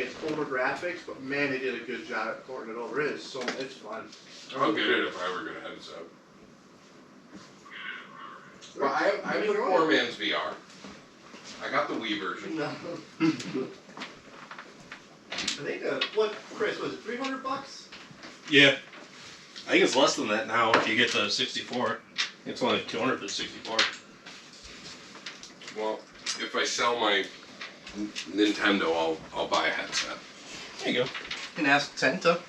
it's older graphics, but man, they did a good job at porting it over. It's fun. I'll get it if I ever get a headset. Well, I have the poor man's VR. I got the Wii version. No. I think what, Chris, was it $300? Yeah. I think it's less than that now if you get the 64. It's only 200 for the 64. Well, if I sell my Nintendo, I'll buy a headset. There you go. You can ask Santa.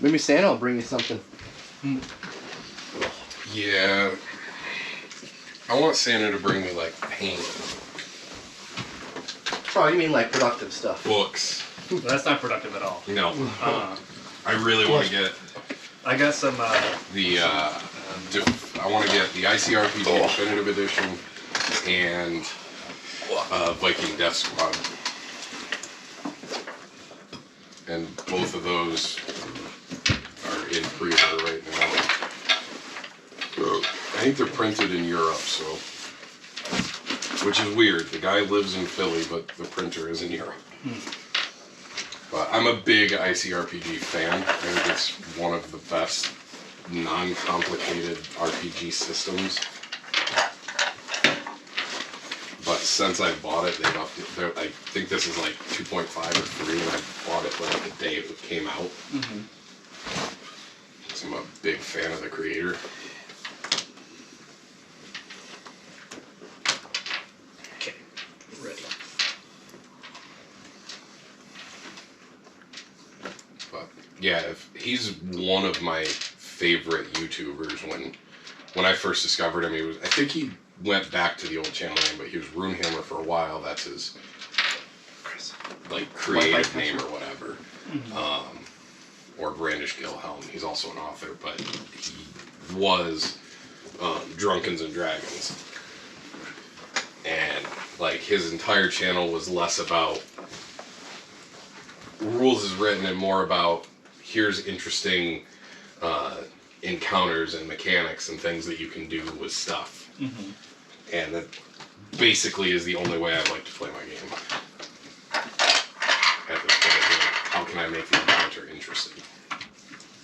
Maybe Santa will bring you something. Yeah. I want Santa to bring me, like, paint. Oh, you mean like productive stuff? Books. Well, that's not productive at all. No. I really want to get... I got some... I want to get the ICRPG Definitive Edition and Viking Death Squad. And both of those are in pre-order right now. I think they're printed in Europe, so... Which is weird. The guy lives in Philly, but the printer is in Europe. But I'm a big ICRPG fan. I think it's one of the best non-complicated RPG systems. But since I bought it, they've upped it. I think this is like 2.5 or 3, and I bought it like the day it came out. So I'm a big fan of the creator. Okay, ready. But yeah, he's one of my favorite YouTubers. When I first discovered him, I think he went back to the old channel name, but he was Runehammer for a while. That's his like creative name or whatever. Or Brandish Gilhelm. He's also an author, but he was Drunkens and Dragons. And like his entire channel was less about rules is written and more about here's interesting encounters and mechanics and things that you can do with stuff. And that basically is the only way I'd like to play my game. At this point, how can I make the encounter interesting?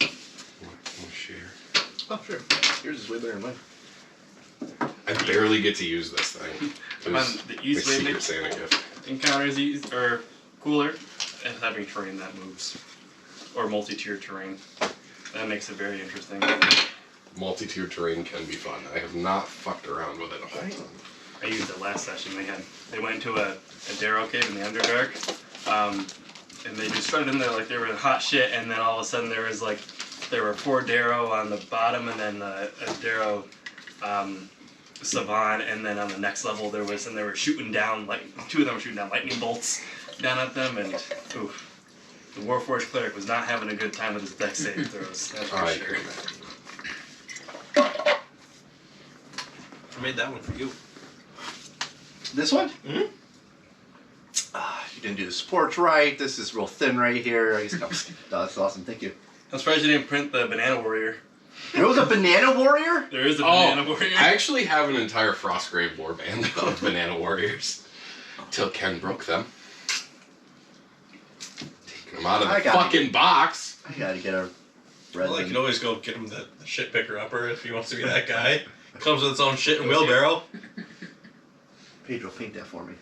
Want to share? Oh, sure. Yours is way better than mine. I barely get to use this thing. It was The my easiest way Secret to Santa gift. encounters are cooler and having terrain that moves. Or multi-tiered terrain. That makes it very interesting. Multi-tiered terrain can be fun. I have not fucked around with it a whole ton. I used it last session. They went into a Darrow cave in the Underdark, and they just started in there like they were in hot shit, and then all of a sudden there were 4 Darrow on the bottom, and then a Darrow Savant, and then on the next level they were shooting down, like 2 of them were shooting down lightning bolts down at them, and oof. The Warforged Cleric was not having a good time with his dex save throws. That's for sure. I made that one for you. This one? You didn't do the supports right. This is real thin right here. That's awesome. Thank you. I'm surprised you didn't print the Banana Warrior. There was a Banana Warrior? There is a Banana Warrior. I actually have an entire Frostgrave warband of Banana Warriors. Till Ken broke them. Taking them out of the fucking box. I gotta get a resin. Well, I can always go get him the shit picker upper if he wants to be that guy. Comes with its own shit and wheelbarrow. Pedro, paint that for me.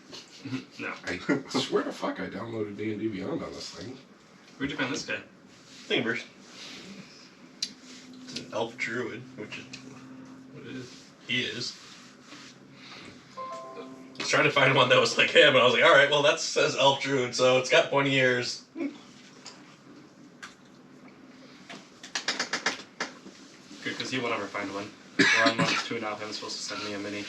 No. I swear to fuck I downloaded D&D Beyond on this thing. Where'd you find this guy? Thingiverse. It's an elf druid, which is what it is. He is. I was trying to find one that was like him, and I was like, alright, well that says elf druid, so it's got pointy ears. Good, because he won't ever find one. We're on month 2 now, he's supposed to send me a mini.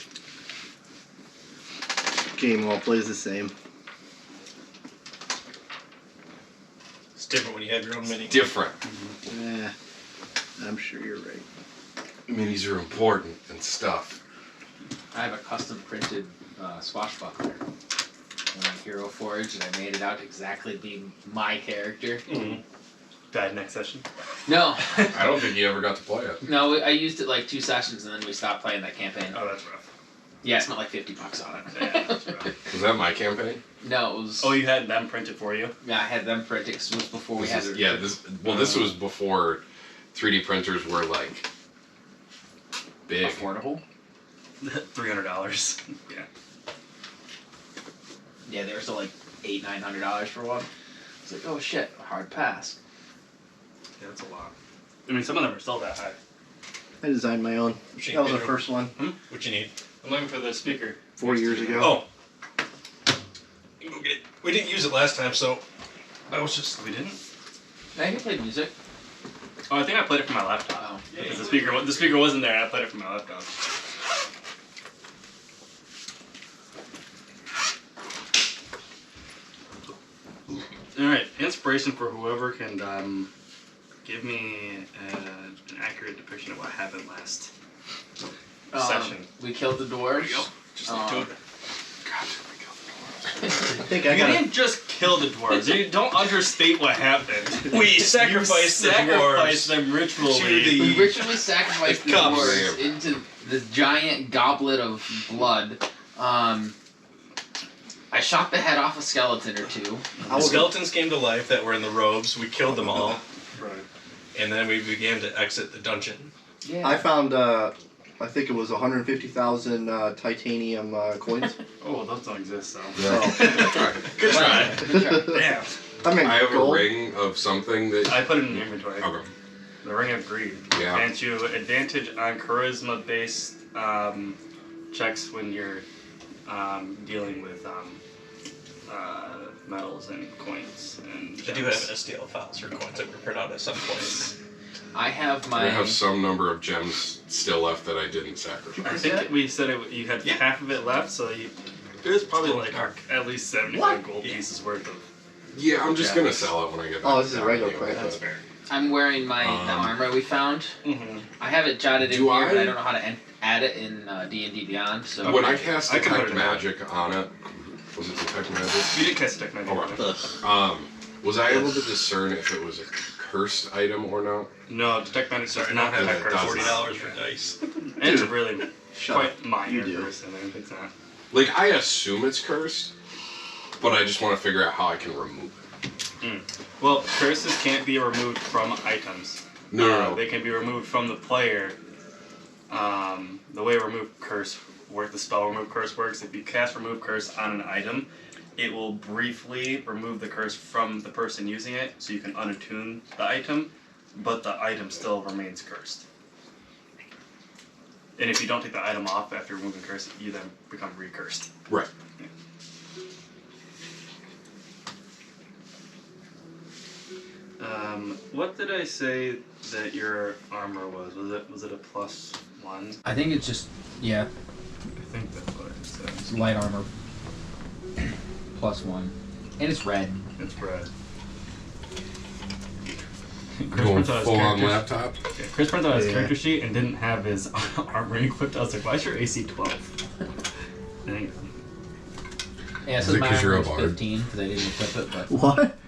Game all plays the same. It's different when you have your own mini. Different. Yeah, I'm sure you're right. Minis are important and stuff. I have a custom printed swashbuckler on Hero Forge, and I made it out to exactly be my character. Died next session. No. I don't think you ever got to play it. No, I used it like 2 sessions, and then we stopped playing that campaign. Oh, that's rough. Yeah, I spent like $50 on it. Yeah, that's rough. Was that my campaign? No, it was. Oh, you had them print it for you? Yeah, I had them print it 'cause it was before we had it. Yeah, this was before 3D printers were like big. Affordable. $300. Yeah. Yeah, they were still like $800-900 for one. It's like, oh shit, hard pass. Yeah, that's a lot. I mean, some of them are still that high. I designed my own. That was the first one What you need? I'm looking for the speaker. 4 years ago. Oh. You can go get it. We didn't use it last time, so I was just. We didn't? I can play music. Oh, I think I played it from my laptop. Oh. Because the speaker wasn't there, and I played it from my laptop. Alright, inspiration for whoever can give me an accurate depiction of what happened last session. We killed the dwarves. Just like to it. God, I think I You got didn't just kill the dwarves. You don't understate what happened. We sacrificed the Sacrificed dwarves them ritually. to the- We ritually sacrificed the cups. dwarves into this giant goblet of blood. I shot the head off a skeleton or two. The skeletons came to life that were in the robes. We killed them all, Right. and then we began to exit the dungeon. Yeah. I found, I think it was 150,000 titanium coins. Oh, those don't exist, so. Yeah. Good try. Good try. Good try. Damn. I mean, I have gold. a ring of something that. I put it in the inventory. Okay. The Ring of Greed. Yeah. Grants you advantage on charisma-based checks when you're dealing with metals and coins and I do have STL files or coins that were printed out at some point. I have I my. have some number of gems still left that I didn't I sacrifice. think we said you had half of it left, so there's probably like at least 75 gold pieces worth of. Yeah, I'm just gonna sell it when I get back. Oh, this is down regular anyway. price. That's fair. I'm wearing my the armor we found. Mm-hmm. I have it jotted in Do here, but I? I don't know how to add it in D&D Beyond. So When I cast I can put detect it in. magic on it, was it detect magic? You did cast Detect Magic. Okay. Was I able to discern if it was a cursed item or not? No, Detect Magic Sorry, does I not don't detect have curses. $40 for dice. And it's a really Shut up. quite minor You do. curse, I think it's not. Like, I assume it's cursed, but I just want to figure out how I can remove it. Well, curses can't be removed from items. No. They can be removed from the player. The way the spell remove curse works, if you cast remove curse on an item, it will briefly remove the curse from the person using it, so you can unattune the item, but the item still remains cursed. And if you don't take the item off after removing curse, you then become recursed. Right. What did I say that your armor was? Was it a +1? I think it's just I think that's what it says. light armor +1, and it's red. It's red. Going full on laptop? Yeah, Chris printed out his character sheet and didn't have his armor equipped. I was like, why is your AC 12? Dang. Yeah, Is so it my 'cause you're armor a was bard? 15 because I didn't equip it, but What?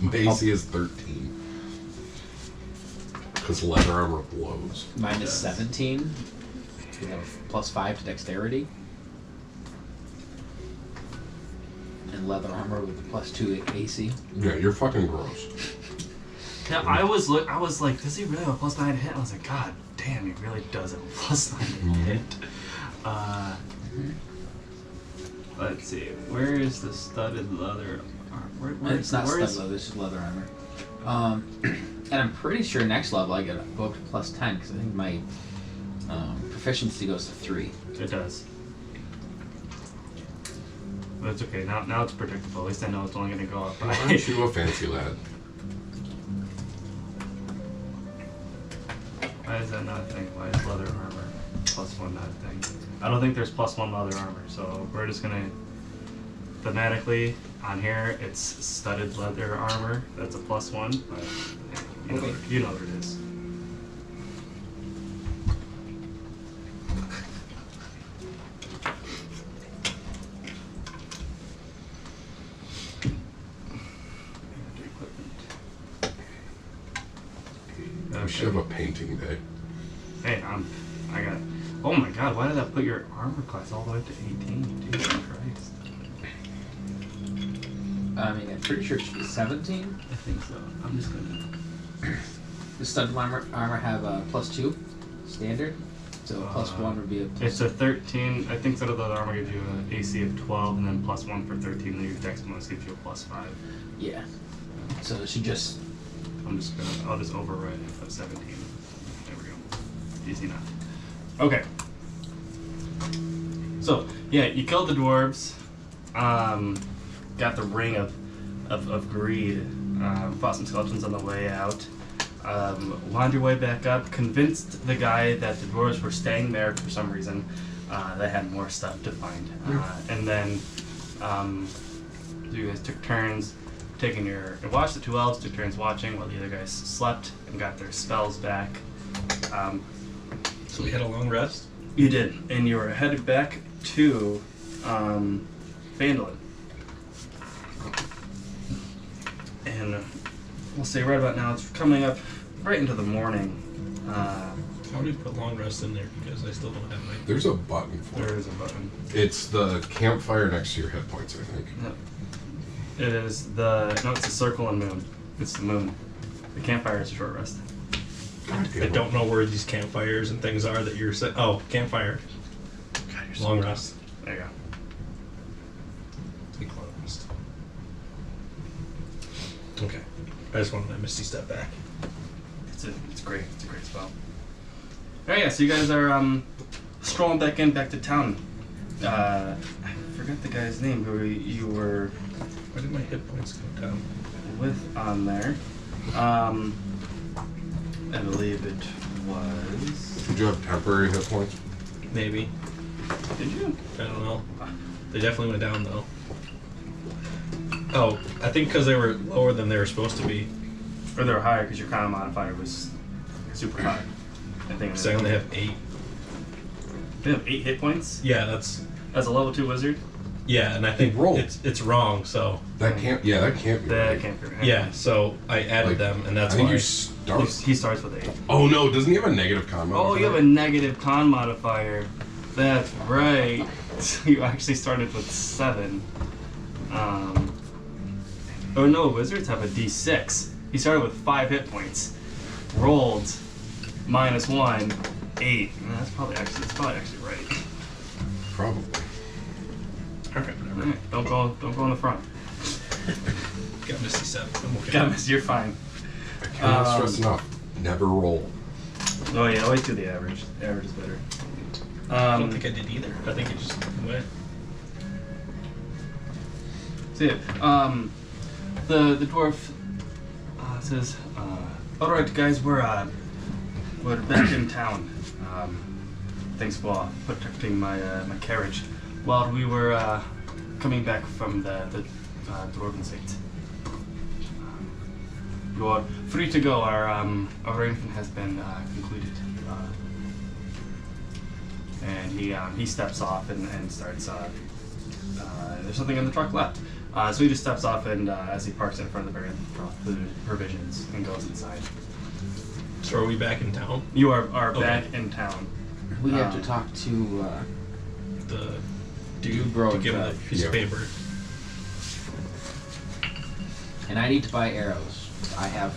My AC is 13. Because leather armor blows. mine is 17. We have +5 to dexterity. And leather armor with +2 AC. Yeah, you're fucking gross. Yeah, I was like, does he really have a +9 to hit? I was like, God damn, he really does have a +9 to hit. Let's see, where is the studded leather armor? It's not where stud is- leather, it's just leather armor. And I'm pretty sure next level I go up to +10 because I think my proficiency goes to 3. It does. But it's okay, now it's predictable. At least I know it's only going to go up by... Aren't you a fancy lad? Why is that not a thing? Why is leather armor +1 not a thing? I don't think there's +1 leather armor, so we're just gonna thematically on here it's studded leather armor. That's a +1, but yeah, you know what it is. We should have a painting day. Hey, I got Oh my god, why did that put your armor class all the way up to 18? Jesus Christ. I mean, I'm pretty sure it should be 17. I think so. I'm just gonna... Does stun armor have a +2 standard? So +1 would be a It's a 13. I think so. The armor gives you an AC of 12, and then +1 for 13. Then your dex bonus gives you a +5. Yeah. So it should just... I'll just override it for 17. There we go. Easy enough. Okay. So yeah, you killed the dwarves. Got the ring of greed. Fought some skeletons on the way out. Wound your way back up. Convinced the guy that the dwarves were staying there for some reason. They had more stuff to find. And then you guys took turns taking your... Watched the two elves took turns watching while the other guys slept and got their spells back. So we had a long rest. You did, and you were headed back to Phandalin. And we'll say right about now, it's coming up right into the morning. How do you put long rest in there? Because I still don't have my... There's a button for There it. is a button. It's the campfire next to your hit points, I think. It is the... No, it's the circle and moon. It's the moon. The campfire is a short rest. God damn I it. don't know where these campfires and things are that you're saying. Oh, campfire. God, you're so Long good. rest. There you go. Take long rest. Okay. I just wanted my misty step back. It's great. It's a great spell. Oh yeah, so you guys are strolling back to town. I forgot the guy's name who you were Why did my hit points go down? with on there. I believe it was... Did you have temporary hit points? Maybe. Did you? I don't know. They definitely went down though. Oh, I think because they were lower than they were supposed to be. Or they were higher because your con modifier was super high. I think. So I only have 8. They have 8 hit points Yeah, that's... as a level 2 wizard. Yeah, and I think Roll. it's wrong, so... That can't be That right. can't be right. Yeah, so I added Like, them, and I that's think why... you start... He starts with 8. Oh no, doesn't he have a negative comment? Oh, you have a negative con modifier. That's right. So you actually started with 7. Oh no, wizards have a d6. He started with 5 hit points. Rolled -1, 8. That's probably actually right. Probably. Okay, whatever. Alright, don't go in the front. Got Misty Step. I'm okay. Got miss. You're fine. I can't stress enough. Never roll. Oh yeah, always do the average. The average is better. I don't think I did either. I think it just went. So yeah, the dwarf says, "All right, guys, we're back in town. Thanks for protecting my carriage while we were coming back from the dwarven state. You're free to go. Our arrangement has been concluded." And he steps off and starts. There's something in the truck left. So he just steps off and as he parks in front of the barrel, the provisions and goes inside. So are we back in town? You are Okay. back in town. We have to talk to The dude Bro to give him the Drive. piece of Yeah. paper. and I need to buy arrows. I have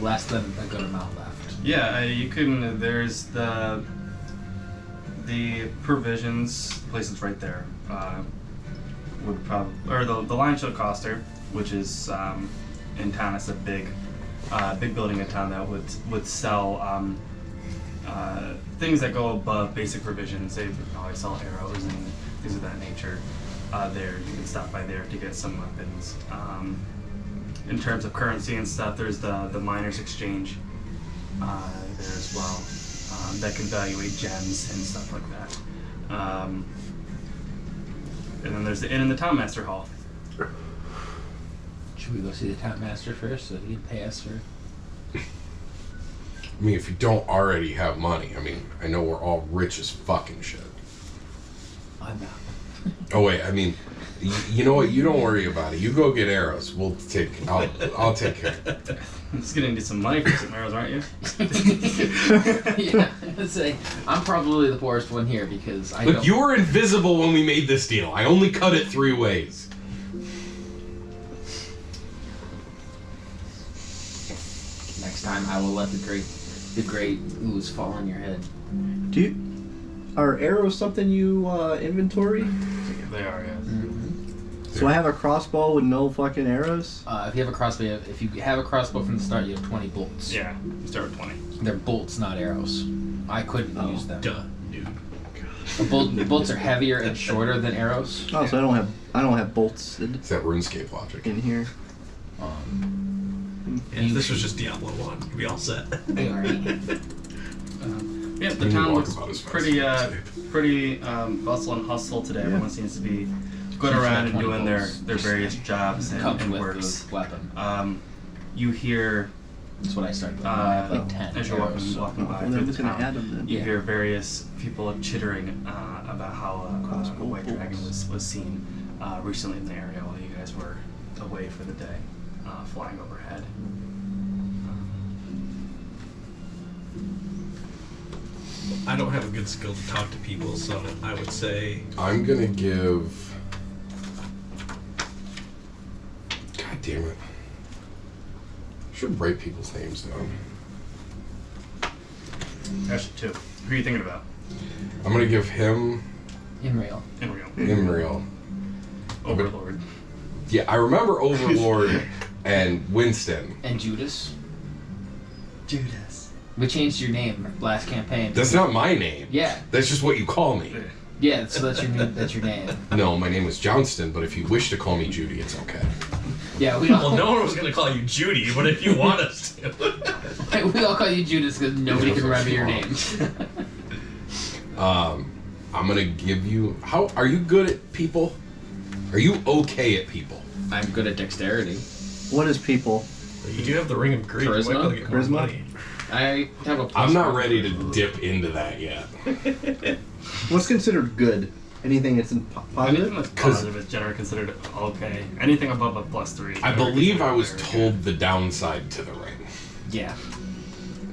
less than a good amount left. Yeah, you can. There's the provisions place is right there. Would probably or the Lion Show Coster, which is in town. It's a big building in town that would sell things that go above basic provisions. They probably sell arrows and things of that nature. There, you can stop by there to get some weapons. In terms of currency and stuff, there's the miners' exchange there as well that can evaluate gems and stuff like that. And then there's the inn and the town master hall. Should we go see the town master first so he can pay us for? I mean, if you don't already have money, I mean, I know we're all rich as fucking shit. I'm not. Oh wait, I mean, You know what? You don't worry about it. You go get arrows. I'll take care. I'm just gonna need some money for some arrows, aren't you? Yeah, I'd say I'm probably the poorest one here because I Look, don't. you were invisible when we made this deal. I only cut it 3 ways. Next time, I will let the great ooze fall on your head. Are arrows something you inventory? They are, yes. So I have a crossbow with no fucking arrows? If you have a crossbow, if you have a crossbow from the start, you have 20 bolts. Yeah, you start with 20. They're bolts, not arrows. I couldn't use them. Duh, dude. The bolts are heavier and shorter than arrows. Oh, so I don't have bolts It's that RuneScape logic. in here. Yeah, if this was just Diablo 1, you'd be all set. Alright. Yeah, the When you town walk looks about as fast pretty, as RuneScape. pretty bustle and hustle today. Yeah. Everyone seems to be going Seems around like and 20 doing bolts. their various jobs Comes and with works. the weapon. You hear, That's what I started with. I have like Oh. 10 as you're arrows. walking by Well, through I'm the just gonna town, add them then. you Yeah. hear various people chittering about how a Crossbow white dragon bolts. was seen recently in the area while you guys were away for the day, flying overhead. I don't have a good skill to talk to people, so I would say I'm gonna give. God damn it! I should write people's names down. Actually, 2. Who are you thinking about? I'm gonna give him In real. In real. Imriel. Overlord. Yeah, I remember Overlord and Winston. And Judas. Judas. We changed your name last campaign. That's not my name. Yeah. That's just what you call me. Yeah, so that's your name. No, my name is Johnston, but if you wish to call me Judy, it's okay. Yeah, we all well, no one was gonna call you Judy, but if you want us to, we all call you Judas because nobody can remember your name. I'm gonna give you. How are you good at people? Are you okay at people? I'm good at dexterity. What is people? you do have the Ring of Greed. You might be able to get more Charisma? money. I have a. I'm not ready to dip into that yet. What's considered good? Anything that's in Anything positive? that's positive is generally considered okay. Anything above a +3. I believe I was very told the downside to the ring, Yeah.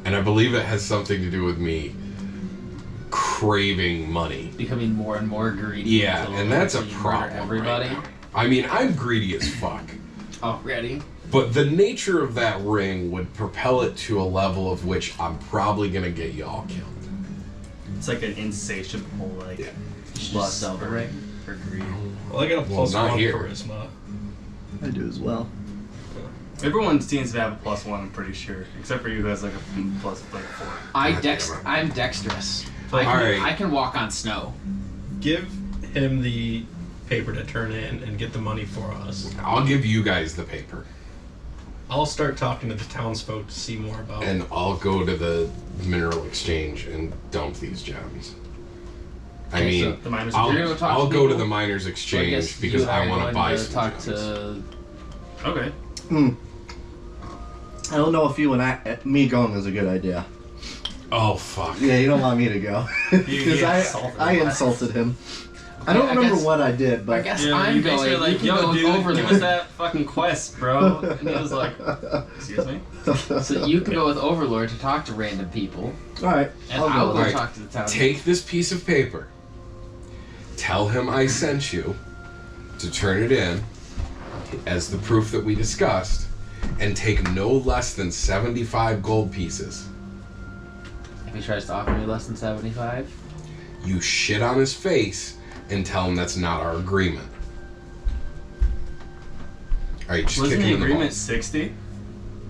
and I believe it has something to do with me craving money. Becoming more and more greedy. Yeah, until and that's a you murder problem. Everybody. Right now. I mean, I'm greedy as fuck. Already. But the nature of that ring would propel it to a level of which I'm probably gonna get y'all killed. It's like an insatiable, like, Yeah. lust sell the ring. for greed. Well, I got a Well, +1 not here. charisma. I do as well. Everyone seems to have a +1, I'm pretty sure. Except for you guys, like a +4. God damn it. I'm dexterous. Like, Alright. I can walk on snow. Give him the paper to turn in and get the money for us. I'll give you guys the paper, I'll start talking to the townsfolk to see more about and I'll go to the mineral exchange and dump these gems. I Okay, mean, so The miners I'll, are You're gonna talk I'll to go to people? the miners So I exchange guess because you and I are want to going buy to some talk gems. to. Okay. I don't know if you and me going is a good idea. Oh fuck! Yeah, you don't want me to go. Because insulted I him. insulted him. I don't I remember guess- what I did, I but guess Yeah, I'm you going. basically like, you can yo, go with dude, give us Overlord. that fucking quest, bro. And he was like, excuse me? So you can go with Overlord to talk to random people, Alright, and I'll I'll go. go Alright, talk to the town. Take this piece of paper. Tell him I sent you to turn it in as the proof that we discussed, and take no less than 75 gold pieces. If he tries to offer me less than 75, You shit on his face and tell him that's not our agreement. Alright, just Wasn't kick the him in the agreement balls. 60?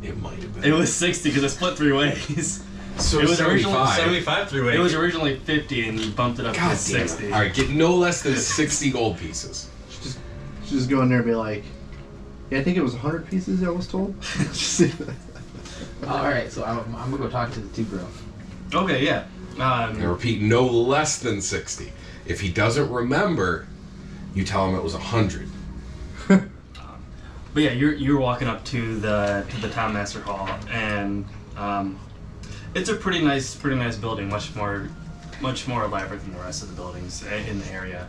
It might have been. It was 60 because it split 3 ways. so it was originally 75. 75 through 8. It was originally 50 and you bumped it up God to damn 60. it. Alright, get no less than 60 gold pieces. Just go in there and be like, yeah, I think it was 100 pieces I was told. all right. So I'm gonna go talk to the two bro. Okay, yeah. And repeat, no less than 60. If he doesn't remember, you tell him it was 100. But yeah, you're walking up to the town master hall, and it's a pretty nice building, much more elaborate than the rest of the buildings in the area.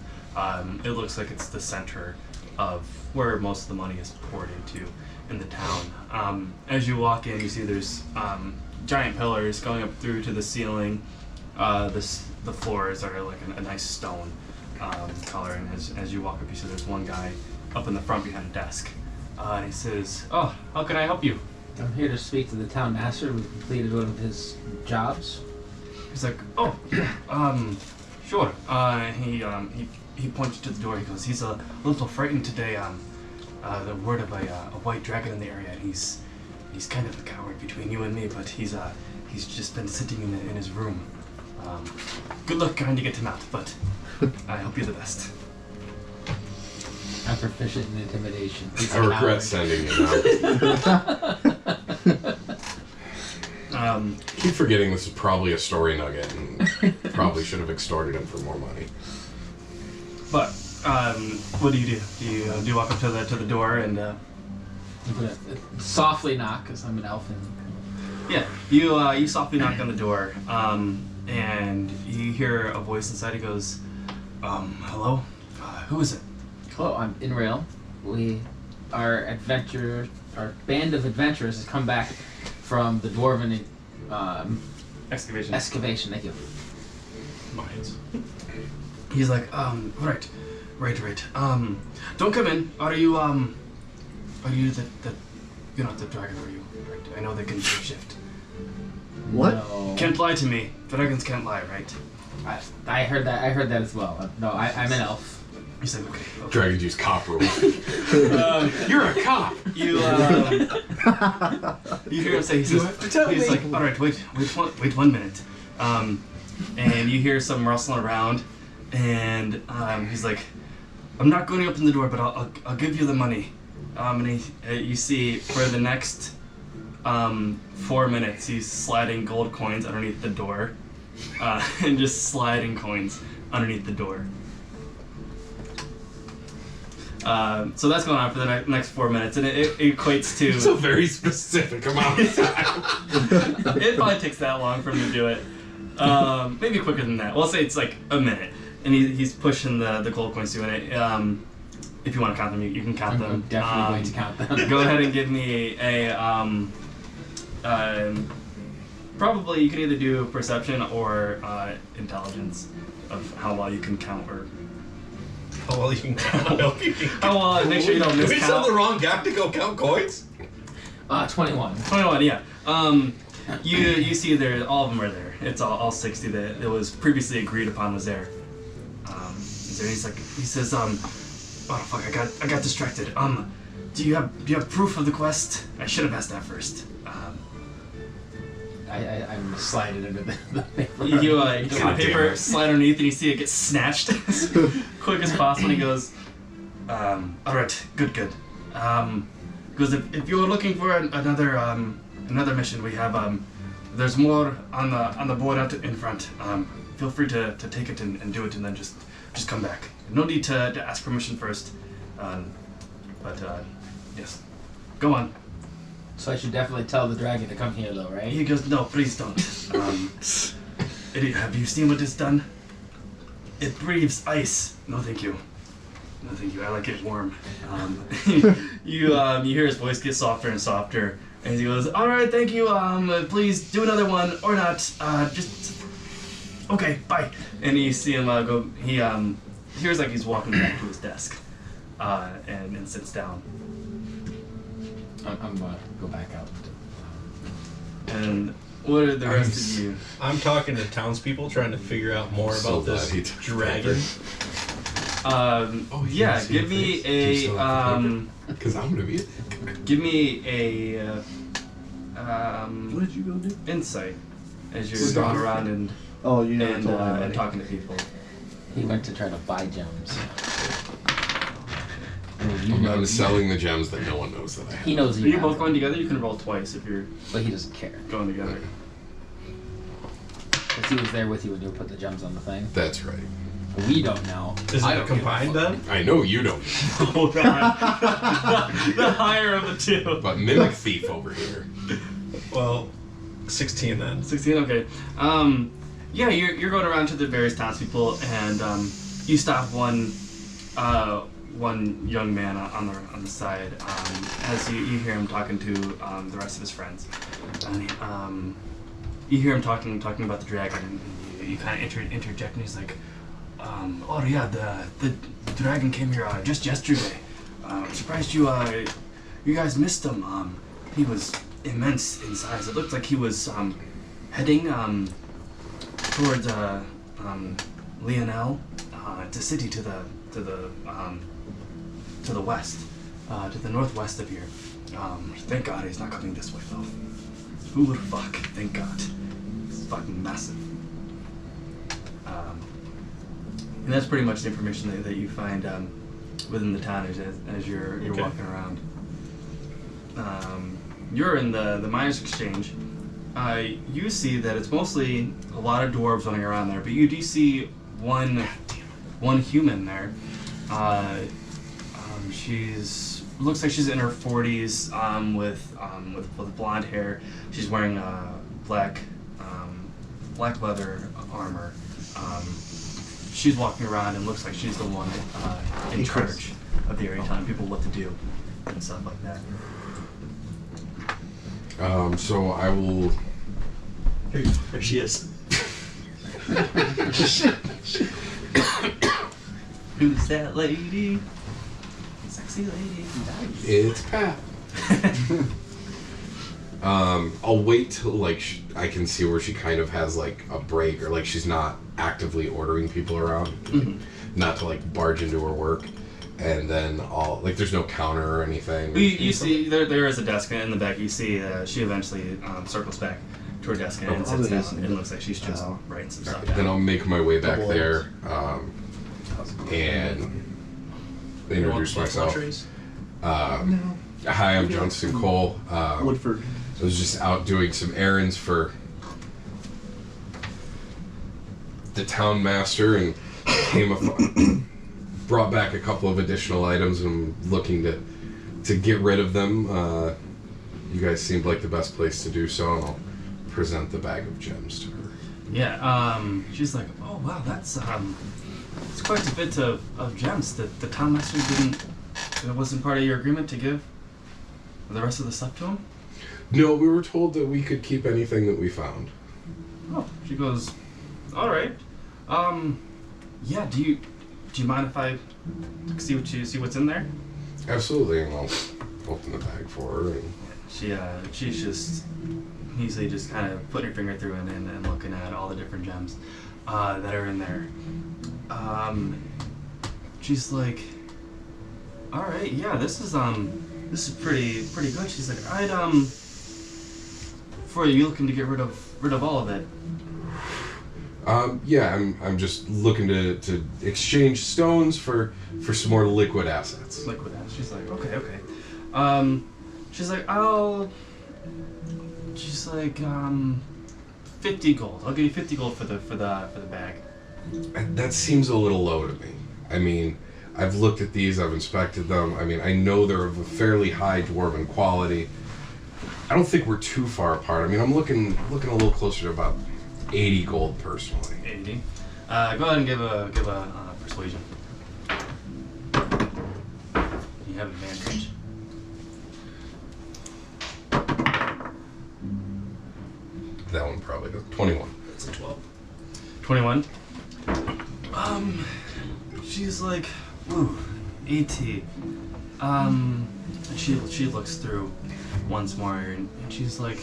It looks like it's the center of where most of the money is poured into in the town. As you walk in, you see there's giant pillars going up through to the ceiling. The floors are like a nice stone color, and as you walk up, you see there's one guy up in the front behind a desk, and he says, "Oh, how can I help you?" I'm here to speak to the town master. We completed one of his jobs. He's like, "Oh, sure." He points to the door. He goes, "He's a little frightened today. The word of a white dragon in the area. And he's kind of a coward between you and me, but he's just been sitting in his room. Good luck trying to get him out, but I hope you're the best." I'm proficient in intimidation. He's I a regret coward. sending you now. Keep forgetting this is probably a story nugget, and probably should have extorted him for more money. But what do you do? Do you walk up to the door and? I'm gonna softly knock because I'm an elf. Yeah, you softly knock on the door, and you hear a voice inside. He goes, "Hello, who is it?" Hello, I'm Inrail. Our band of adventurers has come back from the dwarven Excavation. excavation. Thank you. Mines. He's like, right. Don't come in. Are you the you're not the dragon, are you? Right. I know they can shift. What? No. Can't lie to me. Dragons can't lie, right? I heard that. I heard that as well. No, I'm an elf. He's like, okay. Dragons use cop rules. You're a cop. You hear him say, he's like, all right, wait 1 minute. And you hear some rustling around, and he's like, I'm not going to open the door, but I'll give you the money. And you see for the next 4 minutes, he's sliding gold coins underneath the door, and just sliding coins underneath the door. So that's going on for the next 4 minutes, and it equates to. It's a very specific amount of time. It probably takes that long for him to do it. Maybe quicker than that. We'll say it's like a minute, and he's pushing the gold coins through it. If you want to count them, you can count them. I'm definitely going to count them. Go ahead and give me a. Probably you can either do perception or intelligence of how well you can count or. How well you can count. How well make sure you don't Did we send miscount. the wrong guy to go count coins? 21. 21, yeah. You see there, all of them are there. It's all 60 that it was previously agreed upon was there. So he says, oh fuck, I got distracted. Do you have proof of the quest? I should have asked that first. I'm sliding under the paper. You get the God damn paper, it. slide underneath, and you see it get snatched as quick as possible. And he goes, all right, good. Because if you're looking for another mission, we have there's more on the board out in front. Feel free to take it and do it, and then just come back. No need to ask permission first. But yes, go on. So I should definitely tell the dragon to come here, though, right? He goes, no, please don't. Have you seen what it's done? It breathes ice. No, thank you. I like it warm. You hear his voice get softer and softer, and he goes, all right, thank you. Please do another one or not. Just okay, bye. And you see him go. He hears like he's walking back to his desk, and sits down. I'm gonna go back out. And what are the rest of you? I'm talking to townspeople trying to figure out more So about this glad he took dragon. Yeah, give me a Because I'm gonna be. give me a What did you go do? insight as you're going around and Oh, you never told and anybody. talking to people. He went to try to buy gems. I'm selling the gems that no one knows that I have. He knows Are you. you have both them, going together? You can roll twice if you're but he doesn't care. going together. Because he was there with you when you put the gems on the thing. That's right. We don't know. Is I it don't give a combined fuck. then? I know you don't, Oh god. The higher of the two. but Mimic Thief over here. Well, 16 then. 16, okay. Yeah, you're going around to the various townspeople, and you stop one one young man on the side, as you hear him talking to the rest of his friends, and you hear him talking about the dragon, and you kind of interject, and he's like, "Oh yeah, the dragon came here just yesterday. I'm surprised you guys missed him. He was immense in size. It looked like he was heading towards Lionel, the city to the west, to the northwest of here. Thank God he's not coming this way though. Who would fuck? Thank God. It's fucking massive." And that's pretty much the information that you find within the town as you're walking around. You're in the miners' exchange. You see that it's mostly a lot of dwarves running around there, but you do see one human there. She's looks like she's in her 40s, with blonde hair. She's wearing black leather armor. She's walking around and looks like she's the one in charge of the area, telling people what to do and stuff like that. So I will. There she is. Who's that lady? Sexy lady. It's Pat. I'll wait till like I can see where she kind of has like a break, or like she's not actively ordering people around, not to like barge into her work, and then I'll like there's no counter or anything. You see there is a desk in the back. You see she eventually circles back to her desk and sits down. It looks like she's just writing some stuff down. Then I'll make my way back there and introduce myself. Hi, I'm Johnston Cole. Woodford. I was just out doing some errands for the town master and brought back a couple of additional items, and I'm looking to get rid of them. You guys seemed like the best place to do so, and I'll present the bag of gems to her. Yeah, she's like, "Oh wow, that's it's quite a bit of gems that the town master it wasn't part of your agreement to give the rest of the stuff to him?" No, we were told that we could keep anything that we found. Oh, she goes, "All right. Yeah, do you mind if I see what's in there?" Absolutely, and I'll open the bag for her. And she's just easily just kind of putting her finger through and looking at all the different gems that are in there. She's like, "All right, yeah, this is pretty good." She's like, "All right, for you looking to get rid of all of it?" Yeah, I'm just looking to exchange stones for some more liquid assets. Liquid assets. She's like, okay. She's like, she's like, 50 gold. I'll give you 50 gold for the bag. That seems a little low to me. I mean, I've looked at these, I've inspected them. I mean, I know they're of a fairly high dwarven quality. I don't think we're too far apart. I mean, I'm looking a little closer to about 80 gold personally. 80. Go ahead and give a persuasion. You have advantage. That one probably does. 21. It's a 12. 21. She's like, ooh, 80. And she looks through once more, and she's like,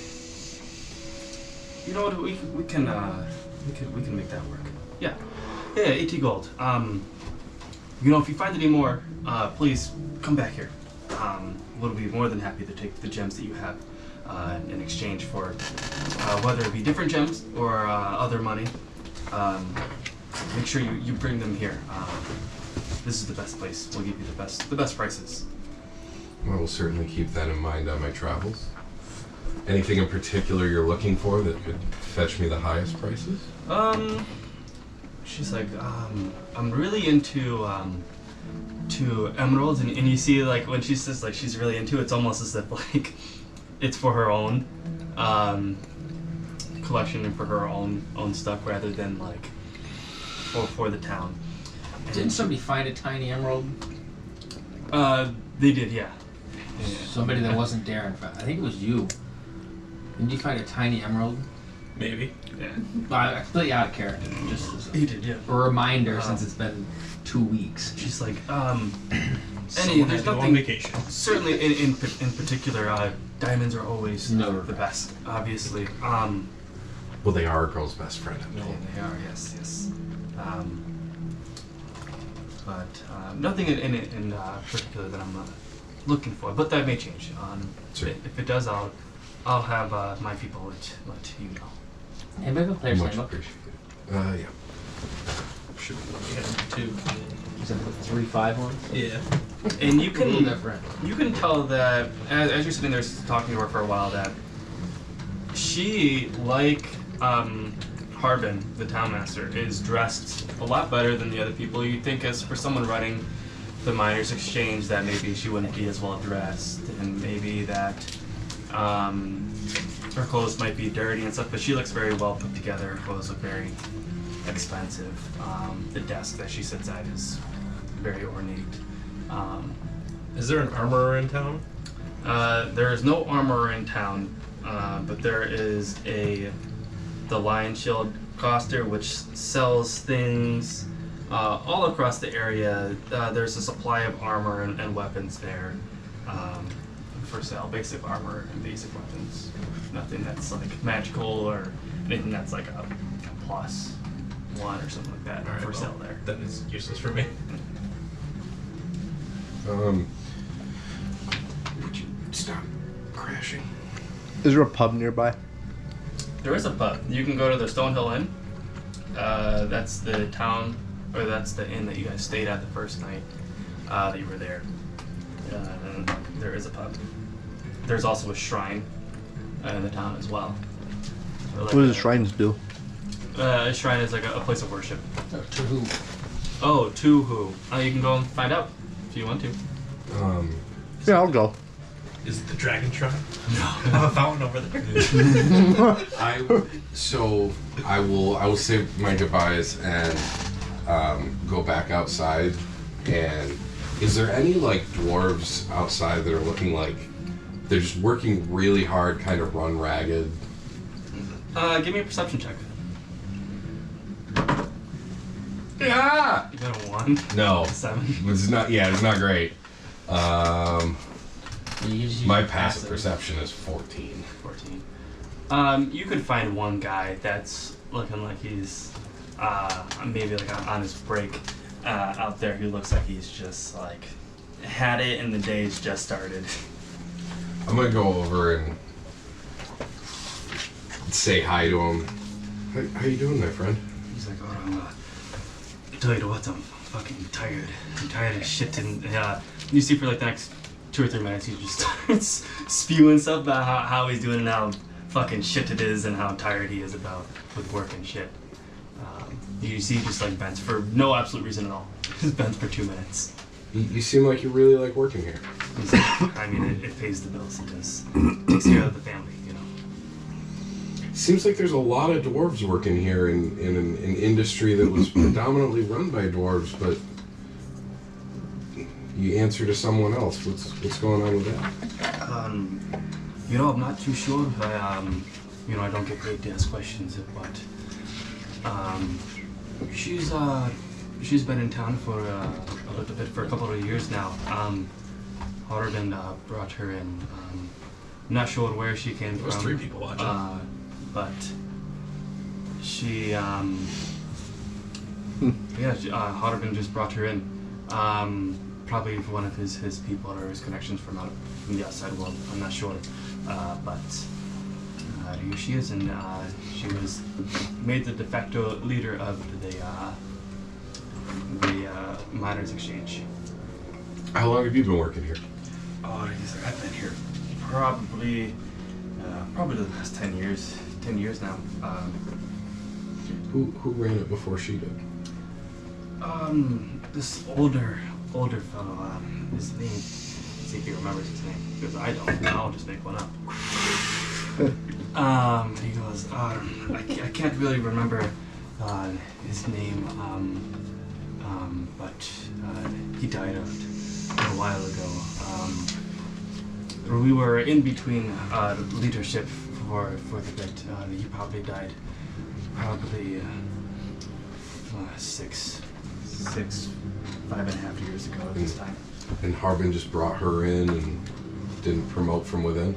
"You know what? We can make that work. Yeah, 80 gold. You know, if you find any more, please come back here. We'll be more than happy to take the gems that you have in exchange for whether it be different gems or other money. Make sure you bring them here. This is the best place. We'll give you the best prices." I will certainly keep that in mind on my travels. Anything in particular you're looking for that could fetch me the highest prices? She's like, I'm really into to emeralds, and you see like when she says like she's really into it, it's almost as if like it's for her own collection and for her own stuff rather than like for the town. Didn't somebody find a tiny emerald They did, yeah. Somebody that wasn't Darren. I think it was you. Didn't you find a tiny emerald? Maybe. Yeah. I completely out of character. Just as He did, yeah. a reminder, since it's been 2 weeks. She's like, Someone there's had to go on nothing. vacation. Certainly, in particular, diamonds are always Never the best. Obviously. Well, they are a girl's best friend. I'm Yeah, told. they are. Yes. But nothing in particular that I'm looking for. But that may change. Sure. If it does, I'll have my people let you know. Hey, maybe the player's Much name up. appreciated. Yeah. Should be. Yeah, 2. Is that the 3-5 one? Yeah. And you A little can different. you can tell that as you're sitting there talking to her for a while that she, like Harbin, the townmaster, is dressed a lot better than the other people. You'd think as for someone running the miners' exchange that maybe she wouldn't be as well dressed, and maybe that her clothes might be dirty and stuff, but she looks very well put together. Her clothes look very expensive. The desk that she sits at is very ornate. Is there an armorer in town? There is no armorer in town, but there is the Lion Shield Coster, which sells things all across the area. There's a supply of armor and weapons there for sale. Basic armor and basic weapons. Nothing that's like magical or anything that's like a +1 or something like that Alright, for well, sale there. That is useless for me. Would you stop crashing? Is there a pub nearby? There is a pub. You can go to the Stonehill Inn. That's the town, or that's the inn that you guys stayed at the first night that you were there. And there is a pub. There's also a shrine in the town as well. So like What do the shrines do? a shrine is like a place of worship. To who? Oh, to who? You can go and find out if you want to. Yeah, I'll go. Is it the Dragon Shrine? No. I have a fountain over there. I will say my goodbyes and go back outside. And is there any like dwarves outside that are looking like they're just working really hard, kind of run ragged? Give me a perception check. Yeah. You got a 1? No, 7? it's not. Yeah, it's not great. You use My your passive perception is 14. 14. You could find one guy that's looking like he's maybe like on his break out there who looks like he's just like had it and the day's just started. I'm gonna go over and say hi to him. How you doing, my friend? He's like, oh, tell you what, I'm fucking tired. I'm tired as shit. And you see for like the next 2 or 3 minutes, he just starts spewing stuff about how he's doing and how fucking shit it is and how tired he is with work and shit. You see, he just like bends for no absolute reason at all. Just bends for 2 minutes. You seem like you really like working here. He's like, I mean, it pays the bills. It does. Takes care of the family, you know. Seems like there's a lot of dwarves working here in an industry that was predominantly run by dwarves, but you answer to someone else. What's going on with that? You know, I'm not too sure. I don't get paid to ask questions, but she's been in town for a little bit, for a couple of years now. Harbin brought her in. I'm not sure where she came There was from. 3 people watching. But she, Harbin just brought her in. Probably for one of his people or his connections from the outside world. I'm not sure, but here she is, and she was made the de facto leader of the miners' exchange. How long have you been working here? Oh, I've been here probably the past 10 years. 10 years now. Who ran it before she did? This older fellow. His name. See if he remembers his name, because I don't. I'll just make one up. He goes. I can't really remember his name. But he died of it. a while ago. We were in between leadership for the bit. He probably died probably 5.5 years ago at this time. And Harbin just brought her in and didn't promote from within?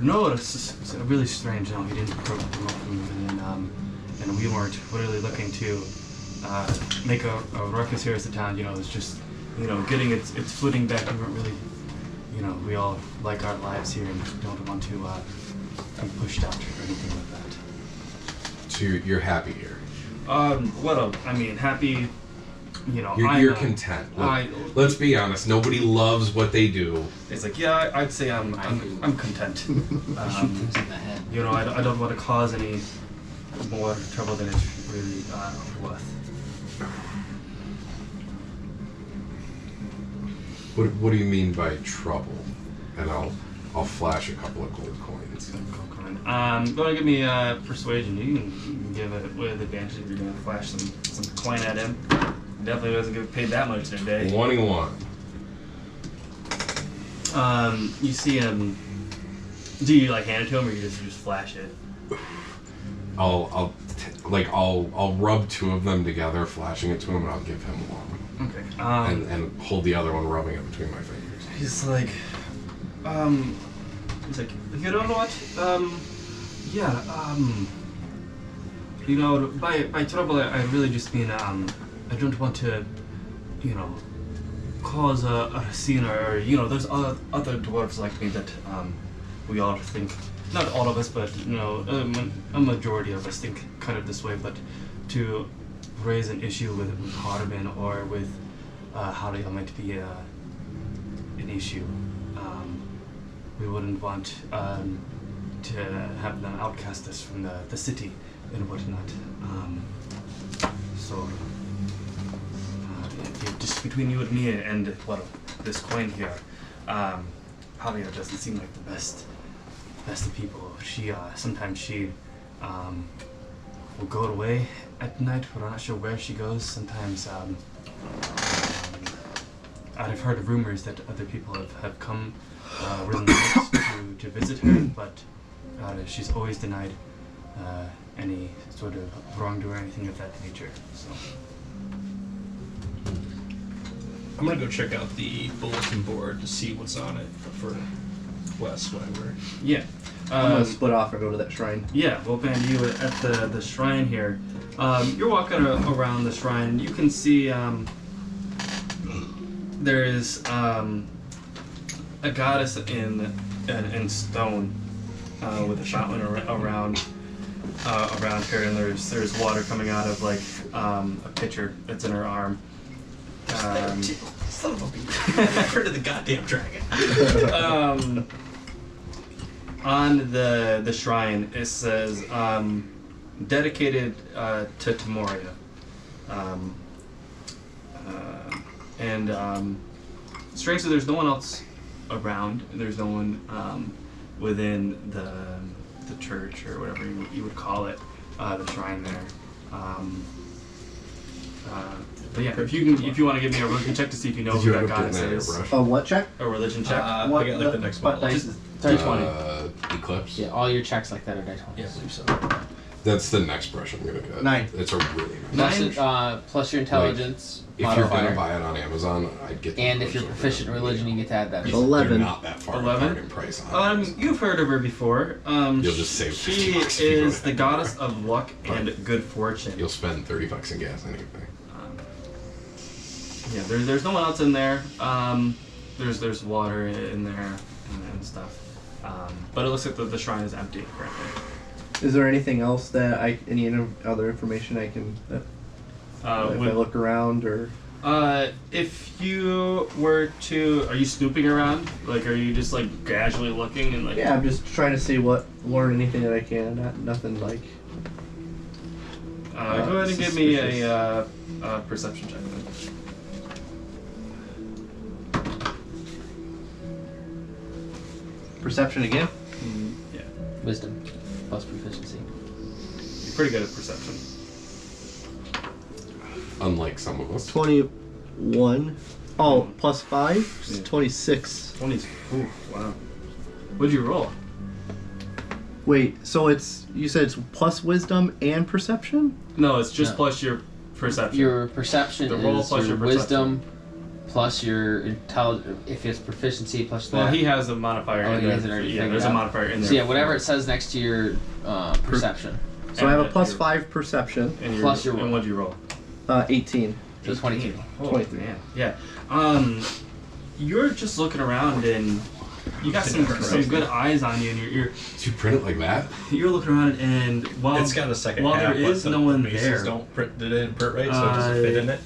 No, it's really strange. No, he didn't promote from within, and we weren't really looking to make a ruckus here as a town. You know, it was just, you know, getting its footing back. We weren't really, you know, we all like our lives here and don't want to be pushed out or anything like that. So you're happy here? Well, I mean, happy, you know, You're content. Let's be honest. Nobody loves what they do. It's like, yeah, I'd say I'm content. Shoot things in the head. You know, I don't want to cause any more trouble than it's really worth. What do you mean by trouble? And I'll flash a couple of gold coins. Go and give me persuasion. You can give it with advantage if you're gonna flash some coin at him. Definitely doesn't get paid that much in a day. 21. You see him. Do you like hand it to him, or you just flash it? I'll rub two of them together, flashing it to him, and I'll give him one. Okay. And hold the other one, rubbing it between my fingers. He's like, you know what? You know, by trouble, I really just mean, I don't want to, you know, cause a scene or, you know, there's other dwarves like me that, we all think, not all of us, but, you know, a majority of us think kind of this way, but to raise an issue with Harbin or with, Halia might be, an issue. We wouldn't want to have them outcast us from the city and whatnot. So, just between you and me and, well, this coin here, Halia doesn't seem like the best of people. She, sometimes she will go away at night, but I'm not sure where she goes. Sometimes, I've heard of rumors that other people have come really nice to visit her, but she's always denied any sort of wrongdoing or anything of that nature. So I'm gonna go check out the bulletin board to see what's on it for Wes whatever. yeah, I'm gonna split off and go to that shrine. yeah. Well, Ben, you at the shrine here. You're walking around the shrine. You can see there is a goddess in stone with a fountain around her, and there's water coming out of like a pitcher that's in her arm. Son of a bitch. I've heard of the goddamn dragon. On the shrine it says dedicated to Tamoria. Strangely, there's no one else around. There's no one within the church or whatever you would call it, the shrine there. But yeah, if you want to give me a religion check to see if you know Did who you that end up goddess getting is. that airbrush? Oh, what check? A religion check. I got like the next one. What dice is D20. Eclipse? Yeah, all your checks like that are die 20s. Yeah, I believe so. That's the next brush I'm gonna get. 9. It's a really nice. Plus your intelligence If you're modifier. gonna buy it on Amazon, I'd get the And if brush you're over proficient in there. religion, you get to add that. You're 11. not that far 11? apart in price on Amazon. You've heard of her before. You'll just save She 50 bucks if you go is ahead the and goddess buy it. of luck and good fortune. You'll spend $30 in gas anyway. Yeah, there's no one else in there. There's water in there and stuff. But it looks like the shrine is empty currently. Is there anything else that any other information I can, if I look around or? If you were to, are you snooping around? Like, are you just like casually looking and like? Yeah, I'm just trying to see learn anything that I can. Nothing like. Go ahead and give me suspicious. a perception check then. Perception again? Yeah, Wisdom plus proficiency. you're pretty good at perception. Unlike some of us. 21. Oh, plus 5? Yeah. 26. 20. Ooh, wow. What'd you roll? Wait, so you said it's plus wisdom and perception? No, it's just No. plus your perception. Your perception The roll is plus your your wisdom plus your intelligence. If it's proficiency plus that. Well, he has a modifier Oh, in he there. has it already Yeah, figured there's a out. modifier in there. So yeah, whatever it says next to your perception. So I have a And plus your- 5 perception. And plus your roll. And what'd you roll? 18. So 22. Oh, 23. man. Yeah. You're just looking around and you got some good eyes on you, and you're Did you print it like that? you're looking around, and while It's got a second while half, there but is the no one bases there, don't print it in print right, so it doesn't fit in it.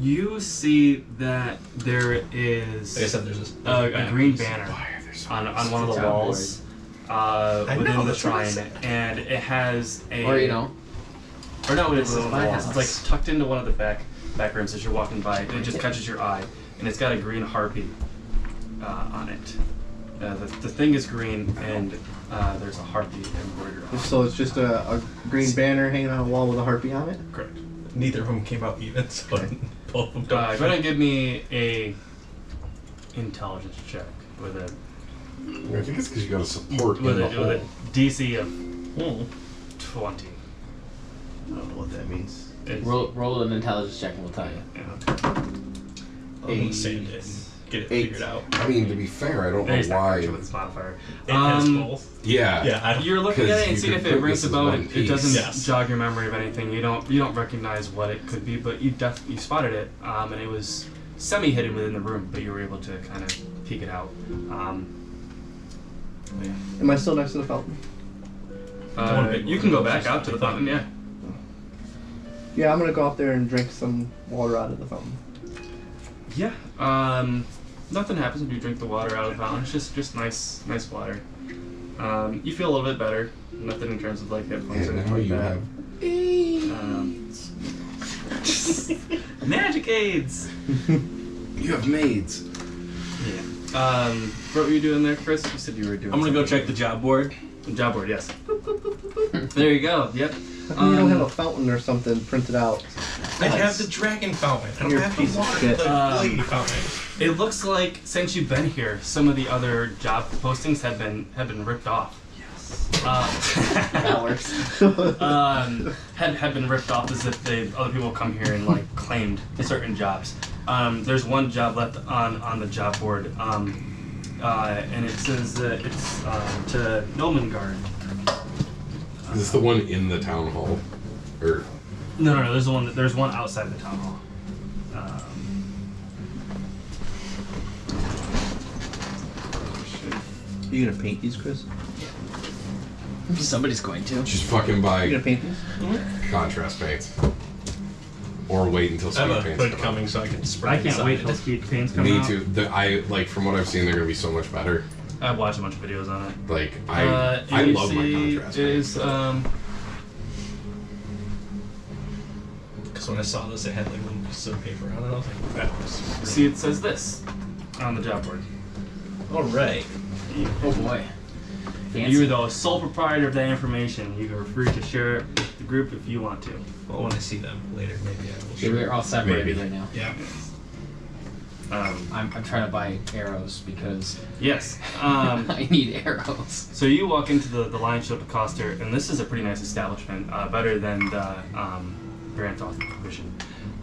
you see that there is Like I said, there's a green banner on one of the Soundboard. walls know, within the that's what I shrine, said. and it has a Or you know, or not within one of the my walls. house. It's like tucked into one of the back rooms as you're walking by, and it just catches your eye, and it's got a green harpy on it. The thing is green, and there's a harpy embroidered on it. So it's just a green banner hanging on a wall with a harpy on it? Correct. Neither of them came out even, so both of them Go don't. ahead and give me a intelligence check with a I think it's because you got to support in the with a hole. DC of Hmm. 20. I don't know what that means. It's- roll an intelligence check and we'll tell you. yeah. I'm gonna sand it and get it 8. figured out. I mean, to be fair, I don't He's know not why. correct with this modifier. It has both. Yeah. Yeah, I don't. You're looking at Because it and you seeing could if it put rings this as about one it. It piece. doesn't Yes. jog your memory of anything. You don't recognize what it could be, but you spotted it, and it was semi-hidden within the room, but you were able to kind of peek it out. Yeah. Am I still next to the fountain? You can go back out to the fountain, yeah. Yeah, I'm gonna go out there and drink some water out of the fountain. Yeah. Nothing happens when you drink the water out of the fountain. It's just nice water. You feel a little bit better. Nothing in terms of like hit points or And anything now like you that. have Magic aids. you have maids. Yeah. What were you doing there, Chris? You said you were doing. I'm gonna go something. check the job board. Job board. Yes. There you go. Yep. How come you don't have a fountain or something printed out? I have the dragon fountain. I don't You're a have piece the of water. shit. The lady fountain. It looks like since you've been here, some of the other job postings have been ripped off. That works. Had been ripped off as if other people come here and like claimed certain jobs. There's one job left on the job board, and it says that it's to Nomengard. Is this the one in the town hall? Or No. There's one outside the town hall. You gonna paint these, Chris? Somebody's going to. just fucking You buy gonna paint these? contrast paints. Or wait until I speed have a paints hood come out. coming so I can spray I can't inside wait it. till speed paints come Me out. too. From what I've seen, they're gonna be so much better. I've watched a bunch of videos on it. Like And I you love my see contrast is paints. Because when I saw this, it had like little pieces of paper on it. I was like, that was. see it says this on the job board. All right. Oh boy. Fancy. You're the sole proprietor of that information. You are free to share it with the group if you want to. Well, when I see them later, maybe I will. Okay, we're all separated Maybe. right now. Yeah. I'm trying to buy arrows because Yes. I need arrows. So you walk into the Lion's Ship of Coster, and this is a pretty nice establishment, better than the Grand Thought Vision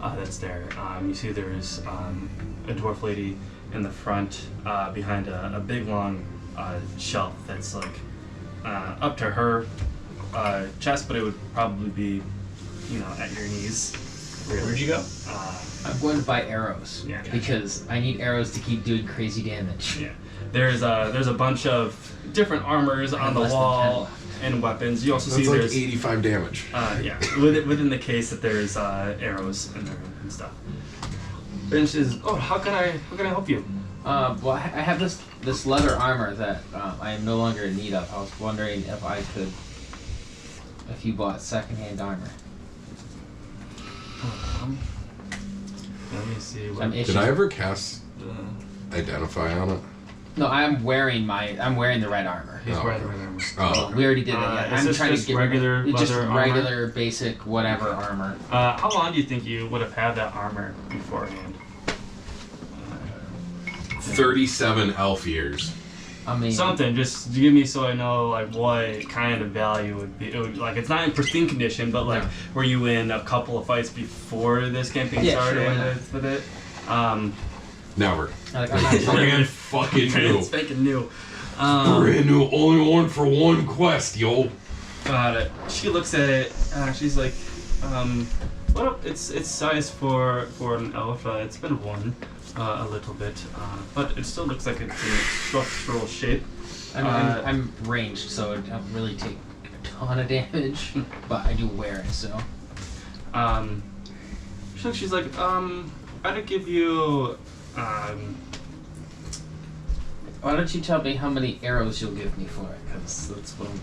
that's there. You see there's a dwarf lady in the front behind a big long shelf that's like up to her chest, but it would probably be, at your knees. Really. Where'd you go? I'm going to buy arrows Yeah. because I need arrows to keep doing crazy damage. Yeah. There's a bunch of different armors on the less than 10 wall left. and weapons. You also That's see like there's 85 damage. yeah, within the case that there's arrows in there and stuff. Ben says, "Oh, how can I help you?" Well, I have this leather armor that I am no longer in need of. I was wondering if you bought secondhand armor. Let me see. I'm What, Did I ever cast Identify on it? No, I'm wearing the red armor. he's Oh, wearing the okay. red armor. Oh, We already did that. Is I'm this trying just to get regular it's just leather armor? regular, basic, whatever armor. How long do you think you would have had that armor beforehand? 37 elf years. I mean, Something, just give me so I know like what kind of value would be. It would, like it's not in pristine condition, but like No. were you in a couple of fights before this campaign Yeah, started sure, why not? with it? Never. like, I'm not Brand fucking new. It's fucking new. Brand new. Only one for one quest, yo. Got it. She looks at it. She's like, "What up? It's size for an elf. It's been worn a little bit, but it still looks like it's in structural shape." I'm ranged, so I don't really take a ton of damage, but I do wear it, so. She's like, I'd give you, Why don't you tell me how many arrows you'll give me for it? Because that's what I'm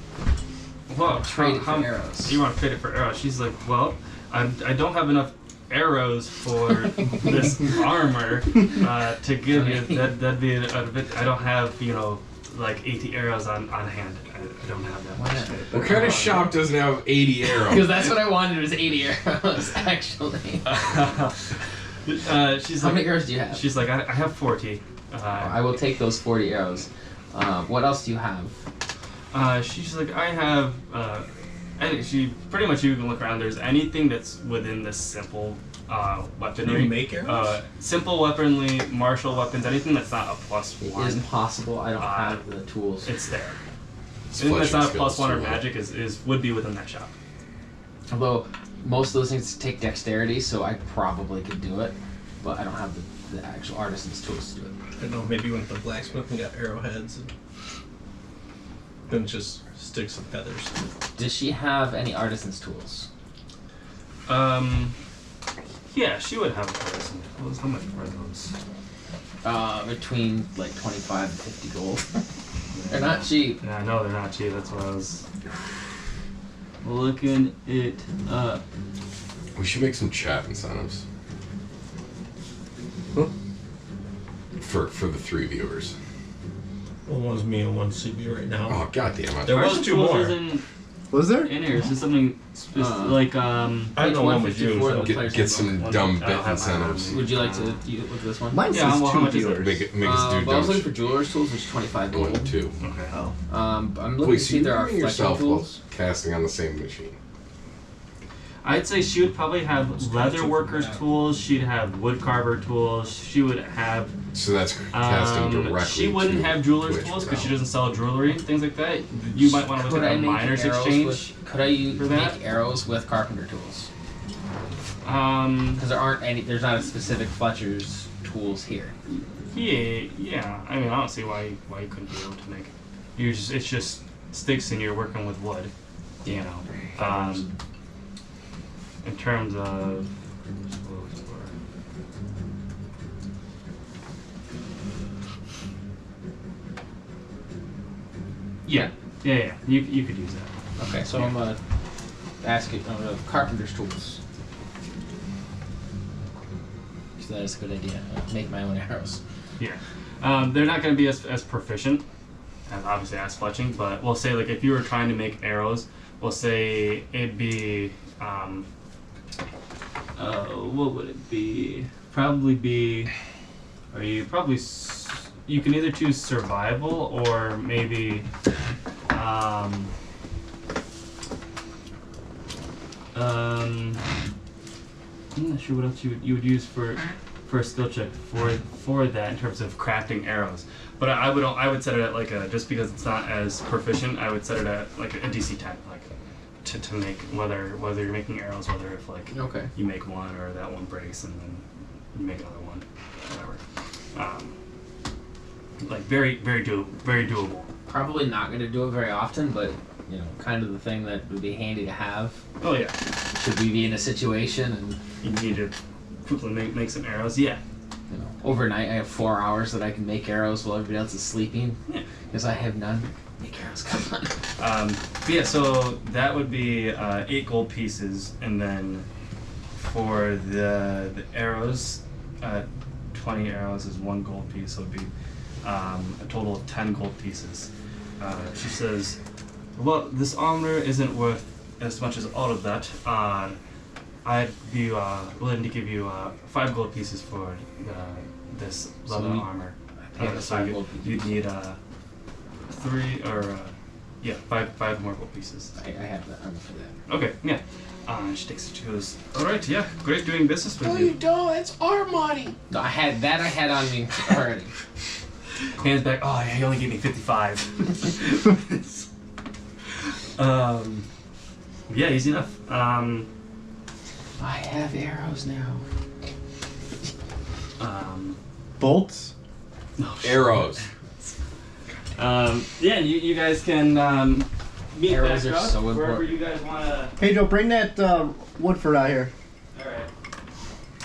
well, trade it for arrows. You want to trade it for arrows? She's like, well, I don't have enough arrows for this armor to give you. That'd be a bit. I don't have, like 80 arrows on hand. I don't have that Why much. not? What kind of shop doesn't have 80 Because arrows? that's what I wanted was 80 arrows, actually. She's How like, many arrows do you have? she's like, I have 40. I will take those 40 arrows. What else do you have? She's like, I have, and she pretty much, you can look around. There's anything that's within this simple weaponry. Can you make arrows? Simple weaponry, martial weapons, anything that's not a plus It one. is possible. I don't have the tools. It's there. It's Anything that's fletching not a plus skills, one or too. magic would be within that shop. Although most of those things take dexterity, so I probably could do it, but I don't have the actual artisan's tools to do it. I don't know, maybe when the blacksmith and got arrowheads and then just sticks and feathers. Does she have any artisan's tools? Yeah, she would have a person. How much were those? Between like 25 and 50 gold. They're not cheap. Yeah, no, they're not cheap. That's what I was looking it up. We should make some chat incentives. Huh? For the 3 viewers. Well, one's me and one's CB right now. Oh, goddamn it. There was Artisan 2 tools more. isn't Was there? in here. Is this something like I don't know one was you. 154 So. in the player's Get handbook. some dumb I bit don't have mine on incentives. me. Would you like to look at this one? Mine Yeah, says well, how 2 much is it? viewers. Make us do Well, I was dumb looking shit. for jeweler's tools, which is 25 gold. 1, 2. Okay. Oh. I'm looking Wait, to so see if there you're are doing fletching yourself while tools. casting on the same machine. I'd say she would probably have leather worker's tools. She'd have wood carver tools. She would have. So that's casting directly. She wouldn't to have jeweler's Twitch tools because she now. doesn't sell jewelry, things like that. You might want to look Could at I a make miner's arrows exchange. Could I for that? make arrows with carpenter tools? Because there's not a specific Fletcher's tools here. Yeah. I mean, I don't see why you couldn't be able to make. It's just sticks and you're working with wood. You know. In terms of. Yeah. You could use that. Okay, so I'm gonna ask you carpenter's tools. So that is a good idea. Make my own arrows. Yeah. They're not going to be as proficient as obviously as fletching, but we'll say like if you were trying to make arrows, we'll say it'd be what would it be? Probably be, or you can either choose survival or maybe I'm not sure what else you would use for a skill check for that in terms of crafting arrows. But I would set it at like just because it's not as proficient, I would set it at like a DC 10, like to make whether you're making arrows, whether if like Okay. you make one or that one breaks and then you make another one, whatever. Like very doable. Probably not gonna do it very often, but kind of the thing that would be handy to have. Oh yeah, Should we be in a situation and you need to quickly make some arrows. Yeah. overnight I have 4 hours that I can make arrows while everybody else is sleeping? Yeah. Because I have none. Make arrows, come on. But yeah, so that would be 8 gold pieces, and then for the arrows, 20 arrows is 1 gold piece, so it'd be a total of 10 gold pieces. She says, well, this armor isn't worth as much as all of that. I'd be willing to give you 5 gold pieces for this leather armor. So you'd need 5 more gold pieces. I have the armor for that. Okay, yeah. She takes it. She goes, all right, yeah, great doing business with you. don't. It's our money. No, I had on me already. Hands back. Oh, yeah, he only gave me 55. Yeah, easy enough. I have arrows now. Bolts? No, Arrows. yeah, you guys can meet Arrows back are up so wherever important. you guys want to. Pedro, bring that Woodford out here. All right.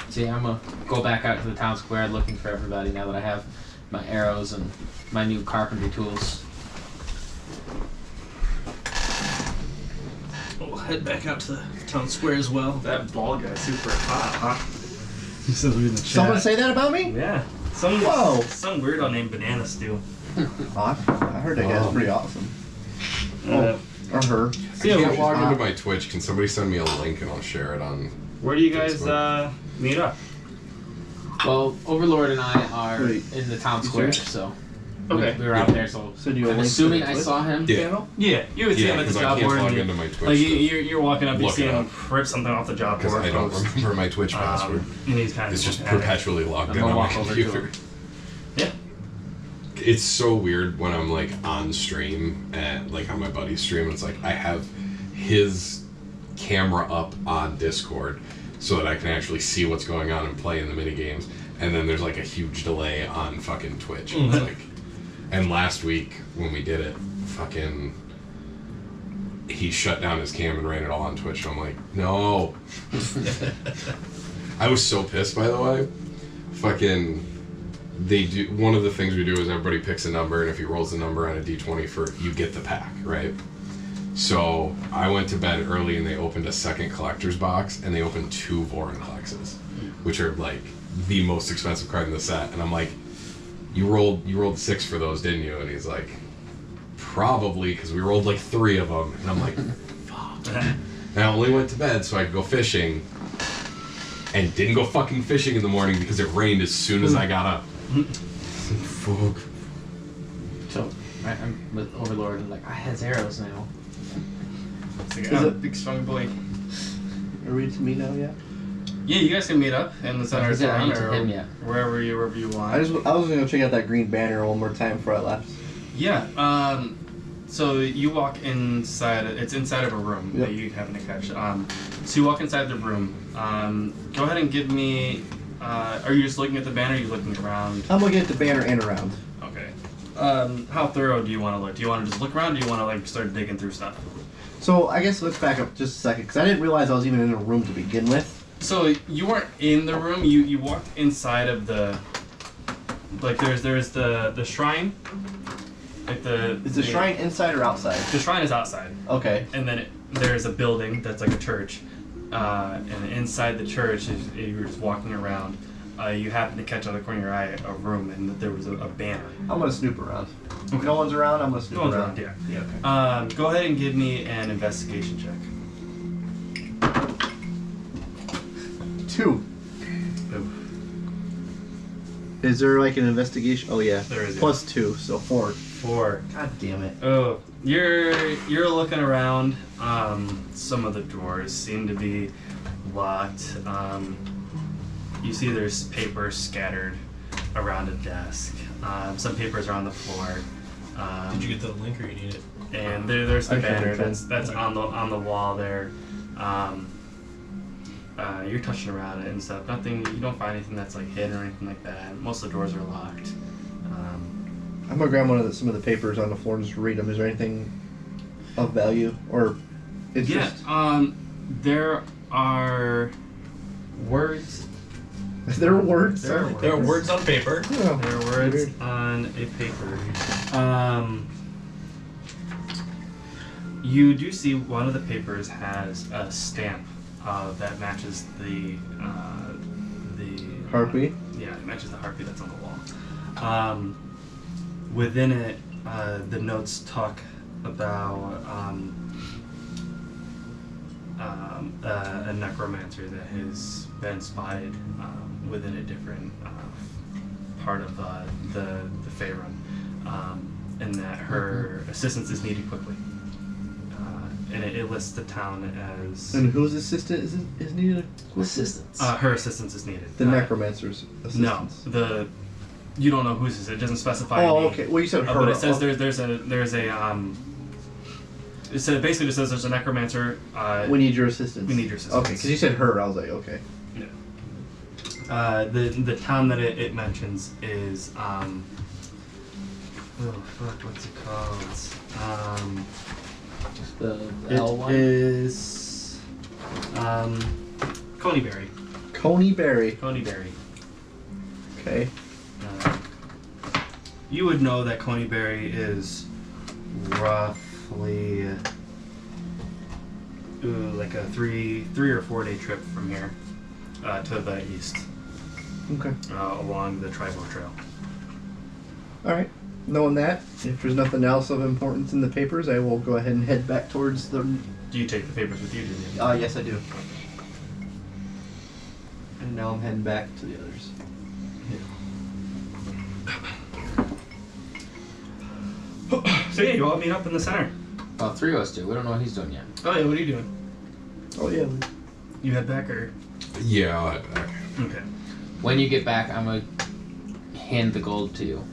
See, I'm gonna go back out to the town square looking for everybody now that I have my arrows and my new carpentry tools. We'll head back out to the town square as well. That bald guy's super hot, huh? He says we in the chat. Someone say that about me? Yeah. Whoa. Some weirdo named Banana Stew. Oh, I heard that guy's pretty awesome. Or her. I can't log into my Twitch. Can somebody send me a link and I'll share it on? Where do you guys meet up? Well, Overlord and I are Wait, in the town square, so Okay. we were out there. So Send you a I'm link assuming to I the saw him. Yeah. channel? Yeah, you would see him Yeah, at the because I job can't board. log And into my Twitch. like you're walking up, you Look see it him up. rip something off the job board. Because I don't post. remember my Twitch password. And he's kind of It's just looking at it. perpetually logged I'm in gonna on my walk over to computer. him. Yeah. It's so weird when I'm like on stream and like on my buddy's stream. And it's like I have his camera up on Discord so that I can actually see what's going on and play in the mini games. And then there's like a huge delay on fucking Twitch. It's like, and last week when we did it, fucking, he shut down his cam and ran it all on Twitch. And I'm like, no. I was so pissed, by the way. Fucking, they do, one of the things we do is everybody picks a number, and if he rolls the number on a d20 you get the pack, right? So I went to bed early and they opened a second collector's box and they opened 2 Vorinclexes, which are like the most expensive card in the set. And I'm like, you rolled 6 for those, didn't you? And he's like, probably, because we rolled like 3 of them. And I'm like, fuck. And I only went to bed so I could go fishing, and didn't go fucking fishing in the morning because it rained as soon as I got up. Fuck. So I'm with Overlord and like I has arrows now. It's like, Is oh, it- big strong boy. Are we to me now yet? Yeah, you guys can meet up in the center of Yeah, I town ain't to or him yet. wherever you want. I was gonna go check out that green banner one more time before I left. Yeah. So you walk inside. It's inside of a room Yep. that you happen to catch. So you walk inside the room. Go ahead and give me. Are you just looking at the banner? Or are you looking around? I'm looking at the banner and around. Okay. How thorough do you want to look? Do you want to just look around? Or do you want to like start digging through stuff? So I guess let's back up just a second, because I didn't realize I was even in a room to begin with. So you weren't in the room. You walked inside of the. Like there's the shrine. Like Is the shrine inside or outside? The shrine is outside. Okay. And then there's a building that's like a church, and inside the church, as you're just walking around, you happen to catch out of the corner of your eye a room, and that there was a banner. I'm gonna snoop around. If Okay. no one's around, I'm gonna snoop No one's around. around, Yeah. Okay. Go ahead and give me an investigation check. 2. Is there like an investigation? Oh yeah. There is, yeah. Plus 2, so 4. 4. God damn it. Oh, you're looking around. Some of the drawers seem to be locked. You see there's paper scattered around a desk. Some papers are on the floor. Did you get the link or you need it? And there's the I should banner have that's on the wall there. You're touching around it and stuff. Nothing. You don't find anything that's like hidden or anything like that. Most of the doors are locked. I'm gonna grab some of the papers on the floor and just read them. Is there anything of value, or it's Yeah. just There are words. there are words? There are There are words on paper. Oh, There are words weird. on a paper. You do see one of the papers has a stamp that matches the Harpy. Yeah, it matches the harpy that's on the wall. Within it, the notes talk about a necromancer that has been spotted within a different part of the Faerun, and that her assistance is needed quickly. And it lists the town as And whose assistant is needed? Assistance. her assistance is needed. The necromancer's assistance. No, you don't know whose is. It doesn't specify. Oh, any. okay. Well, you said her. But it says Oh, there's a It said basically just says there's a necromancer. we need your assistance. We need your assistance. Okay, because you said her. I was like, okay. The town that it mentions is oh fuck, what's it called? The It L1. is Coneyberry. Coneyberry. Okay. You would know that Coneyberry is roughly like a three or 4 day trip from here to the east Okay. along the Tribal Trail. All right. Knowing that, if there's nothing else of importance in the papers, I will go ahead and head back towards the. Do you take the papers with you? Do you? Yes, I do. And now I'm heading back to the others. So yeah, you all meet up in the center. Well, 3 of us do. We don't know what he's doing yet. Oh yeah, what are you doing? Oh yeah. You head back or? Yeah, I'll head back. Okay. When you get back, I'm gonna hand the gold to you.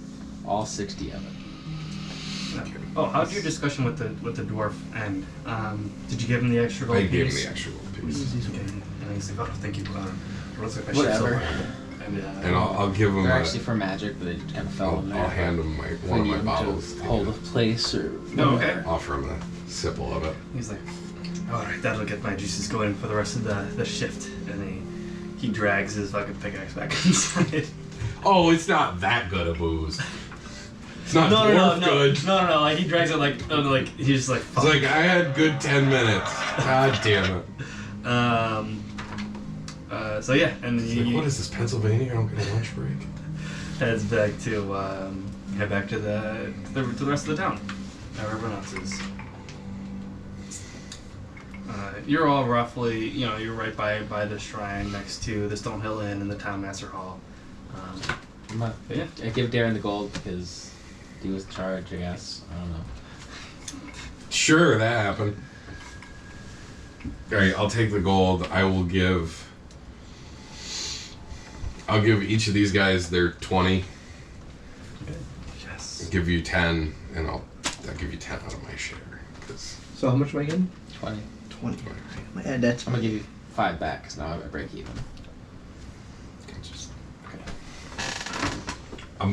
All 60 of it. Oh, how'd your discussion with the dwarf end? Did you give him the extra gold I piece? gave him the extra gold piece. Okay. And he's like, oh, thank you. Looks like my Whatever. shit's over. And I'll give him. They're actually for magic, but they kind of fell in there. I'll hand him one of my bottles. To hold a place or. Oh, okay. Offer him a sipple of it. He's like, all right, that'll get my juices going for the rest of the shift. And he drags his fucking pickaxe back inside. Oh, it's not that good a booze. It's not dwarf good. No. Like he drags it like he's just like. It's like I had good 10 minutes. God damn it. So yeah, and It's he like, what is this, Pennsylvania? I don't get a lunch break. heads back to head back to the rest of the town. How everyone else is. You're all roughly, you're right by the shrine next to the Stonehill Inn and the Town Master Hall. Yeah. I give Darren the gold because he was in charge, I guess. I don't know. Sure, that happened. Alright, I'll take the gold. I'll give each of these guys their 20. Okay. Yes. I'll give you 10, and I'll give you 10 out of my share. 'Cause So how much am I getting? 20. 20. I'm gonna add that to I'm gonna give you 5 back because now I'm at break even.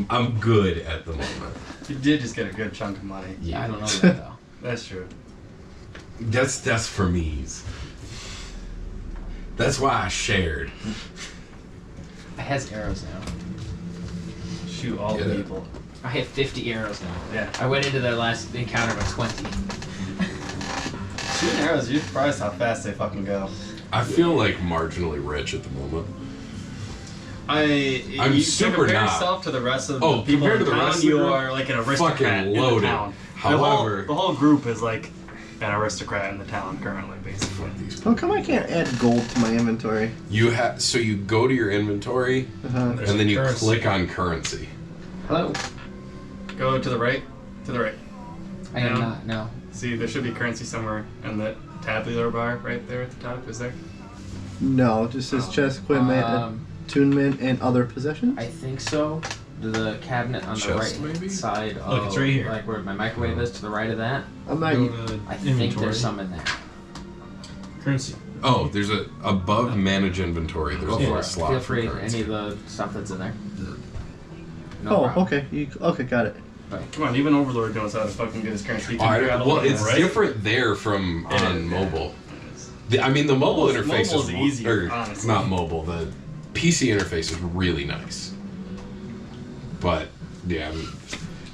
I'm good at the moment. You did just get a good chunk of money. Yeah, I don't know that though. That's true. That's for me's. That's why I shared. It has arrows now. Shoot all Get the it. people. I have 50 arrows now. Yeah. I went into their last encounter with 20. Shooting arrows, you're surprised how fast they fucking go. I feel like marginally rich at the moment. I'm I'm super compare not. yourself to the rest of the Oh, people compared in to the town, rest of the you group, are like an aristocrat fucking in loaded. the town. However, the whole group is like an aristocrat in the town currently, basically. How come I can't add gold to my inventory? you have so you go to your inventory Uh-huh. There's and then you currency. click on currency. Hello. Go to the right. To the right. I am No. not. No. See, there should be currency somewhere in the tabular bar right there at the top. Is there? No, it just says chest equipment, attunement, and other possessions. I think so. The cabinet on the Chest, right maybe? side of Look, it's right here. like where my microwave is to the right of that. I'm not. Go to I think inventory. there's some in there. Currency. Oh, there's a above manage inventory. There's Go a for little it. slot Feel for free. currency. Any of the stuff that's in there. No Oh, problem. okay. Okay, got it. Come on, even Overlord knows how to fucking get his currency. He Oh, can grab well, all of it's them, right? different there from It on is, yeah. mobile. I mean, the mobile Mobile's- interface mobile's is easier, or, honestly. not mobile. The PC interface is really nice, but yeah, I mean,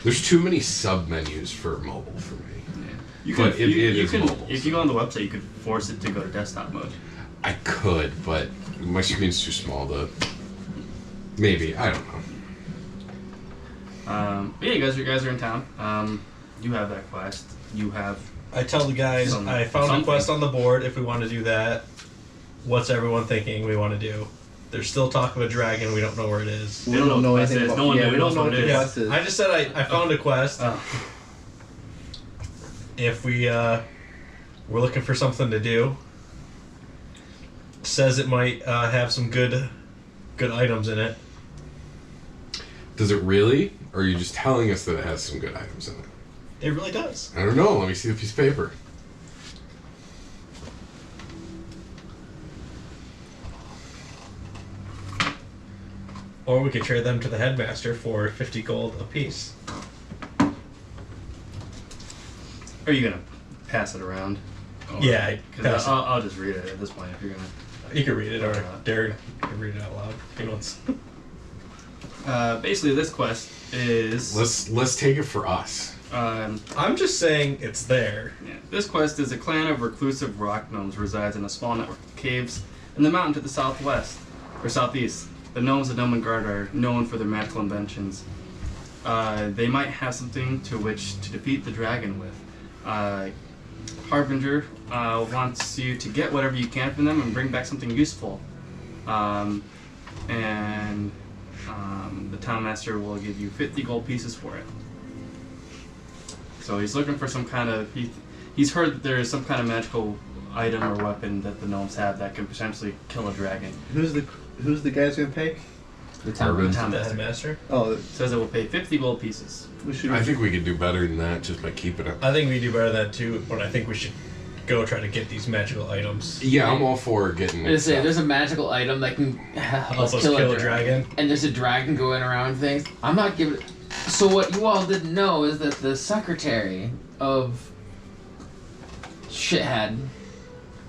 there's too many sub menus for mobile for me. You But could, it you is can, mobile, if you go on the website, you could force it to go to desktop mode. I could, but my screen's too small to. Maybe I don't know. But yeah, you guys are in town. You have that quest. You have. I tell the guys I found a Something. quest on the board if we want to do that. What's everyone thinking we want to do? There's still talk of a dragon. We don't know where it is. We don't know anything about. No one Yeah, we don't knows know what what it the is. quest is. I just said I found a quest. Oh. If we're looking for something to do, says it might have some good items in it. Does it really? Or are you just telling us that it has some good items in it? It really does. I don't know. Let me see the piece of paper. Or we could trade them to the headmaster for 50 gold apiece. Are you gonna pass it around? Or- Yeah, I 'cause pass it. I'll just read it at this point if you're gonna. You can read it, or Darren can read it out loud if he wants. Basically, this quest is. Let's take it for us. I'm just saying it's there. Yeah. This quest is a clan of reclusive rock gnomes resides in a small network of caves in the mountain to the southwest or southeast. The gnomes of Nomengard are known for their magical inventions. They might have something to which to defeat the dragon with. Harbinger wants you to get whatever you can from them and bring back something useful. The town master will give you 50 gold pieces for it. So he's looking for some kind of. He's heard that there is some kind of magical item or weapon that the gnomes have that can potentially kill a dragon. Who's the guy's gonna pay? The town. Urban. The town The master headmaster. Oh, says it will pay 50 gold pieces. we should. I think we could do better than that just by keeping it. I think we do better than that too, but I think we should go try to get these magical items. Yeah, I'm all for getting it. There's a magical item that can help Help us us kill kill a a dragon. dragon. And there's a dragon going around things. I'm not giving. So what you all didn't know is that the secretary of Shithead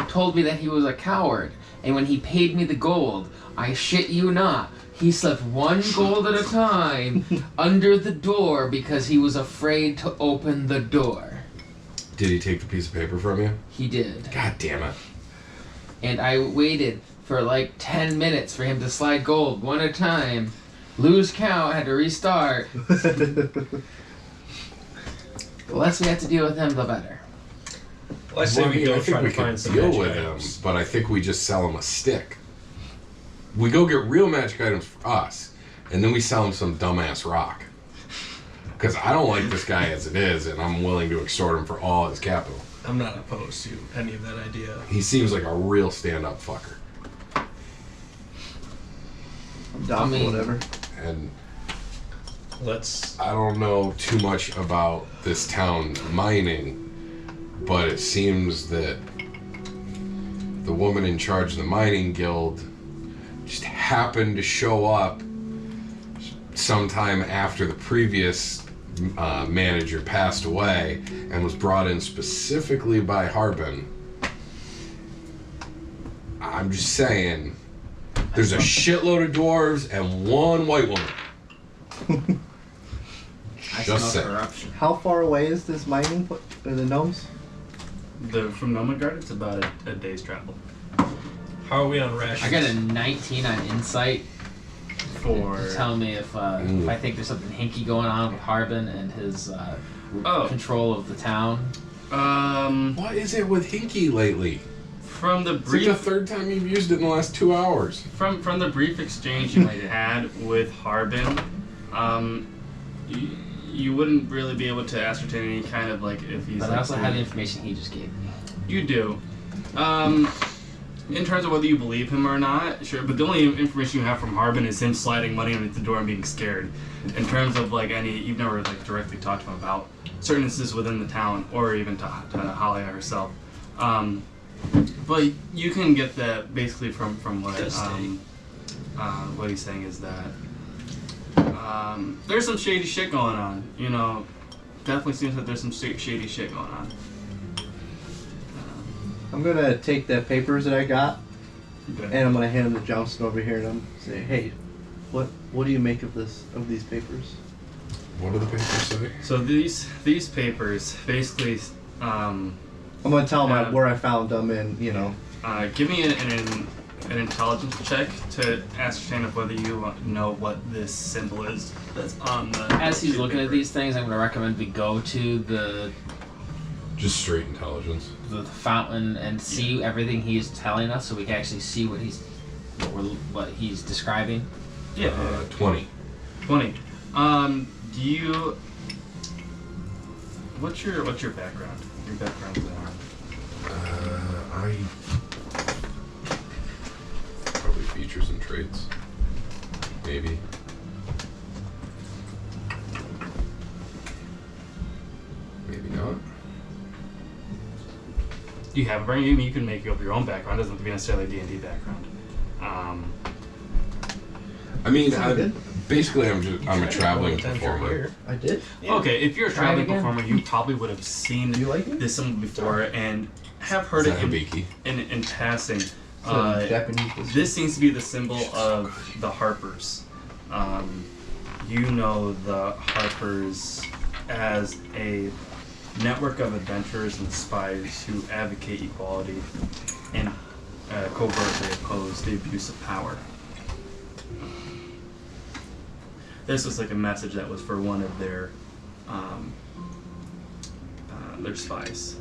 told me that he was a coward, and when he paid me the gold, I shit you not, he slipped 1 gold at a time under the door because he was afraid to open the door. Did he take the piece of paper from you? He did. God damn it. And I waited for like 10 minutes for him to slide gold one at a time. Lose count, had to restart. The less we have to deal with him, the better. Well, I say Well, we go I try think to we find could some deal magic with items. him, but I think we just sell him a stick. We go get real magic items for us, and then we sell him some dumbass rock. Because I don't like this guy as it is, and I'm willing to extort him for all his capital. I'm not opposed to any of that idea. He seems like a real stand-up fucker. I'm down for whatever. And Let's. I don't know too much about this town mining, but it seems that the woman in charge of the mining guild just happened to show up sometime after the previous manager passed away and was brought in specifically by Harbin. I'm just saying, there's a shitload of dwarves and 1 white woman. I Just smell saying. corruption. How far away is this mining? Or the gnomes? From Nomengard, it's about a day's travel. How are we on rations? I got a 19 on insight. For Tell me if I think there's something hinky going on with Harbin and his control of the town. What is it with Hinky lately? From the It's like the brief 3rd time you've used it in the last 2 hours. from the brief exchange you might have had with Harbin, you wouldn't really be able to ascertain any kind of like if he's. But like, I also have the information he just gave me. You do. In terms of whether you believe him or not, sure. But the only information you have from Harbin is him sliding money underneath the door and being scared. In terms of like you've never like directly talked to him about certain instances within the town or even to Halia herself. But you can get that basically from what what he's saying is that there's some shady shit going on. You know, definitely seems that there's some shady shit going on. I'm gonna take the papers that I got But- and I'm gonna hand them to Johnston over here and I'm say, hey, what do you make of these papers? What do the papers say? So these papers basically I'm gonna tell them where I found them and give me an intelligence check to ascertain of whether you know what this symbol is that's on the. As he's sheet of looking at paper. these things, I'm going to recommend we go to the Just straight intelligence. fountain and see everything he's telling us, so we can actually see what he's what he's describing? Yeah. 20. 20. Do you? What's your background? Your background's I probably features and traits. Maybe. Maybe not. Do you have? You can make up your own background. It doesn't have to be necessarily a D&D background. I mean, Sounds good. basically, I'm a traveling Potential performer. here. I did. Okay, if you're a Try it traveling again. performer, you probably would have seen Do you like it? this symbol before and have heard Is it that Hibiki? in passing. It's a Japanese. This seems to be the symbol of the Harpers. You know the Harpers as a network of adventurers and spies who advocate equality and covertly oppose the abuse of power. This was like a message that was for one of their spies.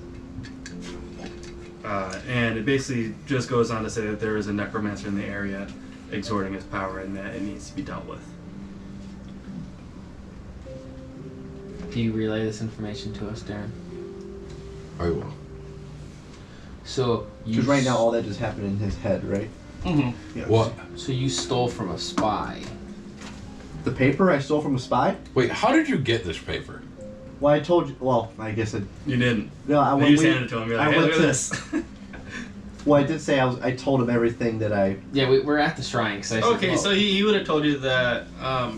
And it basically just goes on to say that there is a necromancer in the area exhorting his power and that it needs to be dealt with. Do you relay this information to us, Darren? I will. So you Because right now all that just happened in his head, right? Mm-hmm. Yeah. What? So you stole from a spy. The paper I stole from a spy? Wait, how did you get this paper? Well, I told you. Well, I guess it. You didn't. No, I You went. just handed it to him. You're like, I hey, went look at to- this. Well, I did say I told him everything that I. Yeah, we're at the shrine. Cause I said, Okay, well, so he would have told you that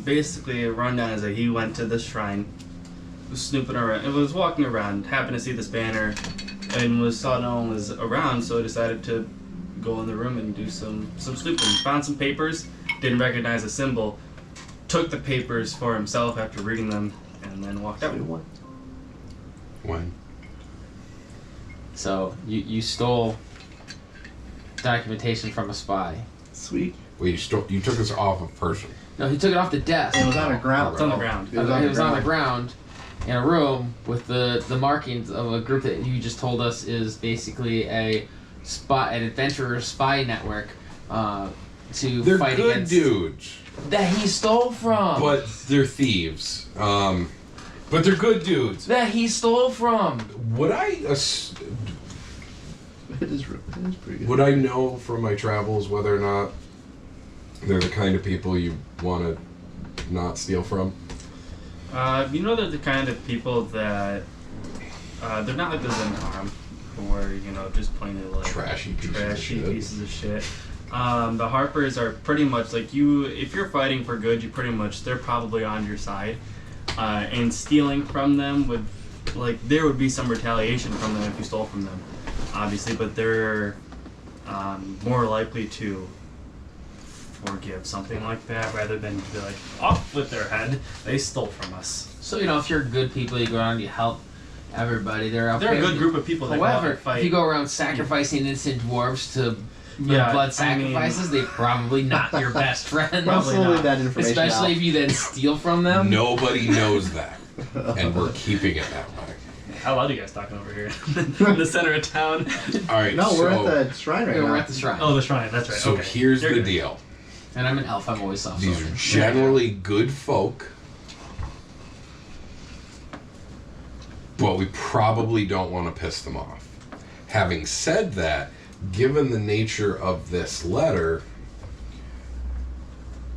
basically a rundown is that he went to this shrine, was snooping around, and was walking around, happened to see this banner, and saw no one was around, so decided to go in the room and do some snooping. Found some papers, didn't recognize the symbol, took the papers for himself after reading them, and then walked out. When? So you stole documentation from a spy. Sweet. Wait, you took this off a person. No, he took it off the desk. It was on the ground. It's on the ground. It was on the ground in a room with the markings of a group that you just told us is basically an adventurer spy network to They're fight good against dudes, that he stole from. but they're thieves. But they're good dudes. That he stole from. Would I It is pretty good. would I know from my travels whether or not they're the kind of people you want to not steal from? You know they're the kind of people that they're not like the Zenharm, or just plain like Trashy pieces pieces of shit. The Harpers are pretty much like you. If you're fighting for good, they're probably on your side. And stealing from them there would be some retaliation from them if you stole from them, obviously, but they're more likely to forgive something like that rather than be like, off with their head, they stole from us. So if you're good people, you go around and you help everybody. They're okay. They're a good group of people that go out However, and fight. if you go around sacrificing innocent dwarves to Yeah, blood I mean- sacrifices, they're probably not your best friends. Probably Let's leave not. that information Especially out. if you then steal from them. Nobody knows that, and we're keeping it that way. How loud are you guys talking over here? In the center of town? All right. No, so, we're at the shrine right Yeah, now. we're at the shrine. Oh, the shrine, that's right. So okay. here's You're the good. deal. And I'm an elf. I'm always soft. These are generally good folk, but we probably don't want to piss them off. Having said that, given the nature of this letter,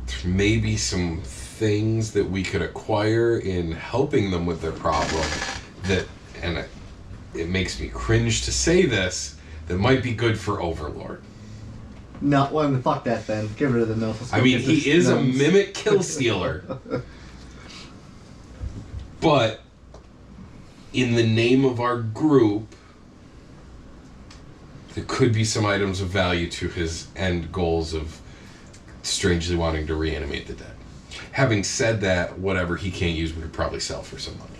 there may be some things that we could acquire in helping them with their problem that, and it makes me cringe to say this, that might be good for Overlord. No, well, then fuck that then. Get rid of the notes. Let's I go mean, get this he is a gnomes. mimic kill stealer. But in the name of our group, there could be some items of value to his end goals of strangely wanting to reanimate the dead. Having said that, whatever he can't use, we could probably sell for some money.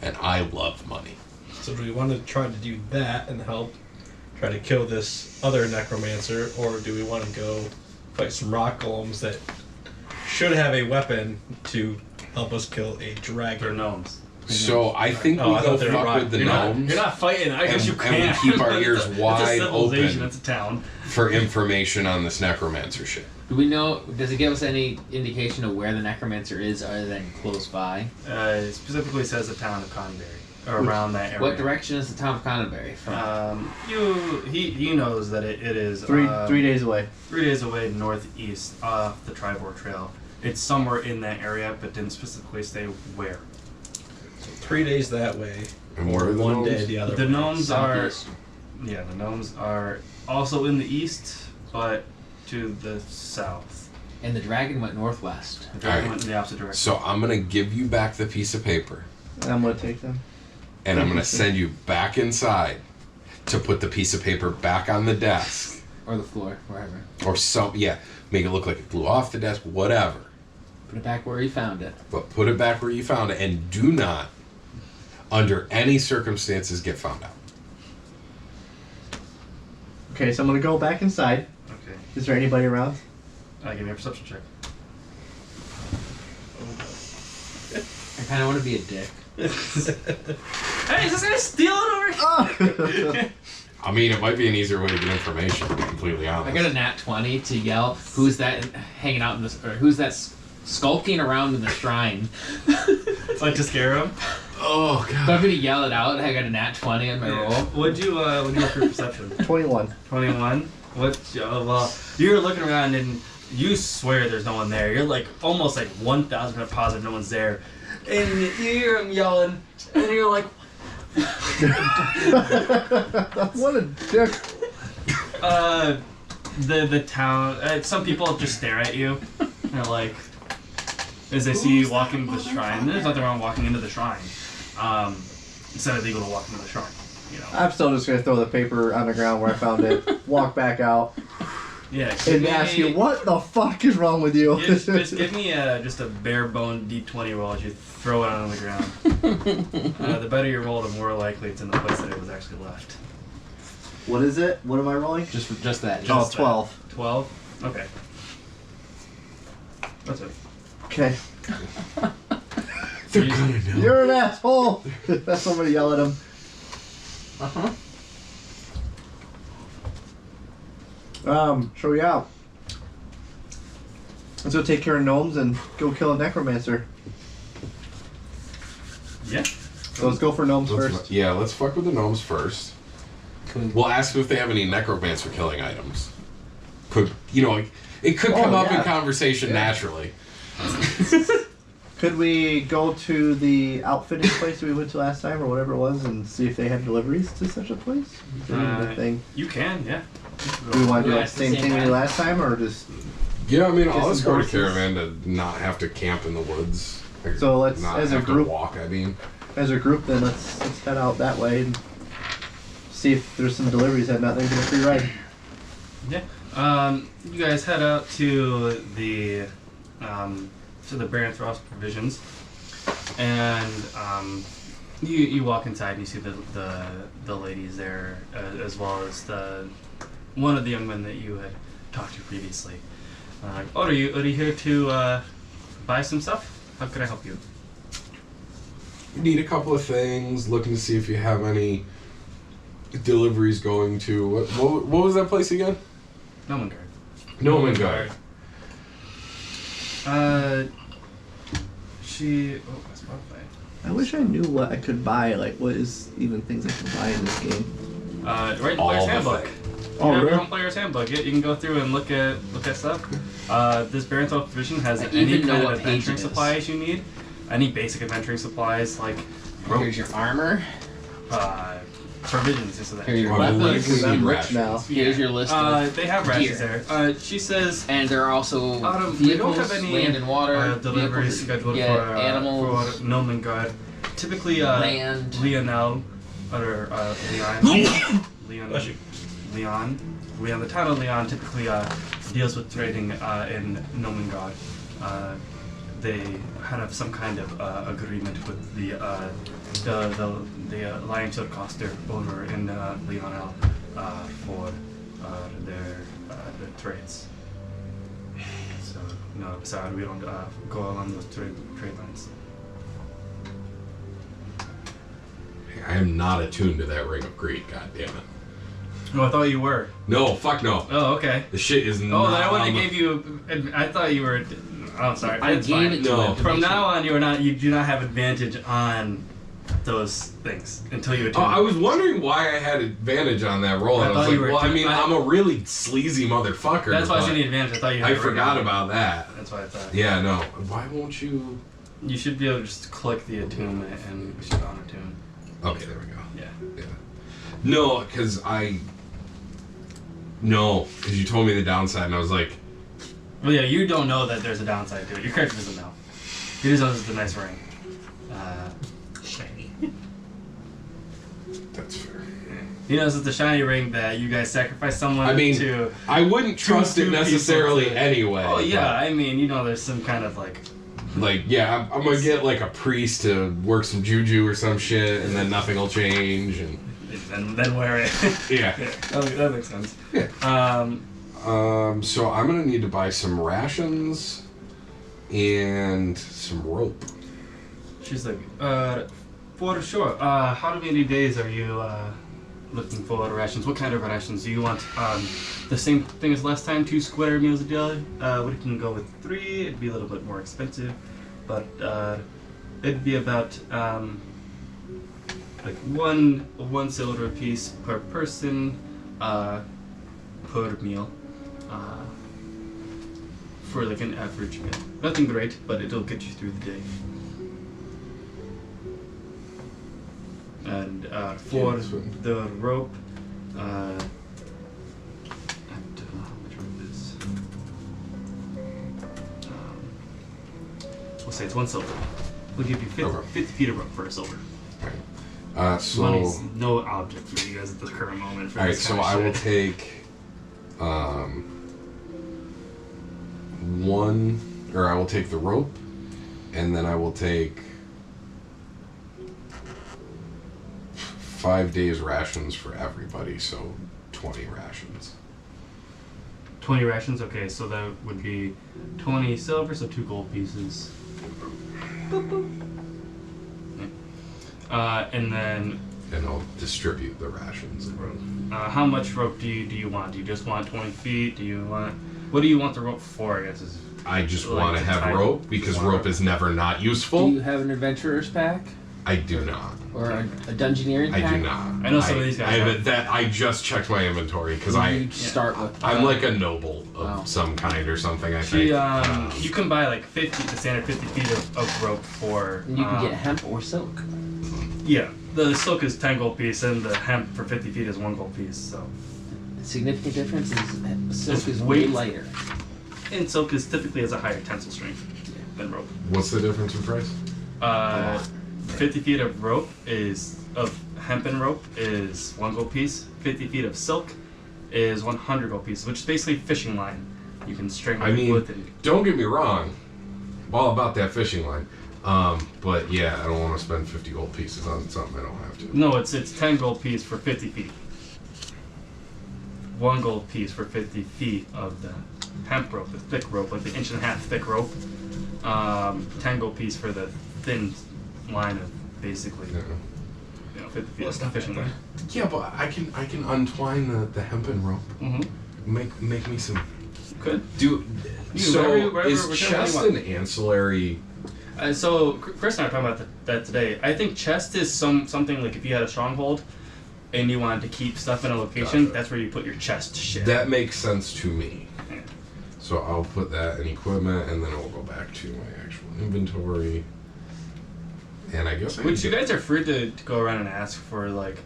And I love money. So do we want to try to do that and help try to kill this other necromancer, or do we want to go fight some rock golems that should have a weapon to help us kill a They're dragon? gnomes. So I think Oh, we I go thought they were fuck right. with the You're gnomes not fighting. I guess And- you and we can't. keep our ears It's wide a civilization. open. It's a town. for information on this necromancer shit. Do we know? Does it give us any indication of where the necromancer is, other than close by? It specifically says the town of Conberry, or around that area. What direction is the town of Conberry from? He knows that it is 3 days away. 3 days away northeast off the Tribor Trail. It's somewhere in that area, but didn't specifically say where. 3 days that way, And where are the one day gnomes? the other The way. gnomes are, Southeast. yeah, the gnomes are also in the east, but to the south. And the dragon went northwest. The dragon Alright. went in the opposite direction. So I'm gonna give you back the piece of paper, And I'm gonna take them. and I'm gonna send you back inside to put the piece of paper back on the desk, Or the floor, wherever. or make it look like it flew off the desk, whatever. Put it back where you found it. But put it back where you found it, and do not, under any circumstances, get found out. Okay, so I'm gonna go back inside. Okay. Is there anybody around? Give me a perception check. I kind of want to be a dick. Hey, is this guy stealing over here? I mean, it might be an easier way to get information, to be completely honest. I got a nat 20 to yell, who's that hanging out in this, or who's that skulking around in the shrine? Like to scare him? Oh, So God. I'm gonna yell it out. I got a nat 20 on my roll. Would you roll for perception? 21. 21. What? Well, you're looking around and you swear there's no one there. You're like almost like 1,000% positive no one's there, and you hear him yelling, and you're like, What a dick. the town. Some people just stare at you. They're like, as they see you walking into the shrine. There's nothing wrong walking into the shrine. It's not illegal to walk into the shrine. You know. I'm still just gonna throw the paper on the ground where I found it, walk back out, Yeah. and ask you, what the fuck is wrong with you? Just give me just a bare bone D20 roll as you throw it on the ground. The better you roll, the more likely it's in the place that it was actually left. What is it? What am I rolling? Just that. Oh, Just 12. 12? Okay. That's it. Okay. They're gonna know. You're an asshole! That's somebody yell at him. Uh-huh. So yeah. Let's go take care of gnomes and go kill a necromancer. Yeah. So let's go for gnomes first. Yeah, let's fuck with the gnomes first. We'll ask them if they have any necromancer killing items. Could it could come up in yeah. conversation naturally. Could we go to the outfitting place that we went to last time, or whatever it was, and see if they had deliveries to such a place? Is that even a thing? You can, yeah. Do we want to do Yeah, the it's the same same thing we did guy. last time, or just... Yeah, I mean, I'll some escort a horses. caravan to not have to camp in the woods. Or So let's, not as a have to group, walk. I mean, then let's head out that way and see if there's some deliveries that not there's a free ride. Yeah. You guys head out to the Baron Provisions, and you walk inside and you see the ladies there, as well as one of the young men that you had talked to previously. Are you here to buy some stuff? How can I help you? you need a couple of things. Looking to see if you have any deliveries going to what was that place again? Nomengard. Nomengard. That's Spotify. I wish I knew what I could buy, like what is even things I can buy in this game. Right in All Player's the Handbook. things. You Oh, have your really? own Player's Handbook. You can go through and look at stuff. This Barenthal Provision has I any even know kind what of page adventuring it is. supplies you need. Any basic adventuring supplies like rope, Here's your armor. provisions, this and Here are your Well, weapons. we need I'm rich rations. now. Here's your list of they have rations gear. there. She says And there are also we don't vehicles, have any land and water, deliveries vehicles, scheduled yeah, for animals, for Nomengard. Typically, land. Leonel or Leon. The town of Leon typically deals with trading in Nomengard. They have some kind of agreement with the Lion Shield Coster over in Leonel for their trades. So no, sorry, we don't go along those trade lines. I am not attuned to that ring of greed. God damn it. Oh, I thought you were. No, fuck no. Oh, okay. The shit is Oh, not. then I would have gave you. I thought you were. Oh, sorry. I It's gave fine. it to No. him. to From make now sure- on, you are not. You do not have advantage on those things until you Oh, attune. I was wondering why I had advantage on that roll. I I was thought like, you were well, I too- mean, I'm a really sleazy motherfucker. That's why I but said the advantage. I thought you. Had I a ring forgot on it. about that. That's why I thought. Yeah, no. Why won't you? You should be able to just click the attunement and we should honor tune. Okay, there we go. Yeah. No, because you told me the downside, and I was like, Well, yeah, you don't know that there's a downside to it. Your character doesn't know. He just knows it's a nice ring. Shiny. that's fair. He knows it's a shiny ring that you guys sacrifice someone I mean, to. I wouldn't trust two it people necessarily to- anyway. Oh yeah, I mean, you know, there's some kind of like. Like, yeah, I'm gonna get like a priest to work some juju or some shit, and then nothing will change, and Then wear it. yeah. That makes sense. Yeah. So I'm gonna need to buy some rations and some rope. She's like, for sure. How many days are you looking for rations? What kind of rations do you want? The same thing as last time, 2 square meals a day. We can go with 3. It'd be a little bit more expensive, but it'd be about like one silver piece per person per meal. For like an average meal. Nothing great, but it'll get you through the day. And for that's fine. the rope, I don't know how much rope it is. We'll say it's 1 silver. We'll give you 50, Okay. 50 feet of rope for a silver. So Money's no object for you guys at the current moment. For all right, this so kind of I will shit. take I will take the rope, and then I will take 5 days rations for everybody, so 20 rations. 20 rations. Okay, so that would be 20 silver, so 2 gold pieces. Boop, boop. And then And I'll distribute the rations. how much rope do you want? Do you just want 20 feet? What do you want the rope for? I guess is I just Like want to to have tie- rope because rope is never not Do useful. you have an adventurer's pack I do not. or a dungeoneering I pack? do not. I know some of these guys have. I just checked my inventory because You start with. I'm like a noble of Wow. some kind or something. I She think. you can buy like 50 the standard 50 feet of rope for And you can get hemp or silk. yeah, the silk is 10 gold piece and the hemp for 50 feet is 1 gold piece. So Significant difference is silk It's is way weight. lighter. and silk is typically has a higher tensile strength than rope. What's the difference in price? 50 feet of rope is of hempen rope is 1 gold piece. 50 feet of silk is 100 gold pieces, which is basically fishing line. You can string I it mean, with and don't get me wrong. I'm all about that fishing line. But yeah, I don't want to spend 50 gold pieces on something I don't have to. no, it's 10 gold piece for 50 feet. 1 gold piece for 50 feet of the hemp rope, the thick rope, like the 1.5 thick rope. 10 gold piece for the thin line of basically, Yeah. 50 feet Well, of it's not fishing bad. line. Yeah, but I can untwine the hempen rope. Mm-hmm. Make me some. Could. Do You so. wherever- Is whichever chest one you an ancillary? So Chris and I were talking about that today. I think chest is something like if you had a stronghold and you wanted to keep stuff in a location, Gotcha. that's where you put your chest shit. That makes sense to me. Yeah. So I'll put that in equipment, and then I'll go back to my actual inventory. And I guess I Which you can guys are free to go around and ask for, like,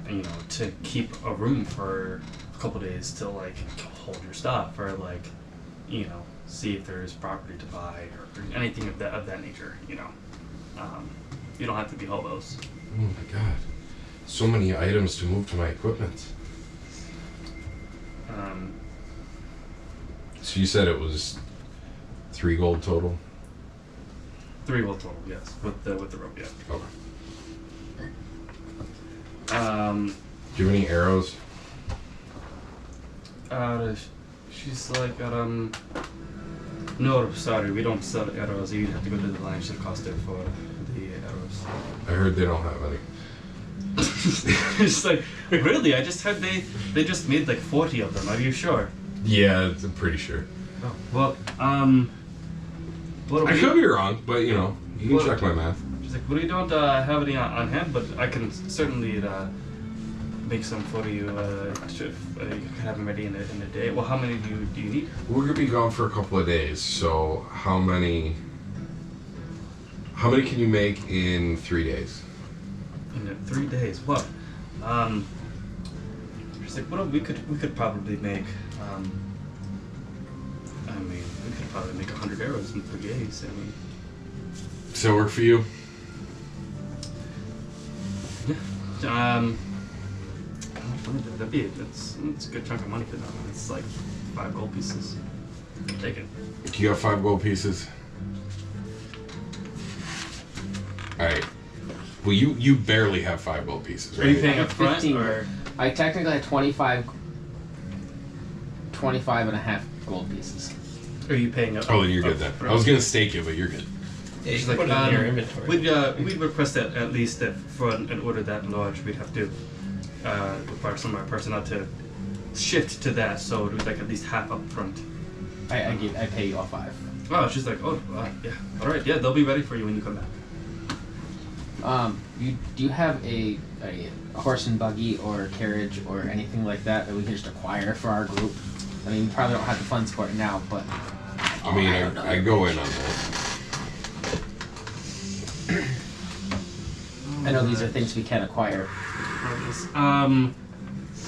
you know, to keep a room for a couple days to like hold your stuff, or like, you know, see if there's property to buy or anything of that nature. You know, you don't have to be hobos. Oh my god. So many items to move to my equipment. So you said it was 3 gold total? 3 gold total, yes, with the rope, yeah. Okay. Do you have any arrows? She's like, no, sorry, we don't sell arrows. You'd have to go to the line. Should cost it for the arrows. I heard they don't have any. It's like, really? I just heard they just made like 40 of them. Are you sure? Yeah, I'm pretty sure. Oh, well, what do I we? could be wrong, but you know, you can Well- check my math. She's like, well, you don't have any on hand, but I can certainly make some for you. You can have them ready in a day. Well, how many do you need? We're gonna be gone for a couple of days, so how many can you make in 3 days? In 3 days. Well, she's like, well, we could probably make. I mean, we could probably make 100 arrows in 3 days. I mean, Does that work for you? that's a good chunk of money for them. It's like 5 gold pieces. Take it. You got 5 gold pieces. All right. Well, you barely have 5 gold pieces, Are you right? paying I up have front 15. or? I technically have 25 and a half gold pieces. Are you paying up? Oh, then you're good then. I was gonna stake you, but you're good. Yeah, you She's can like, put it in your inventory. we'd request that at least that for an order that large, we'd have to require some of our personnel to shift to that, so it was like at least half up front. I pay you all 5. Oh, she's like, oh, yeah, all right, yeah, they'll be ready for you when you come back. Do you have a horse and buggy or carriage or anything like that we can just acquire for our group? I mean, we probably don't have the funds for it now, but I mean, don't know. I go in on that. I know these are things we can acquire.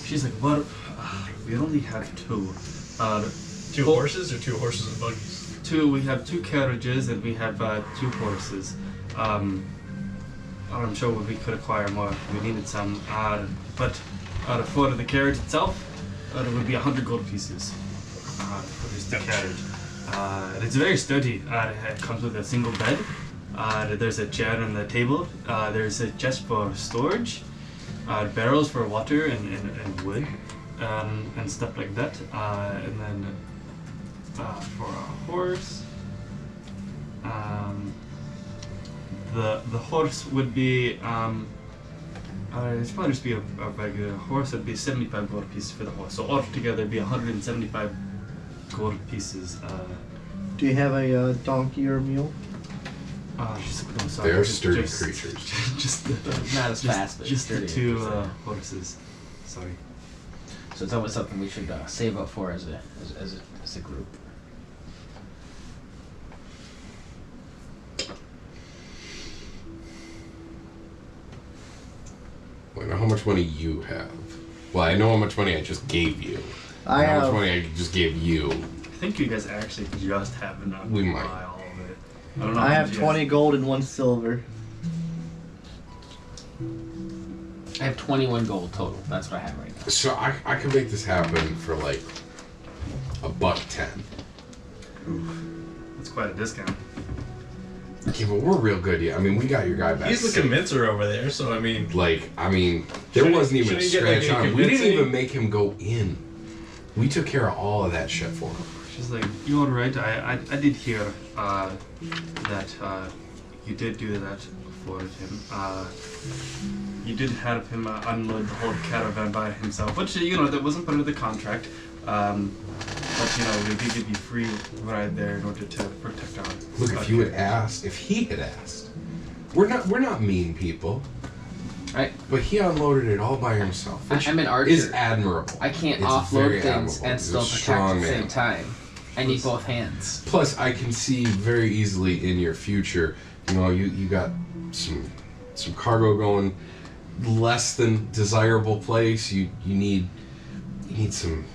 She's like, well, we only have 2. 2 horses or 2 horses and buggies? 2. We have 2 carriages and we have 2 horses. I'm sure we could acquire more. We needed some, but for the carriage itself, it would be 100 gold pieces for just the carriage. And it's very sturdy. It comes with a single bed. There's a chair and a table. There's a chest for storage, barrels for water and wood, and stuff like that. And then for a horse, the horse would be it's probably just be a regular horse. It'd be 75 gold pieces for the horse. So altogether, it'd be 175 gold pieces. Do you have a donkey or a mule? Just, I'm sorry, They're just- sturdy just- creatures. Just the, Not as fast, but just the sturdy. 2 horses. Sorry. So it's always something we should save up for as a group. Well, I know how much money you have. Well, I know how much money I just gave you. I how much have. money I just gave you. I think you guys actually just have enough We to might. buy all of it. I don't know. I how have much you 20 gold and 1 silver. I have 21 gold total. That's what I have right now. So I can make this happen for like $1.10. That's quite a discount. Okay, but we're real good, yeah. I mean, we got your guy back. He's the convincer over there, so I mean, There Shouldn't- wasn't even a shouldn't he get, like, scratch a on him. We didn't convincing- even make him go in. We took care of all of that shit for him. She's like, you're right. I did hear that you did do that for him. You did have him unload the whole caravan by himself, which that wasn't part of the contract. But we did give you free ride there in order to protect our. Look, our if you had carriage. asked, if he had asked, we're not mean people. Right? But he unloaded it all by himself, which I'm an archer. is admirable. I can't It's offload very things admirable. and He's still a protect strong at the man. same time. I need both hands. Plus, I can see very easily in your future, you got some cargo going, less than desirable place. You need some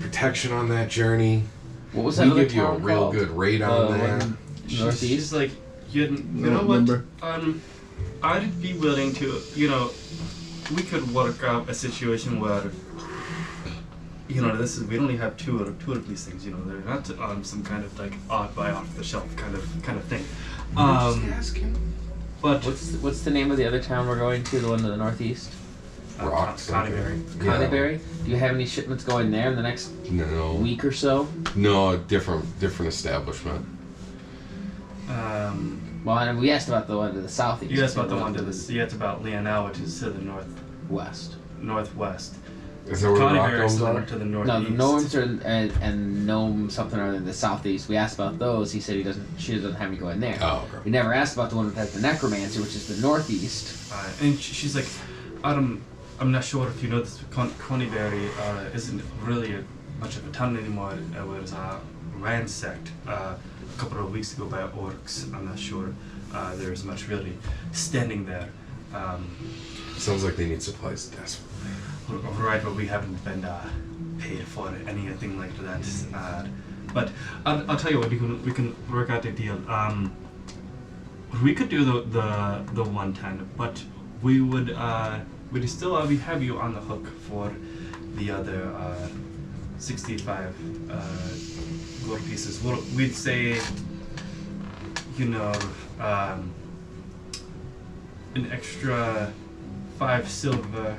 protection on that journey. What was that We other give you a town real called? good rate on that. Northeast? She's like, you No, know what? remember. I'd be willing to, we could work out a situation where, we only have two of these things. They're not some kind of like off the shelf kind of thing. Just asking. But What's the name of the other town we're going to? The one to the northeast? Rocks. Connieberry. Yeah. Connieberry? Do you have any shipments going there in the next No. week or so? No, different establishment. Well, and we asked about the one to the southeast. You asked about the one to the. You asked about Leonel, which is to the west. northwest. Is that where the rock Connery is domes are? to the No, northeast. the gnomes are and gnome something or other in the southeast. We asked about those. He said she doesn't have me go in there. Oh, okay. We never asked about the one that has the necromancer, which is the northeast. And she's like, I'm not sure if you know this, Coneyberry isn't really much of a town anymore. It was ransacked a couple of weeks ago by orcs. I'm not sure there's much really standing there. Sounds like they need supplies desperately. Right, but we haven't been paid for anything like that. But I'll tell you what, we can work out a deal. We could do the 110, but we would we'd still have you on the hook for the other 65 gold pieces. We'd say, an extra 5 silver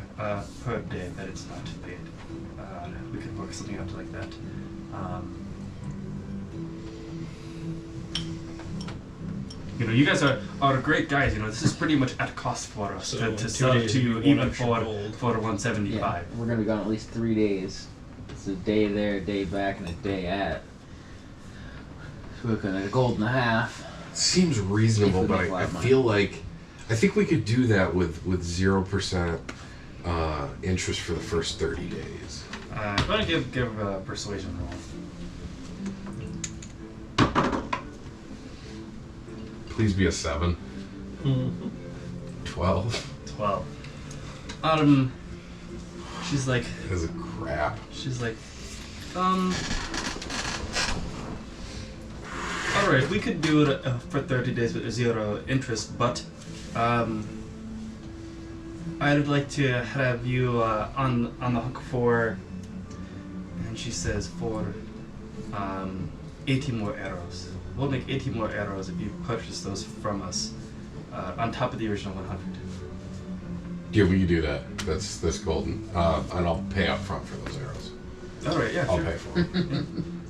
per day that it's not paid. We could work something out like that. You guys are great guys. This is pretty much at cost for us So to 2 sell days to you, would be even one extra for gold. 175. Yeah, we're gonna be gone at least 3 days. It's a day there, a day back, and a day at. So we're looking at a gold and a half. Seems reasonable, If we but make a lot I of money. feel like I think we could do that with 0% interest for the first 30 days. I'm gonna give a persuasion roll. Please be a 7. Mm-hmm. 12 12. She's like. is a crap. Alright, we could do it for 30 days with 0 interest, but I'd like to have you on the hook for, and she says, for 80 more arrows. We'll make 80 more arrows if you purchase those from us, on top of the original 100. Yeah, we can do that. That's golden. And I'll pay up front for those arrows. Alright, yeah, I'll sure. pay for them.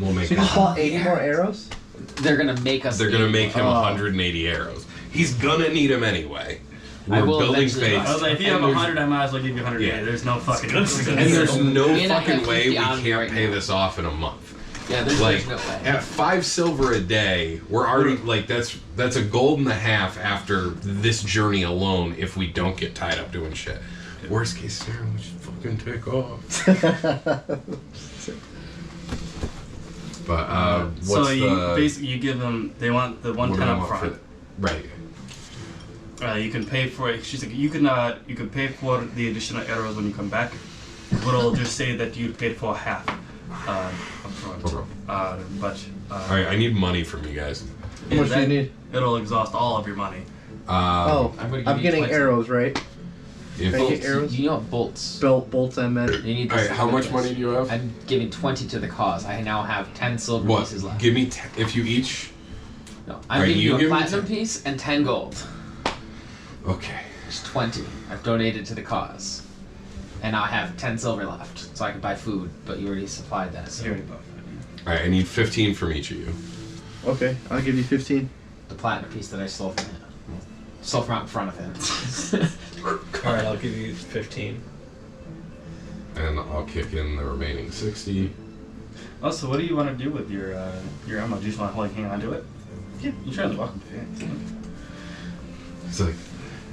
We'll make So you just that. bought 80 more arrows? They're gonna make us. They're gonna 80 make him Oh. 180 arrows. He's gonna need them anyway. I We're will building eventually faith. buy I was like, if you have 100, I might as well give you 100. Yeah. There's no fucking. And there's no Me and I fucking have way 50 we on me can't right pay now. this off in a month. Yeah, there's Like no way. at 5 silver a day, we're already like that's a gold and a half after this journey alone. If we don't get tied up doing shit, worst case scenario, we should fucking take off. But what's So you the basically you give them. They want the what do 110 I up want front. for right? You can pay for it. She's like, you can pay for the additional arrows when you come back. But I'll just say that you paid for half up front. Okay. But All right, I need money from you guys. How much do you need? It'll exhaust all of your money. Oh, I'm gonna give I'm you getting 20. arrows, right? if, Can I get Bolts. arrows? You know what bolts? Bolts I meant. You need all this right, how with much this. money do you have? I'm giving 20 to the cause. I now have 10 silver What? pieces left. Give me if you each. No, I'm Alright, giving you you a give me platinum 10. piece and 10 gold. Okay. It's 20. I've donated to the cause. And I have 10 silver left, so I can buy food, but you already supplied that. So You already bought that, All right, I need 15 from each of you. Okay, I'll give you 15. the platinum piece that I stole from him. Stole from out in front of him. Alright, I'll give you 15. And I'll kick in the remaining 60. yeah. Also, what do you want to do with your ammo? Do you just want to hang on to it? Yeah, you're certainly welcome to it. It's like,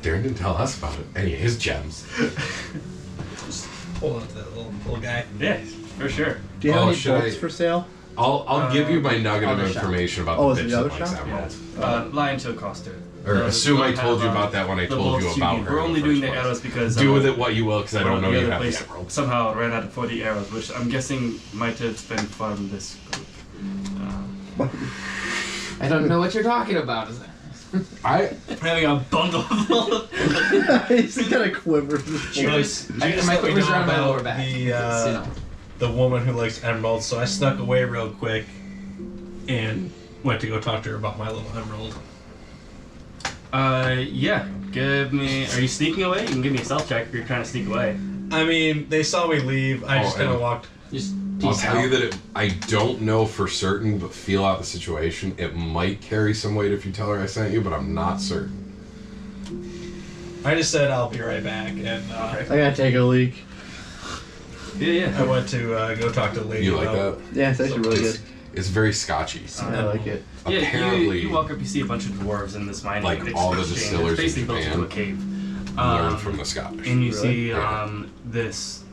Darren didn't tell us about it. Any of his gems. Just hold on to that little guy. Yeah, for sure. Do you have Oh, any should bolts I- for sale? I'll give you my nugget of other shop. information about Oh, the is it bitch the that other likes shop? emeralds. Lion Chill Coster. Or assume I told you about that when I told you about her. We're in only the doing first the place. arrows because Do with it what you will, because I one don't of know the you other have place the emeralds. somehow ran out of 40 arrows, which I'm guessing might have been from this group. I don't know what you're talking about. Is it? Having a bundle of all of He's got a quiver. Just My let me quiver's know around my about lower back. the woman who likes emeralds, so I snuck away real quick and went to go talk to her about my little emerald. Yeah. Give me. Are you sneaking away? You can give me a stealth check if you're trying to sneak away. I mean, they saw me leave. I Oh, just kind of and- walked. Just I'll tell you that I don't know for certain, but feel out the situation. It might carry some weight if you tell her I sent you, but I'm not certain. I just said I'll be right back, and I gotta take a leak. Yeah. I went to go talk to the lady. You like about that? Yeah, it's actually really good. It's very scotchy. I like it. Yeah, Apparently, you walk up, you see a bunch of dwarves in this mining like all the exchange. distillers It's in basically built into a Japan cave. learn from the Scottish. And you Really? see Yeah. this,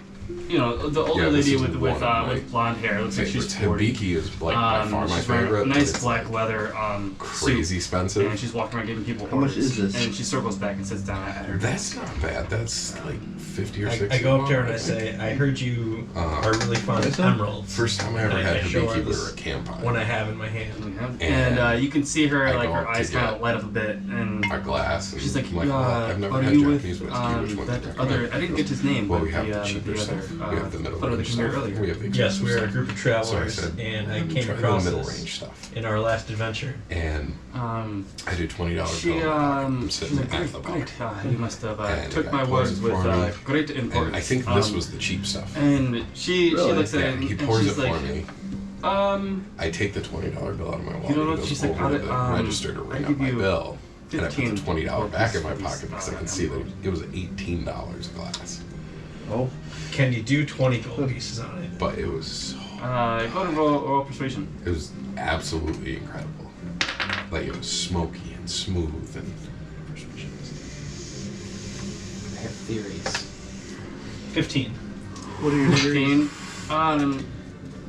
the older Yeah, this lady is with one of my with blonde hair. Looks like she's 40. Hibiki is like by far my she's wearing favorite. a but nice it's, black like, leather crazy suit, expensive. and she's walking around giving people How much orders. is this? And she circles back and sits down at her That's desk. not bad. That's like 50 or 60. I go up to her and I I think. say, I heard you Uh, are really fond of Is it? emeralds. First time I ever I had show her Hibiki, we this were at campfire. one I have in my hand. And you can see her I like go her up to eyes kind get of light up a bit, and A glass. And she's like, I'm well, I've never are had you with Japanese whiskey. Which one that do you other? recommend? I didn't get his name, Well, but we have the cheaper the other, stuff. We have the middle photo that range came here stuff. earlier. We have the Yes, expensive we are a stuff. group of So I travelers, said, and I came try across the middle this range stuff. in our last adventure. And I do $20 She, bill. I'm sitting she's like, at the bar. great, you must have And took the my guy words pours it with for me. great importance. And I think this was the cheap stuff. And she Really? looks at Yeah, it and he pours it she's for like, me. I take the $20 bill out of my wallet. You know what, and goes she's like, over to the I'll- register to I'll ring up give my you bill. And I put the 15 $20 back in my rupees, pocket because I can see that it was $18 a glass. Oh, Can you do 20 gold pieces on it? But it was so, go ahead and roll persuasion. it was absolutely incredible. Like it was smoky and smooth and I have theories. 15. what are your theories? 15.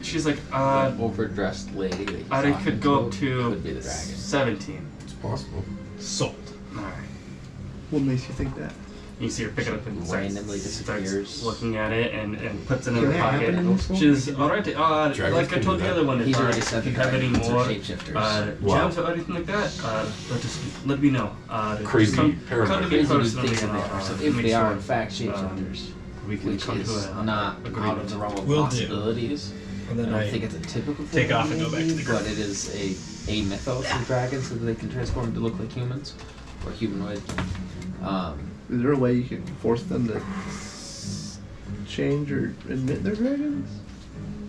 She's like, That overdressed lady that you I saw could go up could be to the dragon. 17. it's possible. Sold. Alright. What makes you think that? You see her pick it up and Randomly starts disappears. looking at it and puts it in Can her that happen pocket. in this school? She's alright. Dragons Like I can told do the that. other one, He's already if said you the have any dragons are more shapeshifters. Wow. gems or anything like that, let me know. Crazy come to paranoid. me Crazy new personally things and that they I'll are. So make if they are sure, in fact shapeshifters, we can which come is to a not agreement. out of the realm of Will do. possibilities. And I then don't I think it's a typical thing, take off and go back to the but group. it is a mythos of dragons so that they can transform to look like humans or humanoid. Is there a way you can force them to change or admit they're dragons?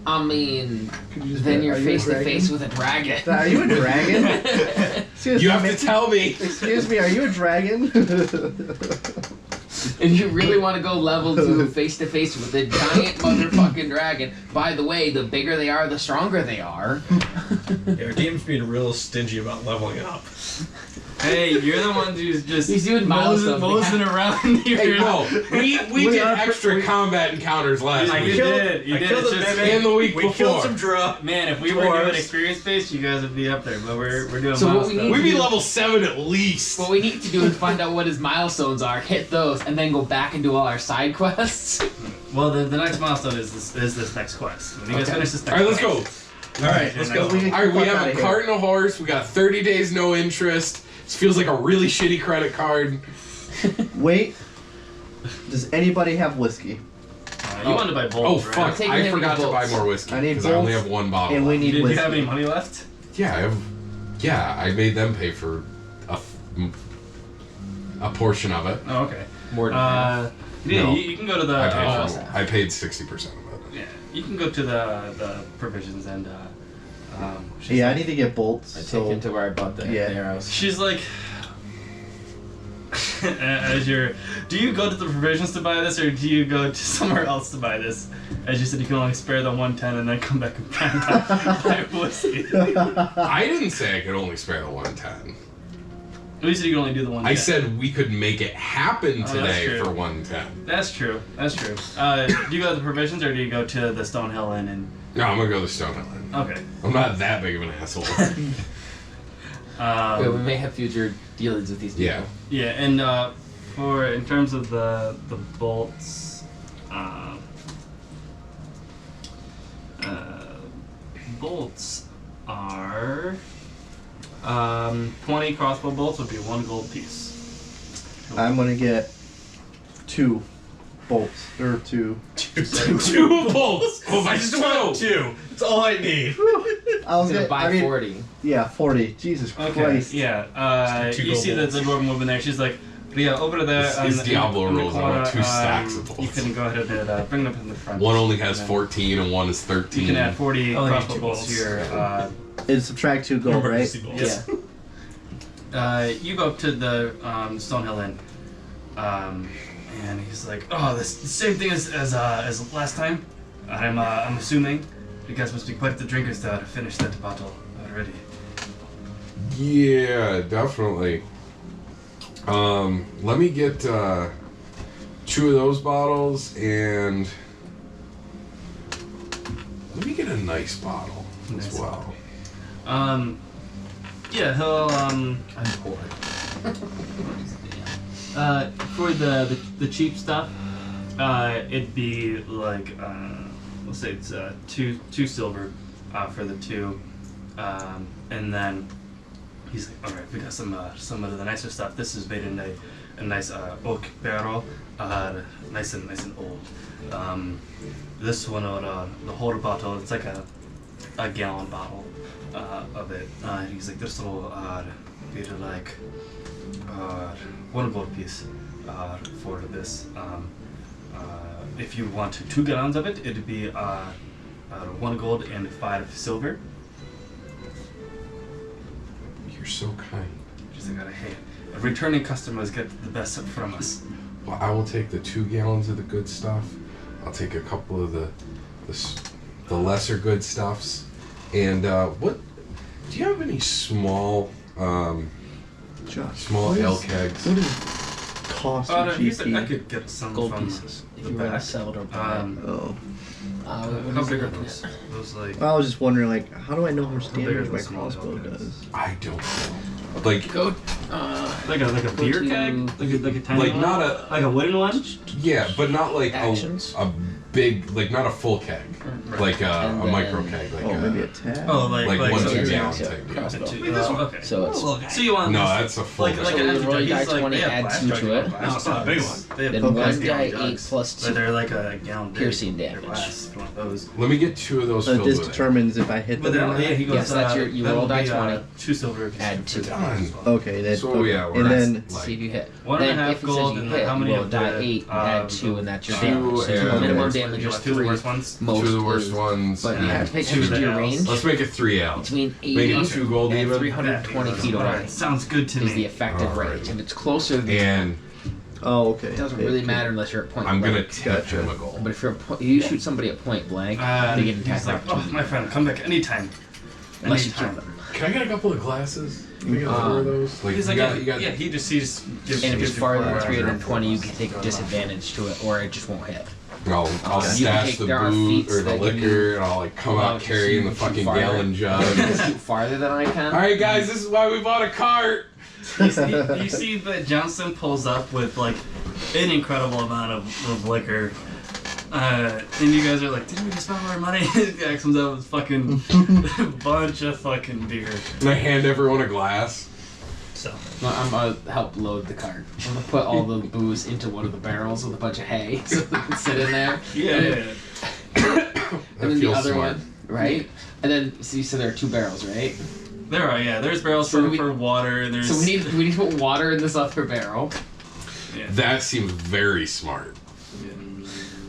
I mean, Could you just then be you're like, "Are you a face to dragon?" face with a dragon. Are you a dragon? Excuse You me, have to tell me. Excuse me, are you a dragon? If you really want to go level 2 face to face with a giant motherfucking dragon, by the way, the bigger they are, the stronger they are. Yeah, our DM's being real stingy about leveling up. Hey, you're the one who's just He's doing milestones. mosing around here. Hey, no, we We did are- extra we- combat encounters last You week. did. You I did. killed It's a just, mimic. And the week We before. killed some drop. man, if we were Dwarves. doing experience based, you guys would be up there. But we're doing So what we milestones. need- We'd be level 7 at least. What we need to do is find out what his milestones are, hit those, and then go back and do all our side quests. Well, the next milestone is this next quest. When you guys Okay. finish this next All right, let's quest. go. All right, let's go. We can All right, we fuck have outta a here. cart and a horse. We got 30 days no interest. This feels like a really shitty credit card. Wait. Does anybody have whiskey? You wanted to buy Oh bolts, right? fuck! taking I heavy forgot to buy bolts. more whiskey I need because I only bolts, have one bottle. And we left. need Did whiskey. you have any money left? Yeah, I made them pay for a portion of it. Oh, okay. More than half. Yeah, No. you can go to the. I paid 60% of it. Yeah, you can go to the provisions and. She's Yeah, I like, need to get bolts. I take So him to where I bought the Yeah. arrows. She's like. As you're, do you go to the provisions to buy this, or do you go to somewhere else to buy this? As you said, you can only spare the 110 and then come back and buy whiskey. I didn't say I could only spare the 110. You said you could only do the 110. I said we could make it happen Oh, that's today true. for 110. That's true. That's true. Do you go to the provisions, or do you go to the Stonehill Inn and? No, I'm gonna go to Stonehill Inn. Okay. I'm not that big of an asshole. Yeah, we may have future dealings with these people. Yeah. Yeah, and in terms of the bolts, bolts are 20 crossbow bolts would be 1 gold piece. I'm gonna get 2 bolts or 2. 2 bolts. Oh, I just want 2. That's all I need. I was He's gonna buy 40. Yeah, 40. Jesus Okay. Christ. Yeah. Just 2 You gold see that the bolts. dwarven woman there. She's like, But yeah, over to there. His Diablo in the rolls, I want corner, 2 stacks of You bolts. can go ahead and bring them up in the front. One only has And then 14 and one is 13. You can add 40 Only crossbow two bolts to your. It's subtract 2 gold, right? Emergency bolts. Yeah. You go up to the Stonehill Inn, and he's like, "Oh, this the same thing as last time. I'm assuming you guys must be quite the drinkers to finish that bottle already." Yeah, definitely. Let me get 2 of those bottles and let me get a nice bottle as Nice well. Yeah, he'll I'm poor. for the cheap stuff, it'd be like let's say it's two silver for the 2, and then he's like, all right, we got some of the nicer stuff. This is made in a nice oak barrel, nice and old. This one the whole bottle, it's like a gallon bottle of it. He's like, this will be like 1 gold piece for this. If you want 2 gallons of it, it'd be 1 gold and 5 silver. You're so kind. Just like, hey, returning customers get the best from us. Well, I will take the 2 gallons of the good stuff. I'll take a couple of the lesser good stuffs. And what? Do you have any small Josh, small what ale is- kegs? What is cost of He said I GP? could get some Gold from pieces. If the you want back. to sell it or buy it. Oh. What How is big it are looking those? at? Those like. I was just wondering, like, how do I know how much big are damage my those small crossbow guys? does? I don't know. Like, Go. Like a beer to- keg? Like a tiny like one? not a Like a wooden one? yeah, but not like Actions. a big, like not a full keg, like And a then- micro keg, like Oh, a, maybe a tad. Oh, like like 1 so 2 it's- gallon yeah, type deal. crossbow. Okay. So it's So you want No, this- that's a full like keg. like So an roll energy your drink. die He's like, 20, they have add blast 2 jugs, to they it. have No, it's not a big jugs. They have then blast 1 gallon die 8 jugs. plus But 2. they're like a gallon big. Piercing They're damage. blast, if you want those. Let me get 2 of those So filled this with it. determines if I hit But them or then, not? yeah, he goes, Yes, that's your- you that roll will die be, 20. 2 silver. Add 2 Done. Okay, that's So, okay. yeah, we're and at- then Like- See if you hit. 1.5 then if it says gold, you and hit, then how many you roll of die the, 8 and add 2, and that's your two damage. So your and- minimum worst damage ones, is 2 of the 3. worst ones. 2 of the worst is- ones. But you Yeah. have to pay 2 attention to your L's. range. Let's make it 3 L. Between Make 80 it 2 gold and even. 320 feet away Alright, sounds good to is the me. effective Alright. range. If it's closer than And okay. it doesn't Okay, really okay. matter unless you're at point I'm gonna blank. tip Gotcha. him a gold. But if you're you shoot somebody at point blank, they get an attack He's like, oh, opportunity. my friend, come back anytime. Unless you Anytime. kill them. Can I get a couple of glasses? Can we get 4 of those? Like, He's like, you got, yeah, he just gives And if it's you farther than 4 320, you can take disadvantage to it, or it just won't hit. I'll You can stash take- the there are boot feats or the that give you liquor, and I'll like come allow out you to carrying the shoot fucking farther. gallon jug. You can shoot farther than I can. All right, guys, this is why we bought a cart. You see that Johnson pulls up with like an incredible amount of liquor. And you guys are like, didn't we just spend all our money? This guy comes out with fucking bunch of fucking beer. And I hand everyone a glass. So No, I'm gonna help load the cart. I'm gonna put all the booze into one of the barrels with a bunch of hay, so they can sit in there. yeah. That And then the feels other smart. one, right? And then so you said there are 2 barrels, right? There are, yeah. There's barrels So for, we- for water. There's So we need to put water in this other barrel, yeah. That seems very smart.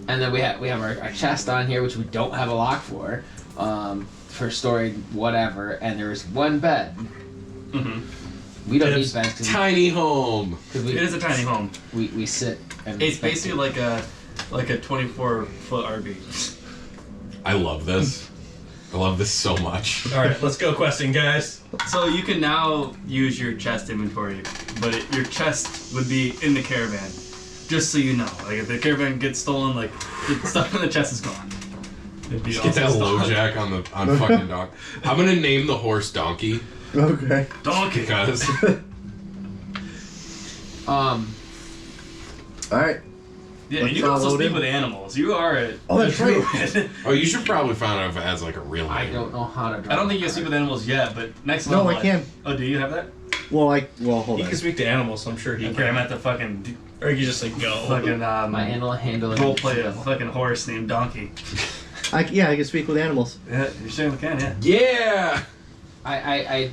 and then we have our chest on here, which we don't have a lock for storing whatever. And there's 1 bed. Mhm. We don't Tips. need beds because Tiny home. It is a tiny home. we sit. And It's basically like a 24-foot RV. I love this. I love this so much. All right, let's go questing, guys. So you can now use your chest inventory, but your chest would be in the caravan. Just so you know, like if the caravan gets stolen, like the stuff in the chest is gone. It'd be Just get that also low stolen. jack on fucking Donkey. I'm gonna name the horse Donkey Okay. Donkey. because Alright. Yeah, and Let's you can also load speak in. with animals. You are a Oh, that's a right. druid. oh, you should probably find out if it has like a real name. I don't know how to drive. I don't think you a can speak cart. with animals yet, but next No, level. I can. Oh, do you have that? Well, hold He on. can speak to animals, so I'm sure he Okay, I'm can. at the fucking Or he can just like go. My animal handling. role play a level. fucking horse named Donkey. I can speak with animals. Yeah, you certainly can. Yeah. Yeah. I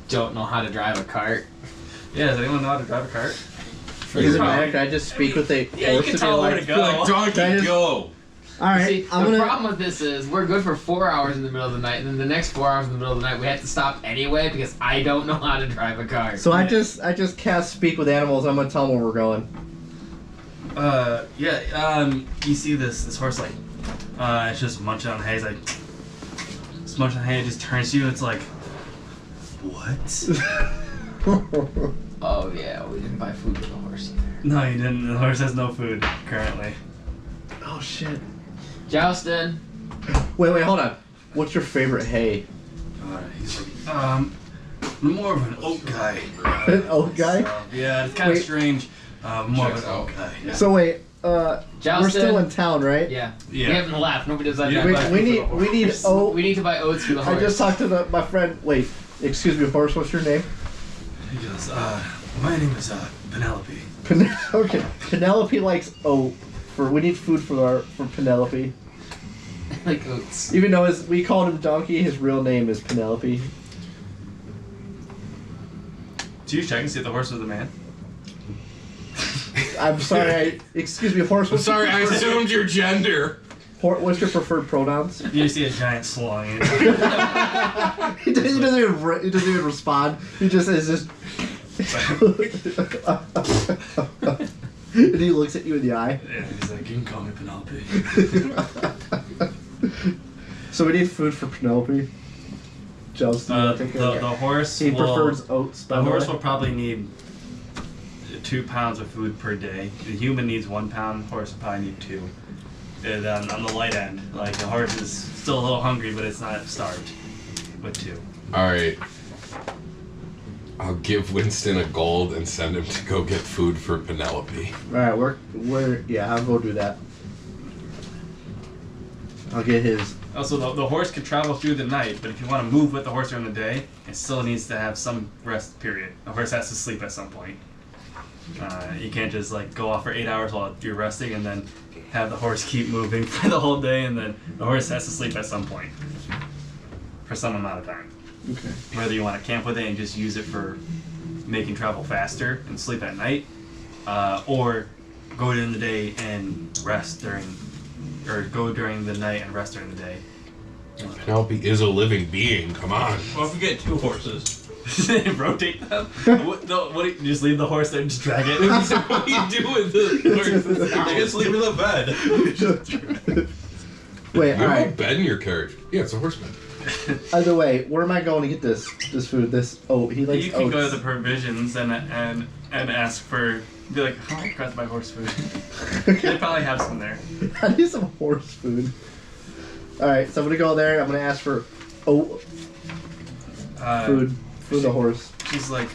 don't know how to drive a cart. Yeah, does anyone know how to drive a cart? Does it matter? Can I just speak with the Yeah, you horse can to be tell where like, to go. Donkey, Can I just- go. Alright, See, I'm the gonna. problem with this is we're good for 4 hours in the middle of the night, and then the next 4 hours in the middle of the night we have to stop anyway because I don't know how to drive a car. So I just cast speak with animals. I'm gonna tell them where we're going. You see this horse like, it's just munching on hay. It's like, it's munching on hay. It just turns to you. It's like, what? Oh yeah, we didn't buy food for the horse either. No, you didn't. The horse has no food currently. Oh shit! Joustin. Wait, hold on. What's your favorite hay? He's like, I'm more of an oak guy. An oak guy? So, yeah, it's kind of Wait. strange. More Checks of an oak out. guy. Yeah. So wait, Joustin. we're still in town, right? Yeah. Yeah. We haven't left. Nobody does that. Yeah, yet. We need oat. We need to buy oats for the horse. I just talked to my friend. Wait, excuse me, horse. What's your name? He goes, my name is Penelope. Okay, Penelope likes oat. We need food for Penelope. like oats. Even though we called him Donkey, his real name is Penelope. Do you check and see if the horse was a man? I'm sorry. Excuse me, horse. I'm sorry, I assumed your gender. What's your preferred pronouns? You see a giant slong. He doesn't even respond. He just is just. And he looks at you in the eye. Yeah, he's like, you can call me Penelope. So we need food for Penelope. Justin, The horse he will, prefers oats. The horse will probably need 2 pounds of food per day. The human needs 1 pound. Horse will probably need 2. And on the light end, like the horse is still a little hungry, but it's not starved. With 2. Alright. I'll give Winston a gold and send him to go get food for Penelope. Alright, yeah, I'll go do that. I'll get his. Also, the horse can travel through the night, but if you want to move with the horse during the day, it still needs to have some rest period. The horse has to sleep at some point. You can't just like go off for 8 hours while you're resting and then have the horse keep moving for the whole day, and then the horse has to sleep at some point for some amount of time. Okay. Whether you want to camp with it and just use it for making travel faster and sleep at night, or go during the day and rest or go during the night and rest during the day. Penelope is a living being, come on. Well, if we get 2 horses. Rotate them? What do you just leave the horse there and just drag it? What do you do with the horses? You just leave it in the bed. Wait, You have a alright. bed in your carriage. Yeah, it's a horse bed. Either way, where am I going to get this food? This oat. He likes You can go oats. to the provisions and ask for, be like, how much cost my horse food? They probably have some there. I need some horse food. Alright, so I'm gonna go there. I'm gonna ask for oat food for the horse. She's like,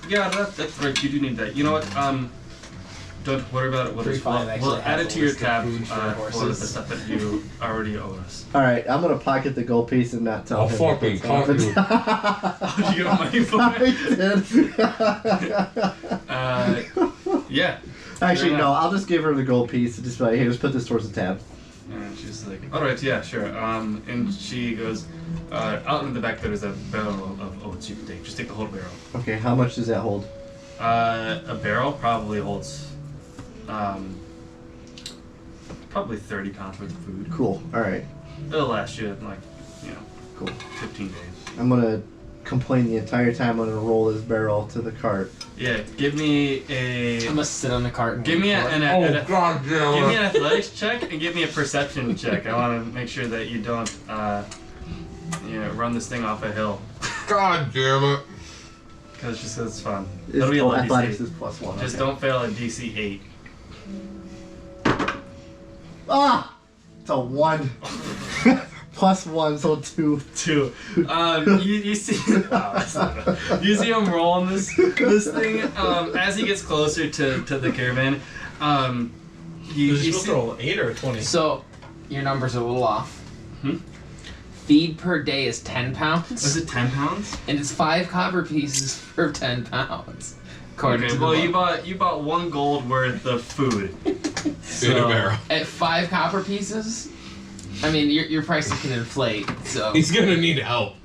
yeah, that's right. You do need that. You know what? Don't worry about it. We'll, just, 3-5 we'll actually add it has to a your list of tab food for for the horses. stuff that you already owe us. Alright, I'm gonna pocket the gold piece and not tell I'll him. fucking what's cock you. You get money for it? Yeah. Actually, Fair no. enough. I'll just give her the gold piece and just be like, "Here, just put this towards the tab." And she's like, all right, yeah, sure. And she goes, out in the back there's a barrel of oats you can take. Just take the whole barrel. Okay, how much does that hold? A barrel probably holds, probably 30 pounds worth of food. Cool. All right. It'll last you like, Cool. 15 days. I'm gonna complain the entire time. I'm gonna roll this barrel to the cart. Yeah, give me a. I'm gonna sit on the cart and Give me wait for it. God damn give me an athletics check and give me a perception check. I want to make sure that you don't, run this thing off a hill. God damn it. Because it's fun. It's, It'll be a low athletics DC. is +1. Just okay. don't fail a DC 8. Ah! It's a 1. +1, so 2. 2. You see, you see him rolling this thing as he gets closer to the caravan. You Is he supposed see, to roll 8 or 20? So, your numbers are a little off. Hmm? Feed per day is 10 pounds. was it 10 pounds? And it's 5 copper pieces for 10 pounds. According Okay, to the well book. you bought 1 gold worth of food. In a barrel. At 5 copper pieces, I mean your prices can inflate. So He's gonna need help.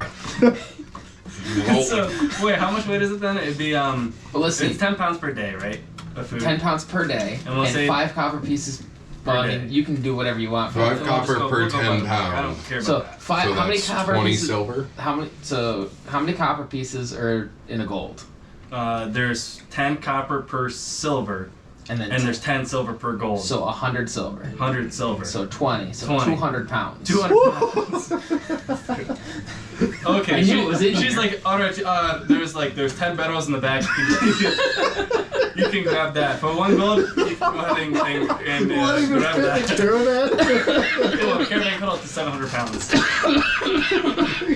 So wait, how much weight is it then? It'd be But let's see. it's 10 pounds per day, right? Of food. 10 pounds per day, And we'll say 5 copper pieces. per Well, I day. mean, you can do whatever you want. For Five it. copper per we'll go 10 by the book. I don't pounds. care So about that. five. So how many that's copper 20 pieces? silver. How many copper pieces are in a gold? There's 10 copper per silver, And then and there's 10 silver per gold. so 100 silver. 100 silver. So 20. So 20. 200 pounds. 200 pounds. Okay, I knew it was in she's here. like, alright, there's 10 barrels in the back. You can grab that. For 1 gold, you can go ahead and What even grab that. caravan? Well, caravan cut out to 700 pounds.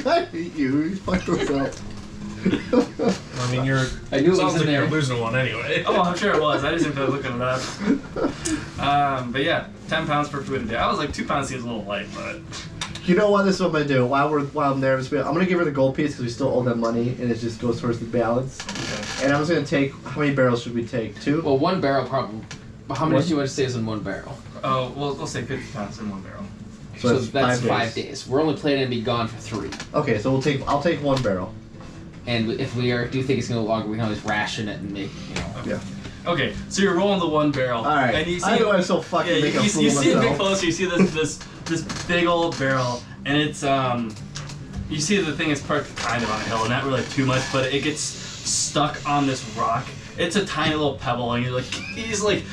I hate you. You fucked us up. I mean, you're. I knew it sounds was in like there. you're losing one anyway. Oh, I'm sure it was. I just didn't feel like looking it up. But yeah, 10 pounds per food a day. I was like, 2 pounds seems a little light, but You know what? This is what I'm gonna do. While I'm nervous, I'm gonna give her the gold piece because we still owe them money, and it just goes towards the balance. okay. And I'm just gonna take. How many barrels should we take? 2. Well, 1 barrel probably. How many What? do you want to say is in 1 barrel? Oh, we'll say 50 pounds in 1 barrel. So that's 5 days. We're only planning to be gone for 3. Okay, so I'll take 1 barrel. And if we do think it's going to go longer, we can always ration it and make, Yeah. Okay, so you're rolling the 1 barrel. All right. And you see, I know I'm so fucking yeah, making a you fool of see a bit myself. closer. You see this big old barrel, and it's you see the thing is parked kind of on a hill, not really too much, but it gets stuck on this rock. It's a tiny little pebble, and he's like.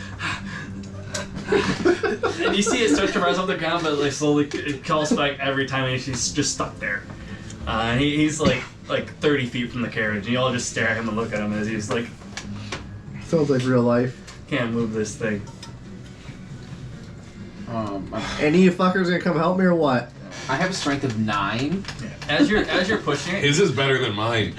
And you see it start to rise off the ground, but like slowly it calls back every time, and she's just stuck there. And he's like 30 feet from the carriage, and you all just stare at him and look at him as he's like, Sounds like real life. can't move this thing. Any of you fuckers gonna come help me or what? I have a strength of 9. As you're pushing it, His is better than mine.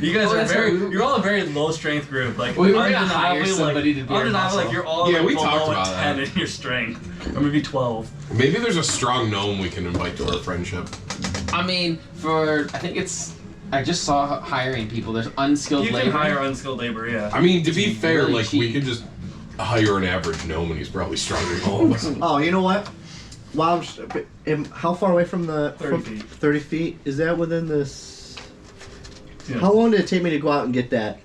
you guys Oh, are that's very right. you're all a very low strength group. Like We were gonna hire undeniably, somebody to be our undeniably, muscle. like you're all Yeah, like we below talked a about 10 that. in your strength, or maybe 12. Maybe there's a strong gnome we can invite to our friendship. I mean, I just saw hiring people. There's unskilled You can labor. hire unskilled labor, yeah. I mean, to be It's fair, really like we cheap. could just hire an average gnome and he's probably stronger than all of us. Oh, you know what? Wow, how far away from the 30 feet. 30 feet? Is that within this? Yeah. How long did it take me to go out and get that?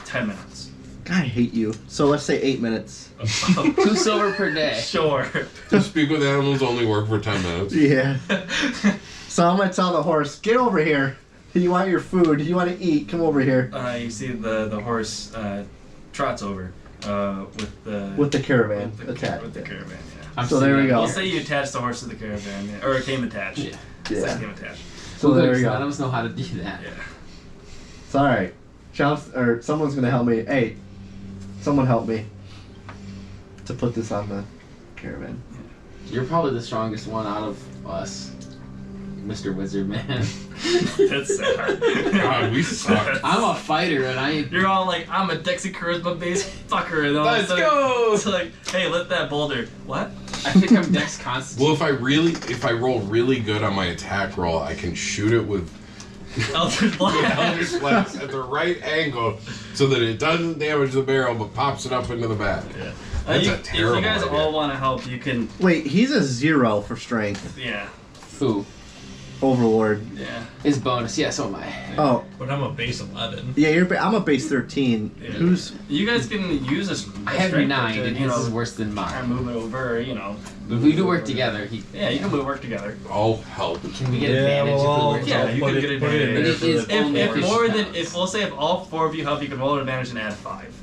10 minutes. God, I hate you. So let's say 8 minutes. 2 silver per day. Sure. To speak with animals only work for 10 minutes. Yeah. So I'm gonna tell the horse, get over here. You want your food? You want to eat? Come over here. You see the horse trots over with With the caravan with the attached. With the caravan, yeah. I'm So there we sitting go. We'll say you attach the horse to the caravan, yeah. Or it came attached. Yeah. Say Yeah. it came attached. So there we None go. of us know how to do that. Yeah. It's all right. Someone's gonna help me. Hey, someone help me to put this on the caravan. You're probably the strongest one out of us, Mr. Wizard Man. That's sad. God, we suck. I'm a fighter, and You're all like, I'm a Dexy charisma based fucker, and all of a Let's sudden, go! it's like, hey, lift that boulder. What? I think I'm Dex Constantine. Well, if I roll really good on my attack roll, I can shoot it with Eldritch Blast. Eldritch Blast at the right angle so that it doesn't damage the barrel but pops it up into the back. Yeah. That's a If terrible you guys idea. all want to help, you can. Wait, he's a 0 for strength. Yeah. Who? Overlord. Yeah. Is bonus. Yeah, so am I. Oh, But I'm a base 11. yeah. I'm a base 13. Yeah. Who's? You guys can use a I have strength 9, to, and you his is know, worse than try and mine. move it over, you know. But if we do work together, Yeah, you can work together. I'll help. can we get advantage if we work Yeah, together? you can get put it in advantage. there It for is the- only If for more than spells. if we'll say if all 4 of you help, you can roll an advantage and add 5.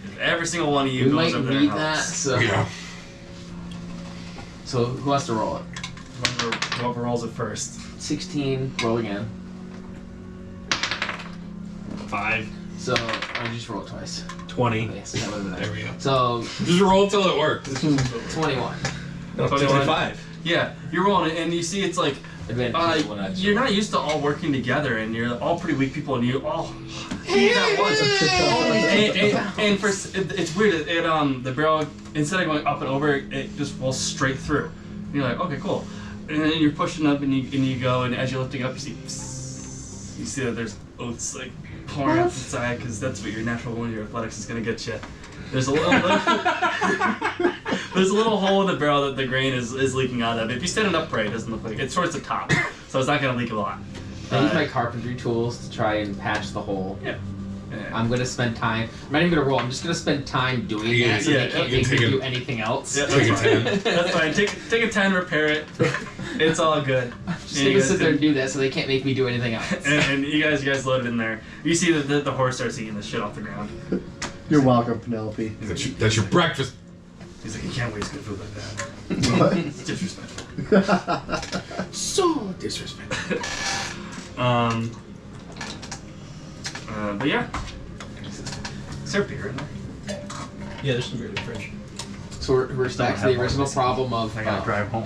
If every single one of you We goes might over there need and that. helps. So, Yeah. so who has to roll it? Whoever rolls it first. 16. Roll again. 5, So I just roll it twice. 20. Okay, so that would've been There we go. So Just roll till it works. 21. No, 21. 25. Yeah, you're rolling it, and you see it's like Advantage is one extra. you're not used to all working together, and you're all pretty weak people, and you all need that once. And for it's weird. The barrel, instead of going up and over, it just rolls straight through. And you're like, okay, cool. And then you're pushing up, and you go, and as you're lifting up, you see that there's oats like pouring out the side, because that's what your natural one, your athletics is gonna get you. There's a little there's a little hole in the barrel that the grain is leaking out of. If you stand it upright, it doesn't look like it's towards the top. It's so it's not gonna leak a lot. I use my carpentry tools to try and patch the hole. Yeah. I'm gonna spend time. I'm not even gonna roll. I'm just gonna spend time doing that, so they can't make me do anything else. Yeah, Take a 10. That's fine. Take a 10, repair it. It's all good. Just gonna sit there and do that, so they can't make me do anything else. And you guys load it in there. You see that the horse starts eating the shit off the ground. You're welcome, Penelope. That's your breakfast. He's like, you can't waste good food like that. What? It's disrespectful. So disrespectful. But yeah. Is there beer in there? Yeah, there's some beer in the fridge. So we're back to the original problem of I gotta drive home.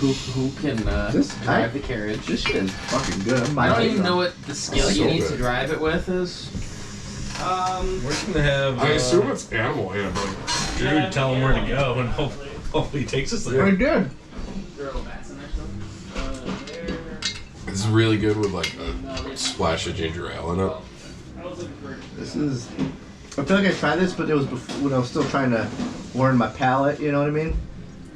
who can drive the carriage. This shit is fucking good. I don't even know what the skill So you need to good. drive it with is. We're just gonna have. I assume it's animal handling. Dude, tell him where to go, and hopefully he takes us there. Very good. It's really good with like a splash of ginger ale in it. This is. I feel like I tried this, but it was before, when I was still trying to learn my palate. You know what I mean?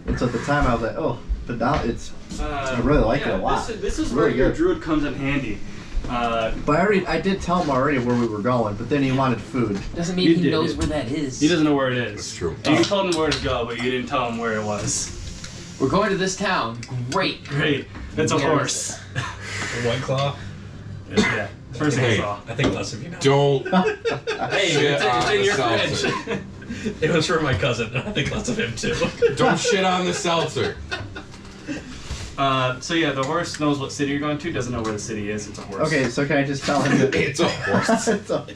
And so at the time I was like, oh, but now it's. I really like it a lot. This is Really where your good. druid comes in handy. But I did tell him already where we were going, but then he wanted food. Doesn't mean You he did knows it. where that is. He doesn't know where it is. That's true. You told him where to go, but you didn't tell him where it was. We're going to this town. Great. Great. It's a Where horse. White Claw. Yeah. First thing I Hey. saw. I think less of you know. Don't Hey, shit it's on in the your seltzer. fridge. It was for my cousin, and I think less of him too. Don't shit on the seltzer. So yeah, the horse knows what city you're going to. Doesn't know where the city is. It's a horse. Okay, so can I just tell him that It's a horse. it's a,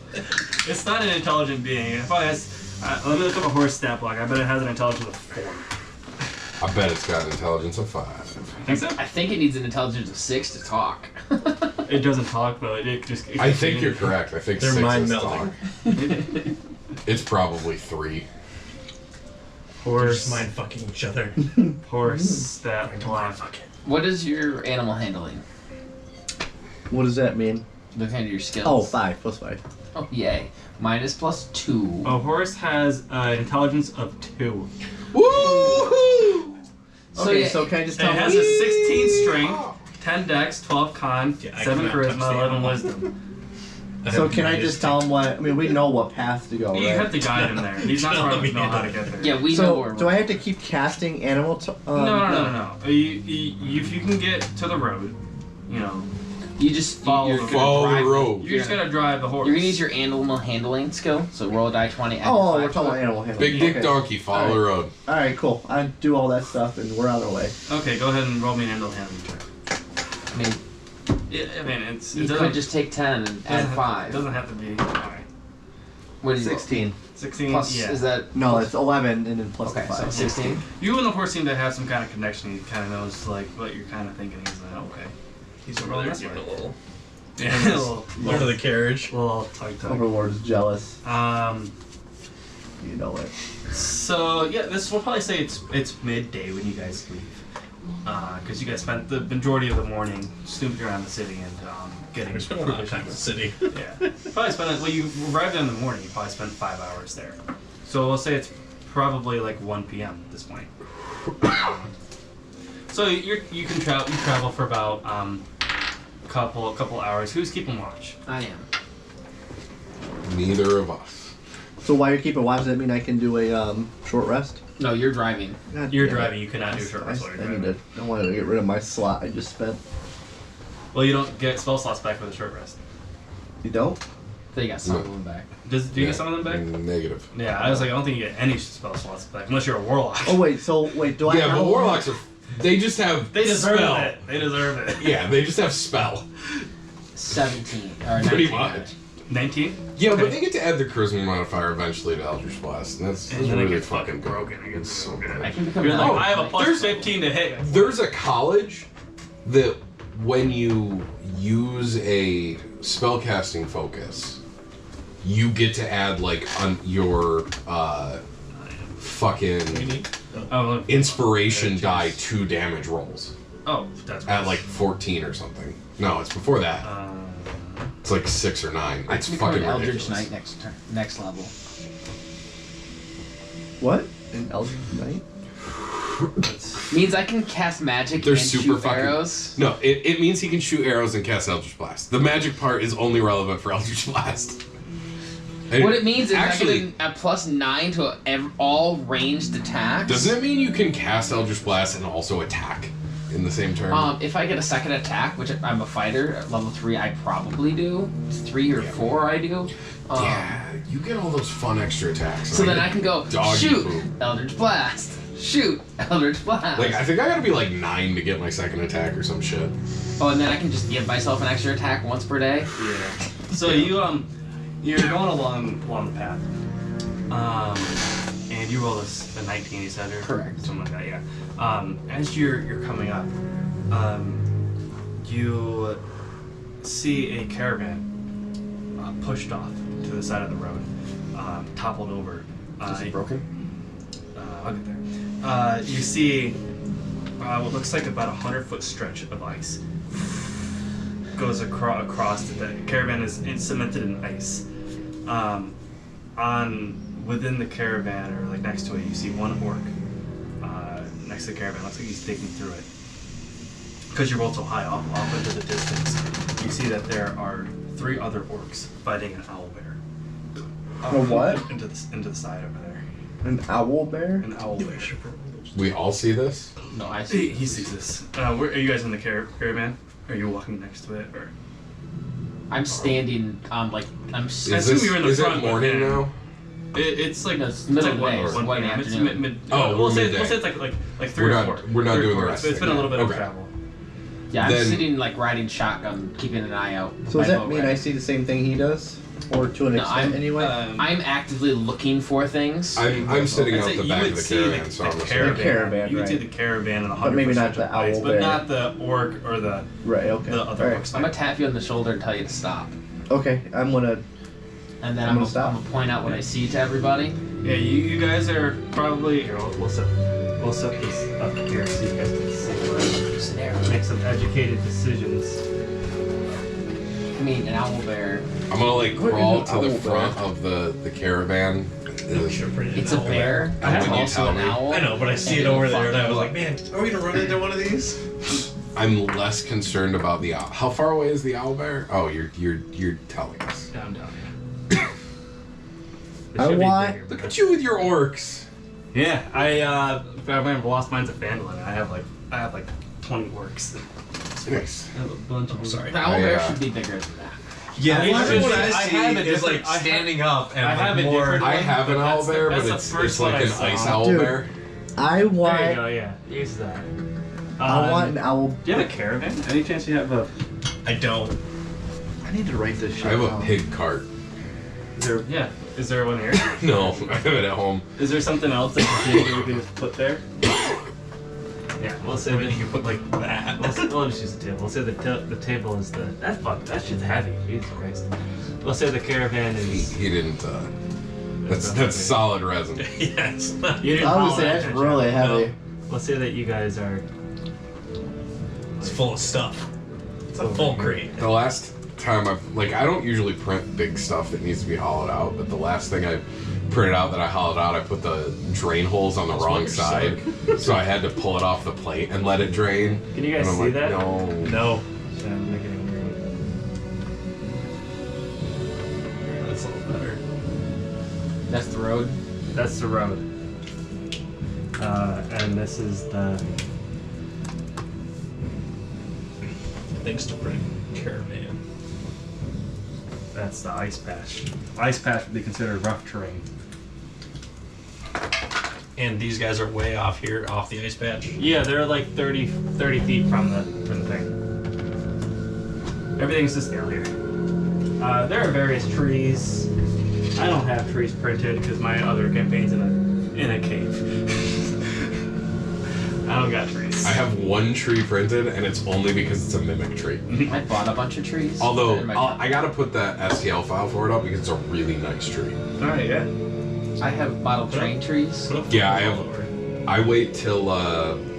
It's not an intelligent being. If I has, let me look up a horse stat block. I bet it has an intelligence of 4. I bet it's got an intelligence of 5. Think so? I think it needs an intelligence of 6 to talk. It doesn't talk, but it just. I think you're correct. I think They're 6 mind is melding. talk. It's probably 3. They're Horse. just mind fucking each other. Horse stat Mind block. fucking. What is your animal handling? what does that mean? Look at your skills. Oh, 5 plus 5. Oh, yay. Mine is +2. A horse has intelligence of 2. Woohoo! Okay, yeah, so can I just It tell has him? a 16 strength, 10 dex, 12 con, Yeah, I 7 cannot touch charisma, the 11 animal. wisdom. So can I just tell him what? I mean, we know what path to go, You right? have to guide him there. He's not smart enough to know how to get there. Yeah, we know So where do I have to keep casting animal? No. If you can get to the road, you know, You just Follow you're the- gonna follow the drive- road. you're just gonna drive the horse. You're gonna use your animal handling skill. So roll a die 20. add Oh, your we're 5 talking to about it. animal handling. Big dick Okay. donkey, follow the road. All right, cool. I do all that stuff, and we're on our way. Okay, go ahead and roll me an animal handling check. I mean, Yeah, I mean, it's you it could doesn't just take 10 and add It 5. doesn't have to be. Alright. What do you 16. 16. Plus, yeah. is that No, it's 11, and then plus okay? the 5. So 16. You and the horse seem to have some kind of connection. He kind of knows like what you're kind of thinking. He's like, okay. He's Roll over there this giving way. a little. Yeah, a little, Under the carriage. little tug. Overlord's jealous. You know it. So yeah, this we'll probably say it's midday when you guys leave, because you guys spent the majority of the morning snooping around the city and getting. We spent a lot of time in the city. Yeah, probably spent. Well, you arrived in the morning. You probably spent 5 hours there. So we'll say it's probably like 1 p.m. at this point. So you travel for about couple hours. Who's keeping watch? I am. Neither of us. So while you're keeping watch, does that mean I can do a short rest? No, you're driving. God You're damn it. driving. You cannot do short rest while you're I need driving. to. I wanted to get rid of my slot I just spent. Well, you don't get spell slots back for the short rest. You don't? They got some of them back. Do you Yeah, get some of them back? Negative. Yeah, I was like, I don't think you get any spell slots back unless you're a warlock. Oh wait. So wait. Do I? Yeah, have but warlocks are. They just have. They deserve spell. it. They deserve it. Yeah, they just have spell. 17 or 19. Pretty much. 19? Yeah, Okay. but they get to add their charisma modifier eventually to Eldritch Blast. And that's And then it really gets fucking fucking broken. It It's gets so so good. I can become. You're like, Oh, I have a plus there's- 15 to hit. There's a college that when you use a spellcasting focus, you get to add like on your fucking Oh, inspiration die 2 damage rolls that's at like 14 or something. No, it's before that. It's like 6 or 9. I It's can become fucking an Eldritch ridiculous. Knight next level. What? An Eldritch Knight? Means I can cast magic They're and super shoot fucking- arrows. No, it means he can shoot arrows and cast Eldritch Blast. The magic part is only relevant for Eldritch Blast. And What it means is actually, I get a +9 to all ranged attacks. doesn't it mean you can cast Eldritch Blast and also attack in the same turn? If I get a second attack, which I'm a fighter at level 3, I probably do. 3 or 4, I do. Yeah, you get all those fun extra attacks. So then I can go Doggy shoot poop. Eldritch Blast, shoot Eldritch Blast. Like, I think I gotta be like 9 to get my second attack or some shit. Oh, and then I can just give myself an extra attack once per day. Yeah. So you're going along the path, and you roll a 19, you said, or Correct. something like that. Yeah. As you're coming up, you see a caravan pushed off to the side of the road, toppled over. Is it broken? I'll get there. You see what looks like about 100-foot stretch of ice goes across the caravan is cemented in ice. Within the caravan or like next to it, you see one orc next to the caravan. Looks like he's digging through it. Because you're both so high off into the distance, you see that there are 3 other orcs fighting an owl bear. A what? Into the side over there. An owl bear? An owl bear. We all see this? No, I see. He sees this. Where are you guys in the caravan? Are you walking next to it, or? I'm standing. I'm. I Is assume you're in the is front it with morning him. now? It's like No, it's middle of the day, what, it's 1 1 p.m. It's afternoon. mid. Oh, we'll say midday. it's like 3 We're or not- 4. we're not 3 or doing the 4. rest It's been a little bit okay. of travel. Yeah, I'm Then- sitting like riding shotgun, keeping an eye out. So my does that bow mean ready. I see the same thing he does? Or to an No, extent anyway? I'm actively looking for things. I'm sitting I'd out say the you back would of the see caravan, so I'm the assuming. caravan. You would see right. the caravan and the But maybe not the owl but bear. not the orc or the Right, okay. other Alright. orcs. I'm gonna tap you on the shoulder and tell you to stop, Okay, I'm gonna. and then I'm I'm gonna stop. gonna point out what I see to everybody. Yeah, you guys are probably here. We'll set this up here so you guys can see. Make some educated decisions. I mean, an owl bear. I'm gonna like What crawl is to an the owl front bear? of the caravan. It's a bear. I It's have- also When an you tell owl. I know, but I see it and over it'll there, and fuck I was you like, up. man, are we gonna run into one of these? I'm less concerned about the owl. How far away is the owl bear? Oh, you're telling us. Down. I want- Look at you with your orcs. Yeah, I lost mine to Fandolin. I have like 20 orcs. Nice. I have a bunch of sorry. The owl I, bear uh, should be bigger than that. Yeah, I usually what have I a see is different- like I have- standing up and I like have a more. different I one, have an but owl that's the- bear, that's but the it's first like one I an saw. ice owl Dude. bear. I There you want. go. Yeah, use that. I want an owl. Do you have a caravan? Any chance you have a? I don't. I need to write this shit I have a down. pig cart. Yeah. Is there one here? No, I have it at home. Is there something else that you can just put there? Yeah, we'll say that you can put like that. We'll just use the table. We'll say the table is the. That's fuck. That shit's heavy. Jesus Christ. We'll say the caravan is. He didn't. That's solid resin. Yes. You didn't I follow would say that, that's did you? really heavy. No. We'll say that you guys are. It's full of stuff. It's a full crate. The last time I don't usually print big stuff that needs to be hollowed out, but the last thing I printed out that I hollowed out, I put the drain holes on the wrong side, so I had to pull it off the plate and let it drain. Can you guys And I'm see like, that? No. No. So I'm making it weird. That's a little better. That's the road. That's the road. And this is the. Things to print. Caravan. That's the ice patch. Ice patch would be considered rough terrain. And these guys are way off here, off the ice patch. Yeah, they're like 30 feet from the thing. Everything's to scale here. There are various trees. I don't have trees printed because my other campaign's in a cave. I don't got trees. I have one tree printed, and it's only because it's a mimic tree. I bought a bunch of trees. Although They're in my I gotta put that STL file for it up because it's a really nice tree. Alright, yeah. I have bottle train trees. Yeah, I have. I wait till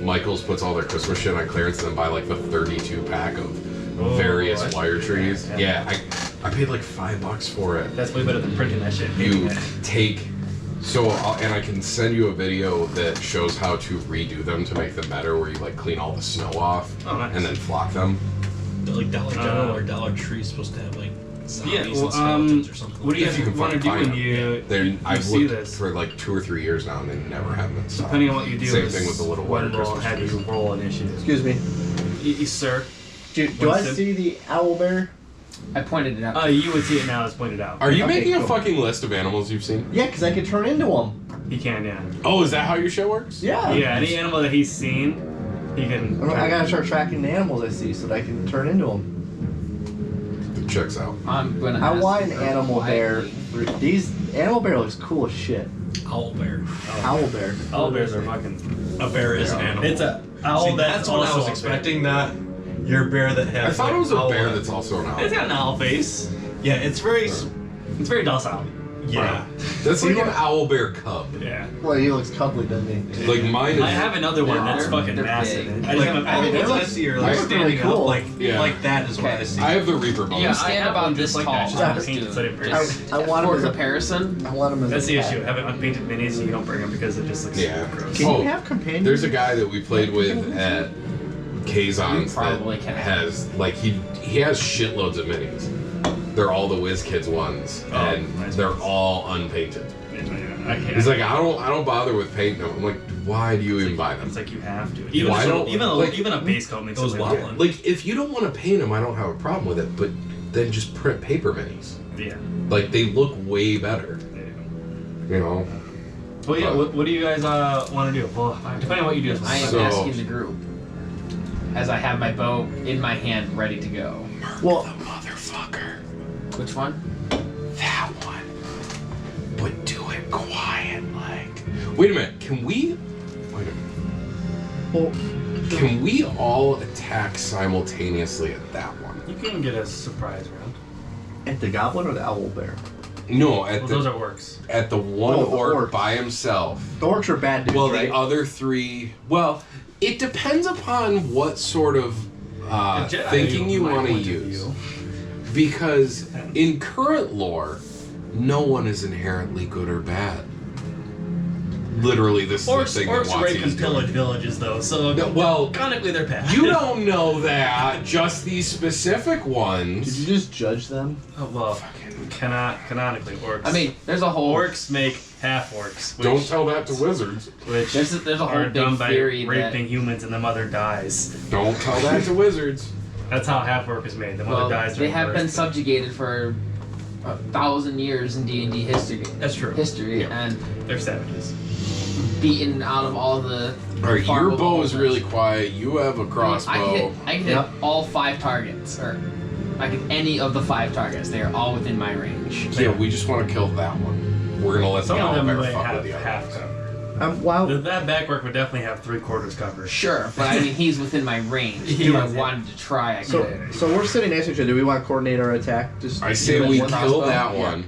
Michaels puts all their Christmas shit on clearance and then buy like the 32 pack of various that's wire pretty trees. rad, Yeah, I paid like $5 for it. That's way better than printing that shit. You take So, and I can send you a video that shows how to redo them to make them better, where you like clean all the snow off Oh, nice. and then flock them. Like Dollar General or Dollar Tree is supposed to have like Yeah, zombies well, and skeletons or something. what do you If you can want to do find when them. you I've see looked this? for like 2 or 3 years now, and they never have been stopped. Depending on what you do, Same is thing with the little one water will Christmas have trees. you roll initiative. Excuse me. Sir. Do I Winston? see the owl bear? I pointed it out. You would see it now as pointed out. Are you Okay, making a cool. fucking list of animals you've seen? Yeah, because I could turn into them. He can, yeah. Oh, is that how your show works? Yeah. Yeah, any animal that he's seen, he can. I gotta start tracking the animals I see so that I can turn into them. It checks out. I'm gonna. I ask want an her animal bear. quietly. These animal bear looks cool as shit. Owl bear. Owl bear. Owl bears are fucking. A bear is an animal. It's a owl See, that's that's what I also was a expecting. Not your bear that has. I thought like, it was a owl bear eyes. that's also an bear. owl. It's got an owl face. Yeah, it's very. It's very docile. Yeah. That's like an owl bear cub. Yeah. Well, he looks cuddly, doesn't he? Like mine is. I have another one that's They're- fucking they're massive. big. I just Like haven't all the found ones it. I see are They like look standing really cool. up, like Yeah. like that is what Okay. I see. I have the reaper bones. You I stand have about one this just like tall. that. I'm Just just painted doing- so they pretty. just I want him for as a comparison. I want him as That's a the pet. issue. Having unpainted minis, so you don't bring them because it just looks Yeah. gross. Can Oh, you have companions? There's a guy that we played with at Kazon's You probably that can. has like he has shitloads of minis. They're all the WizKids ones, Oh, and nice they're ones. all unpainted. Yeah, I can't. He's like, I don't bother with painting them. I'm like, why do you even buy them? It's like you have to. Even Why if- don't- even like- even a base coat makes Goes it look wobbling. Like, if you don't want to paint them, I don't have a problem with it. But then just print paper minis. Yeah. Like they look way better. Yeah. You know. Well, yeah. What do you guys want to do? Well, depending on what you do. I am So- asking the group as I have my bow in my hand, ready to go. Well, The motherfucker. Which one? That one. But do it quiet, like. Wait a minute. Can we? Wait a minute. well, Can we all attack simultaneously at that one? You can get a surprise round. at the goblin or the owl bear? No, at Well, the those are orcs. at the one Oh, the orc orc. by himself. The orcs are bad dudes, Well, right? the other three. Well, it depends upon what sort of The Jedi thinking you might want to want to use. view. Because in current lore, no one is inherently good or bad. Literally, this is the Orcs, thing orcs that rape and Watsy's pillage doing. villages, though. So No, well, canonically, they're bad. you don't know that. Just these specific Did ones. you just judge them? Oh, well, canonically, orcs. I mean, there's a whole orcs make half orcs. Don't tell that to wizards. Which There's a whole are big done by theory that raping humans and the mother dies. Don't tell that to wizards. That's how half orc is made. The mother dies. they have been birth. subjugated for 1,000 years in D&D history. That's true. History Yeah. and They're savages. beaten out of all the. Alright, your farmable bow is elements. really quiet. You have a crossbow. I can hit Yep. all 5 targets, or I can any of the 5 targets. They are all within my range. Yeah, we just want to kill that one. We're gonna let Some the of them owlbear might fuck have with the other half ones. cover. Wow. That back work would definitely have 3/4 cover. Sure, but I mean he's within my range. He If I is, yeah. wanted to try, I So, could. so we're sitting next to each other. Do we want to coordinate our attack? Just I say even we one kill crossbow? that Yeah. one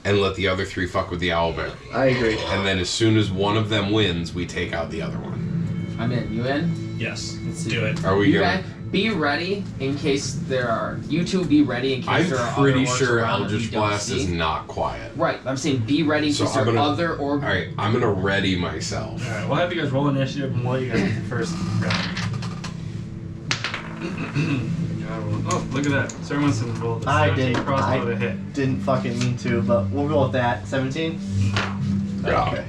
and let the other 3 fuck with the owlbear. I agree. And then as soon as one of them wins, we take out the other one. I'm in. You in? Yes, Let's see. do it. Are we You gonna? guys be ready in case there are. You two be ready in case I'm there are pretty other orcs sure around that we Eldritch don't Blast see. is not quiet. Right, I'm saying be ready in So case I'm there are gonna- other orcs. Alright, I'm gonna ready myself. Alright, we'll have you guys roll initiative and we'll let you guys get the first round. Oh, look at that. Sir Winston rolled a I 17 did. crossbow I to hit. didn't fucking mean to, but we'll go with that. 17? Yeah. Okay.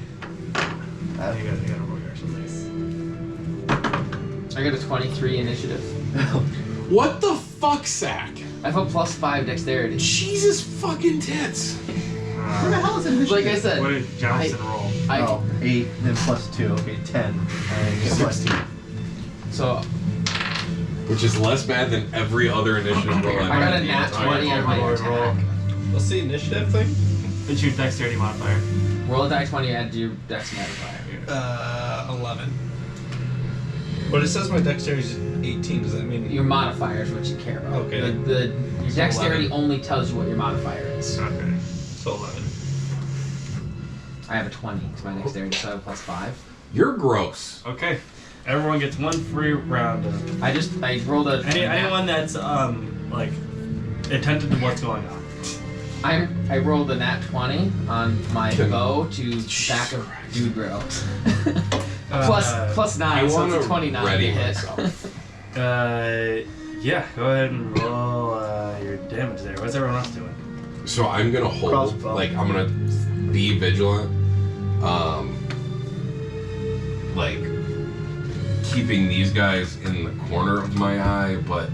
You gotta roll yours at least. I got a 23 initiative. What the fuck, Sack? I have a +5 dexterity. Jesus fucking tits. Where the hell is it? Like I said, What did Johnson roll? Oh, 8, then plus 2. Okay, 10. And I get plus 2. so Which is less bad than every other initiative roll I I've got had. a nat Alright, 20 on my roll. attack. What's the initiative thing? It's your dexterity modifier. Roll a die 20, add to your dex modifier. 11. But it says my dexterity is 18. Does that mean Your modifier is what you care about. Okay. Your So dexterity 11. only tells you what your modifier is. Okay. so 11? I have a 20 to my dexterity, so I have a +5. You're gross. Okay. Everyone gets one free round of I rolled a. anyone that's like attentive to what's going on. I rolled a nat 20 on my bow to back of dude grill. Plus 9, I so want it's a to 29 ready to hit. myself. Yeah, go ahead and roll your damage there. What's everyone else doing? So I'm gonna hold, Crossbow. like I'm gonna be vigilant, like keeping these guys in the corner of my eye, but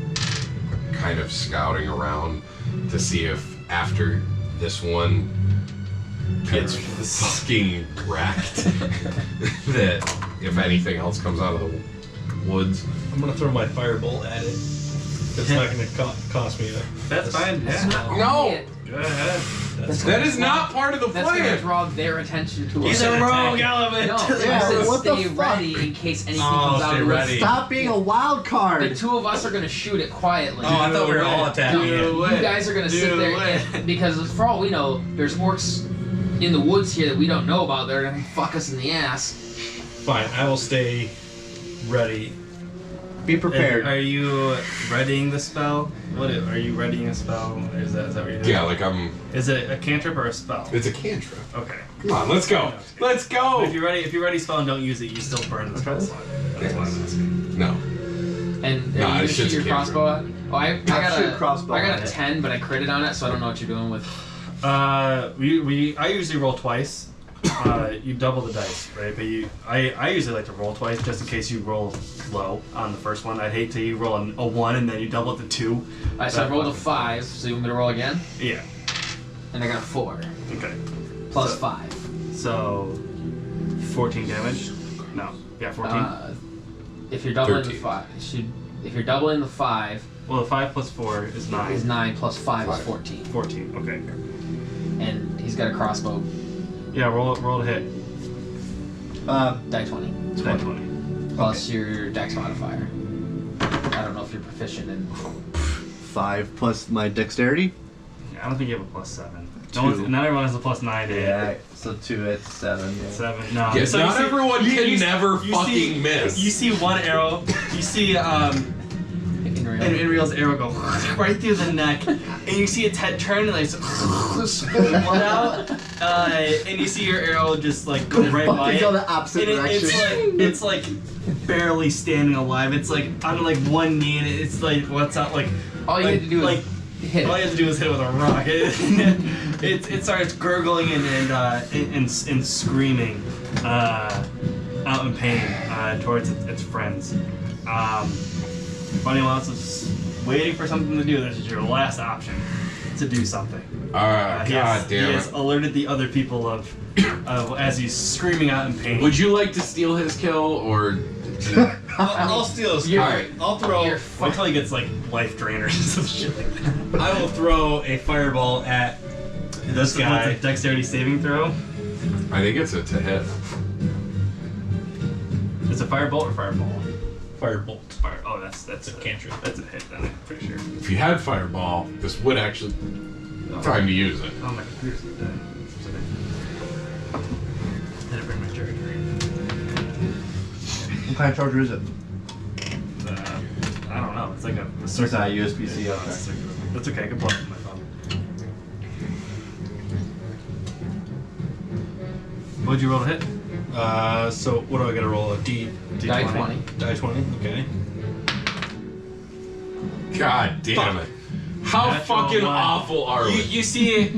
kind of scouting around to see if after this one gets fucking wrecked, that if anything else comes out of the woods. I'm gonna throw my firebolt at it. It's not gonna cost me a. That's fine. That's Yeah. not No. only it. Go ahead. That is not part of the That's gonna plan. draw their attention to He's us. a rogue No, element. Yeah, I said what the stay fuck? ready in case anything Oh, comes out stay of the ready. Stop being a wild The card. two of us are gonna shoot it quietly. Oh, I thought we were all attacking No, it. you guys are gonna sit Do there it. because for all we know, there's orcs in the woods here that we don't know about. They're gonna fuck us in the ass. Fine, I will stay ready. Be prepared. Are you readying the spell? Are you readying a spell? Is that what you're doing? Yeah, like Is it a cantrip or a spell? it's a cantrip. Okay. Come on, let's go. Let's But go. if you're ready spell and don't use it, you still burn the spell slot. That's why I'm asking. No. And Nah, are you it's gonna shoot just your a crossbow at? Oh, I got shoot a crossbow I got on a it. 10, but I critted on it, so I don't know what you're doing with. I usually roll twice. You double the dice, right? But I usually like to roll twice just in case you roll low on the first one. I'd hate to you roll a 1 and then you double it to 2. So I rolled a 5. So you want me to roll again? Yeah. And I got a 4 Okay. plus So- 5. So 14 damage. No. Yeah, 14. If you're doubling 13. the 5, if you're doubling the 5, Well, 5 plus 4 is 9. is 9 plus 5 is 5. 14. 14. Okay. And he's got a crossbow, Yeah, roll to hit. die 20. 20. Plus your dex modifier. I don't know if you're proficient in. 5 plus my dexterity. Yeah, I don't think you have a plus 7. Two. Not everyone has a plus 9 to hit. So 2 it's 7. Yeah. 7. No. Yes, So you not see- everyone you- can you- never you fucking see- miss. You see one arrow. You see In real. Enriel's arrow go right through the neck, and you see its head turn and like spit blood out, and you see your arrow just like go right by Fucking it. go the opposite And direction. it's like barely standing alive. It's like on like one knee, and it's like what's up like. All you like, had to do like, is hit all you it. have to do is hit it with a rock. It starts gurgling and screaming out in pain towards its friends. If anyone else is waiting for something to do, this is your last option to do something. God He damn has it. alerted the other people of as he's screaming out in pain. Would you like to steal his kill or? I'll steal his You're- card. I'll throw. you're Wait till he gets like life drainers and some shit like that. I will throw a fireball at this guy. What's a dexterity saving throw? I think it's a to hit. It's a firebolt or fireball? Firebolt. Oh, that's a cantrip. That's a hit then, I'm pretty sure. If you had fireball, this would actually time to use it. Oh, my computer's gonna die. Did I bring my charger? What kind of charger is it? I don't know. It's like a It's circuit. not USB-C. Yeah, Okay. it's a circuit. That's okay. I can plug it in my phone. What'd you roll to hit? So what do I gotta roll? A D. Die 20. Die 20. Okay. God damn it. How Natural fucking one. awful are we? You see it,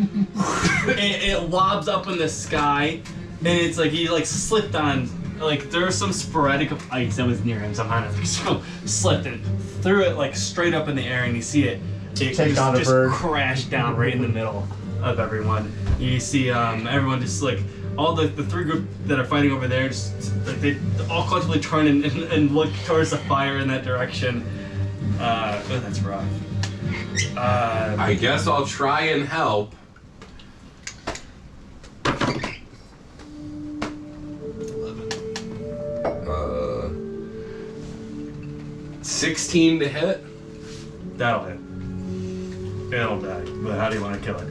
it lobs up in the sky, and it's like he like slipped on, like there was some sporadic of ice that was near him somehow, and so slipped and threw it like straight up in the air, and you see it Take on a just bird. crash down right in the middle of everyone. You see everyone just like, all the three group that are fighting over there, just like they all collectively turn and look towards the fire in that direction. Oh, that's rough. I guess I'll try and help. 16 to hit. That'll hit. It'll die. But how do you want to kill it?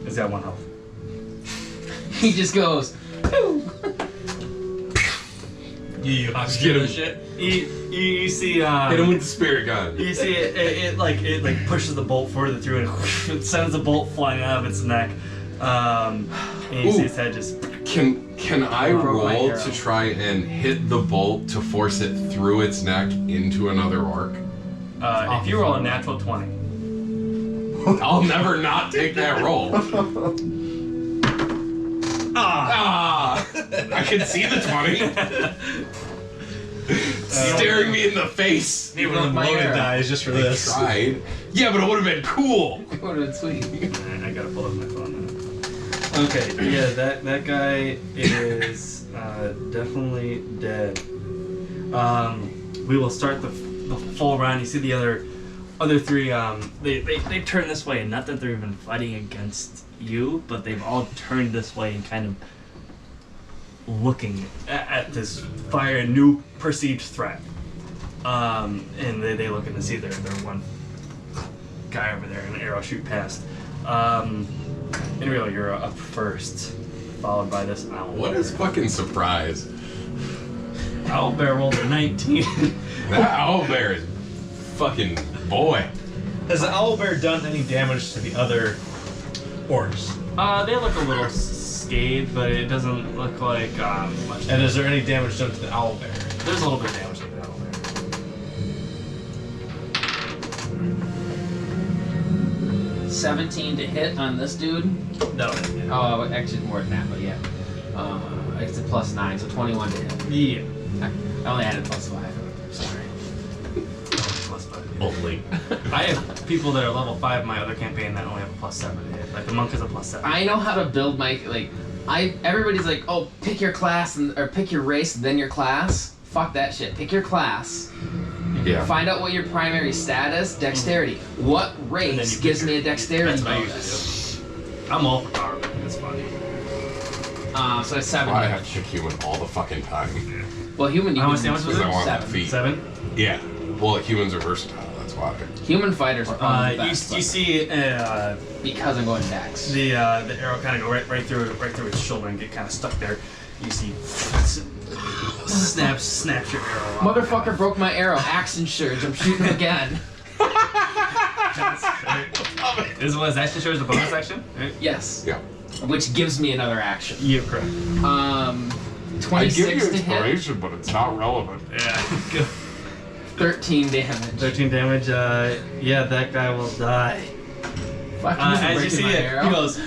It's got 1 health. He just goes. "Pew." You Just get him. shit. You see Hit him with the spirit gun. you see it like pushes the bolt further through and it sends the bolt flying out of its neck. And you see its head just. Can I Broke my roll arrow. to try and hit the bolt to force it through its neck into another orc? If you roll a natural 20. I'll never not take that roll. Ah! I can see the 20. Staring me in the face. Need one of them my loaded arrow. dies just for I this. tried. Yeah, but it would have been cool. It would have been sweet. I gotta pull up my phone now. Okay, yeah, that guy is definitely dead. We will start the full round. You see the other three. They turn this way, and not that they're even fighting against you, but they've all turned this way and kind of looking at this fire, new perceived threat. And they look and see their one guy over there, and an arrow shoot past. In real, you're up first, followed by this owl. What is fucking surprise? Owlbear rolled a 19. That owlbear is fucking boy. Has the owlbear done any damage to the other orcs? They look a little scathed, but it doesn't look like much. And is there any damage done to the owlbear? There's a little bit of damage to the owlbear. 17 to hit on this dude. No. Oh, actually more than that, but yeah. It's a +9, so 21 to hit. Yeah. I only added +5. Sorry. Plus 5. Only. I have people that are level 5 in my other campaign that only have a +7 to hit. Like the monk is a +7. I know how to build my everybody's like, oh, pick your class or pick your race, then your class. Fuck that shit. Pick your class. Yeah. Find out what your primary stat is. Dexterity. What And then race you gives pick me a your- dexterity That's what I bonus? usually do. I'm all for power, but it's funny. So it's 7 Why I have to damage. pick human all the fucking time? Well, human you How much can- damage was Because I it? want that 7. feat. 7? Yeah. Well, humans are versatile. That's why. Human fighters are probably the best, You but see because I'm going dex. the arrow kind of go right through its shoulder and get kind of stuck there. You see, snaps your arrow off. Motherfucker broke my arrow. Action surge. I'm shooting again. This was action shows the bonus action. Right? Yes. Yeah. Which gives me another action. You're correct. I 26 give you to hit. inspiration, but it's not relevant. Yeah. Good. 13 damage. 13 damage. Yeah, that guy will die. Fuck you for As you breaking see my it, arrow. he goes.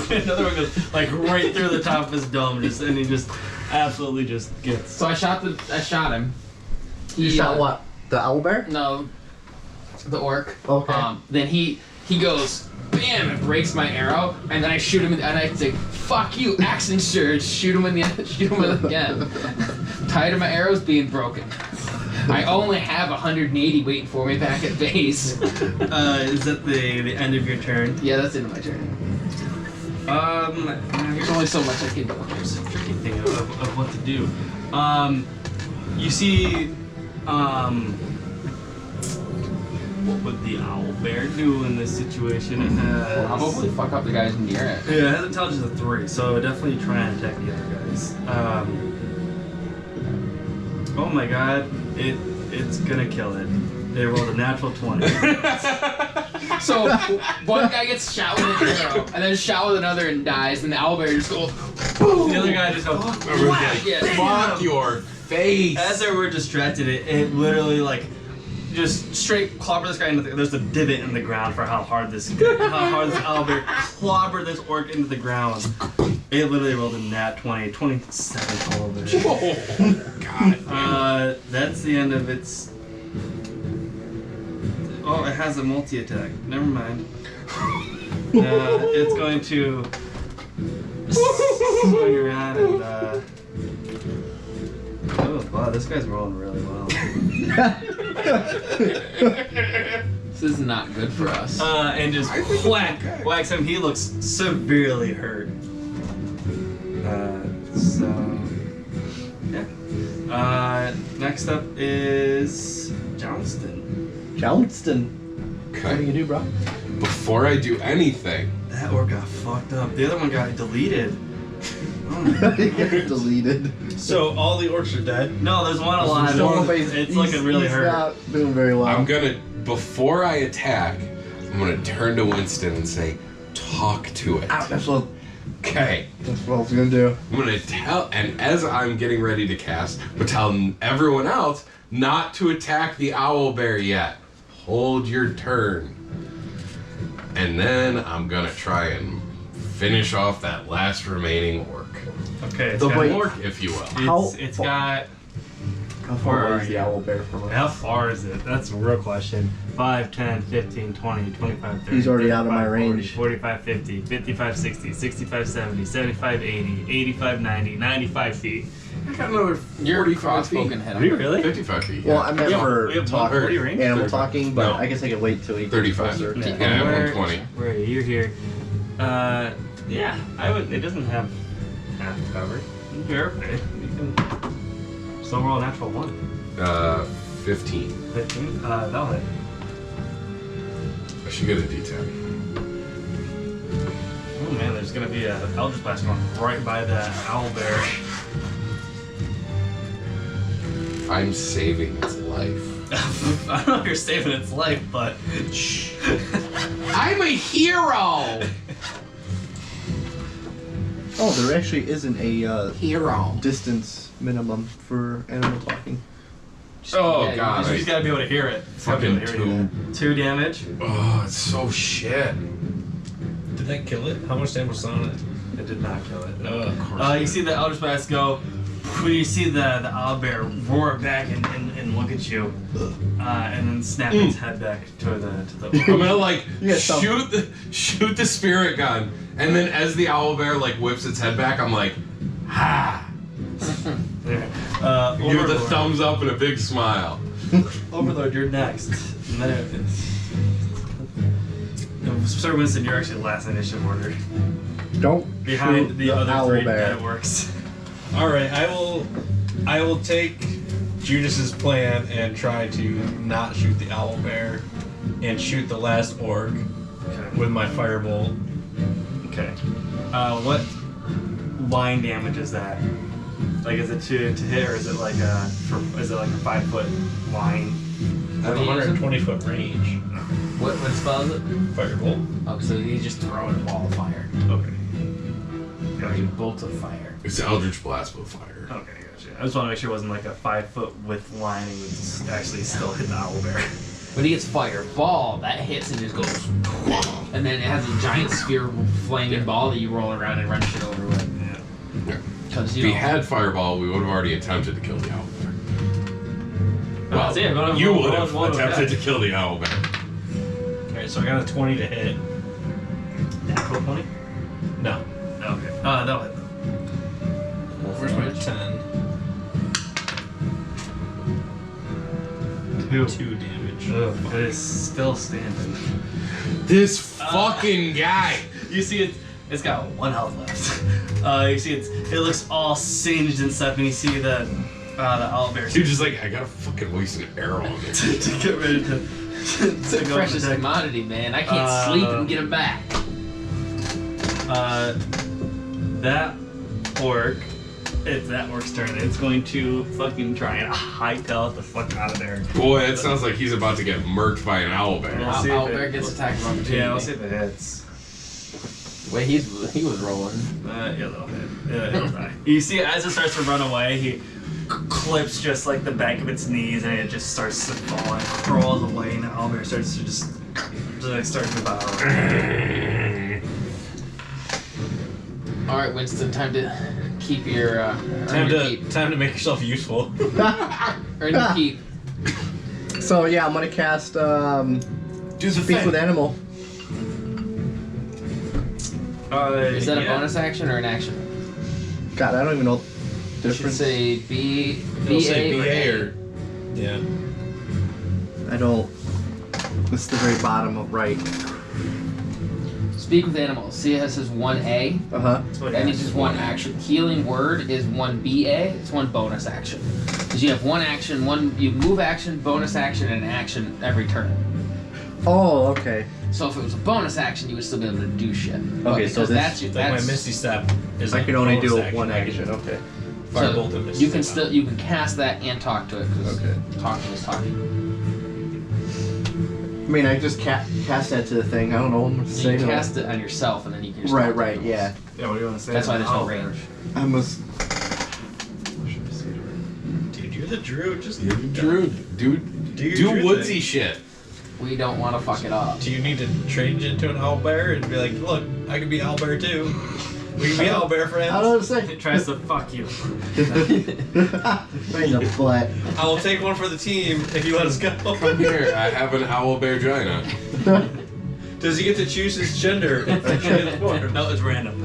Another one goes like right through the top of his dome, and he just absolutely just gets. So I shot him. You shot what? The owlbear? No, the orc. Okay. Then he goes, bam, and breaks my arrow, and then I shoot him, and I say, fuck you, action surge, shoot him again. Tired of my arrows being broken. I only have 180 waiting for me back at base. Is that the end of your turn? Yeah, that's the end of my turn. There's only so much I can do. Here's a tricky thing of what to do. You see, what would the owlbear do in this situation? It has, Probably fuck up the guys near it. yeah, it has intelligence of 3, so definitely try and attack the other guys. Oh my god, it's gonna kill it. They rolled a natural 20. So one guy gets shot with an arrow, and then shot with another and dies, and the owlbear just goes, boom! The other guy just goes, Whack! Yeah. Fuck your face. as they were distracted, it literally like just straight clobber this guy into there's a divot in the ground for how hard this owlbear clobbered this orc into the ground. It literally rolled a nat 20, 27 total damage. Oh, God. That's the end of its. Oh, it has a multi-attack. Never mind. It's going to swing around and. Oh wow, this guy's rolling really well. This is not good for us. And just I think whacks it's okay. him. He looks severely hurt. So yeah. Next up is Johnston. Johnston. What do Okay. you do, bro? Before I do anything, That orc got fucked up. The other one got deleted. Deleted. So all the orcs are dead. No, there's one alive. It's looking really hurt. Not doing very well. I'm gonna, before I attack, I'm gonna turn to Winston and say, talk to it. Ow, that's what Okay. I was gonna do. I'm gonna tell, and as I'm getting ready to cast, I'm telling everyone else not to attack the owlbear yet. Hold your turn. And then I'm gonna try and finish off that last remaining orc. Okay, it's The got wait. Orc, if you will. How It's far- got. How Where far are is the you? owl bear from us? How far is it? That's a real question. 5, 10, 15, 20, 25, 30. He's already out of my 35, 40, range. 45, 50, 55, 60, 65, 70, 75, 80, 85, 90, 95 feet. I got another Your 45 crossbow feet. can hit Are you him. really? 55 feet. Well, Yeah. I meant Yeah, for we have talk, 140 range. animal 35. talking, but No. I guess I could wait till he gets 35. closer. Yeah, I have Where- 120. Where are you? You're here. Yeah, I would. It doesn't have half cover. You're okay. You can still roll a natural 1. 15. 15. That'll hit. I should get a D10. Oh man, there's gonna be a Eldritch Blast going right by that owlbear. I'm saving its life. I don't know if you're saving its life, but I'm a hero! Oh, there actually isn't a Hero. distance minimum for animal talking. Oh, Yeah, you God. you just gotta be able to hear it. Just gotta be Fucking able to hear it. 2 damage. Oh, it's so shit. Did that kill it? How much damage was on it? It did not kill it. No. Of course. You see the Eldritch Blast go. You see the owlbear roar back and look at you, and then snap its head back to the. I'm gonna like Yeah, so- shoot the spirit gun, and then as the owlbear like whips its head back, I'm like, ha! There. Give it the Overlord. thumbs up and a big smile. Overlord, you're next. And then Sir Winston, you're actually last initiative order. Don't Behind shoot the other owl 3 bear. that it works. All right, I will take Judas's plan and try to not shoot the owl bear and shoot the last orc Okay. with my firebolt. Okay. What line damage is that? Like, is it to hit, or is it like a 5-foot line? I have a 120-foot range. What spell is it? Firebolt. Oh, so you just throw in a ball of fire. Okay. Or Gotcha. you bolt of fire. It's Eldritch Blast with fire. Okay, gotcha. I just want to make sure it wasn't like a 5-foot width line and would actually still hit the owlbear. When he gets fireball, that hits and just goes, and then it has a giant sphere flaming ball that you roll around and run shit over with. Yeah. Because If you we know, had fireball, we would have already attempted to kill the owlbear. Well, so yeah, go to You roll- would roll- have roll to attempted to attack. kill the owlbear. All right, so I got a 20 to hit. Natural 20? No. Okay. That'll hit. Where's my 10? 2. 2 damage. Ugh, it is still standing. This fucking guy. You see it's got 1 health left. You see it looks all singed and stuff, and you see the owlbear Dude, just like, I gotta fucking waste an arrow on it. to get ready to it's a go precious attack. commodity, man. I can't sleep and get him back. That orc, it's that orc's turn. It's going to fucking try and hightail it the fuck out of there. Boy, it sounds like he's about to get murked by an owlbear. Yeah. see if Owlbear it- gets attack of opportunity. Yeah, we'll see if it hits. Wait, he was rolling. Yeah, that'll hit. Yeah, it'll die. You see, as it starts to run away, he clips just like the back of its knees, and it just starts to fall and crawls away, and the owlbear starts to just like start to devour. All right, Winston, time to keep your Time earn your keep. to make yourself useful. Earn your keep. So yeah, I'm gonna cast Do the Speak thing. with Animal. Is that a bonus action or an action? God, I don't even know You should difference. say B, It'll say BA, or BA A. or yeah. I don't. It's the very bottom of right. Speak with animals. See, it says 1A. Uh-huh. That means just one action. Healing word is 1BA. It's one bonus action. Because you have one action, you move action, bonus action, and action every turn. Oh, okay. So if it was a bonus action, you would still be able to do shit. Okay, so because this- that's your. It's like my That's, Misty Step is I like can only bonus do one I can action. Okay. Firebolt so and Misty you can Step. you can cast that and talk to it because Okay. talking is talking. I mean, I just cast that to the thing. I don't know what I'm You saying. can cast it on yourself and then you can just Right, talk to right, it. yeah. Yeah, what do you want to say? That's why there's no Oh, range. I must. What should I say to her? Dude, you're the druid. Just You're the druid. Dude, Do your do druid woodsy thing. shit. We don't want to fuck it up. Do you need to change into an owlbear and be like, look, I can be owlbear too. We can be owlbear friends. I don't know what to say. It tries to fuck you. Right in the butt. I will take one for the team if you let us go. Come here, I have an owl bear gina. Does he get to choose his gender? No, it's random.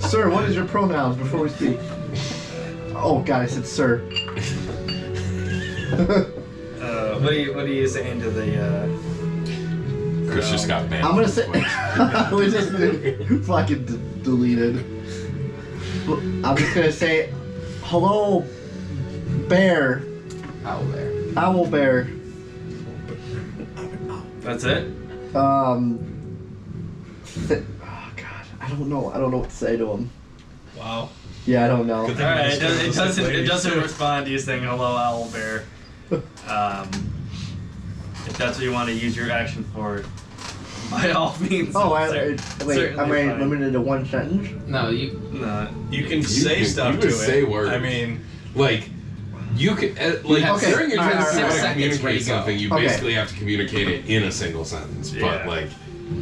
Sir, what is your pronouns before we speak? Oh God, I said sir. What are you saying to the? Chris just got banned. I'm gonna say. from We just fucking deleted. I'm just gonna say, hello, bear, Owl bear. owl bear. That's it. Oh God, I don't know. I don't know what to say to him. Wow. Yeah, I don't know. Good All right. thing It doesn't respond to you saying hello, owl bear. If that's what you want to use your action for, by all means. Oh, cer- wait. certainly Am I fine. limited to one sentence? No, you. No. You can You say can- stuff you to can it. say words. I mean, Like, you can, like, have Okay. during your turn, Alright, if you want to alright. communicate Ready to go. something, you Okay. basically have to communicate it in a single sentence. But, Yeah. like,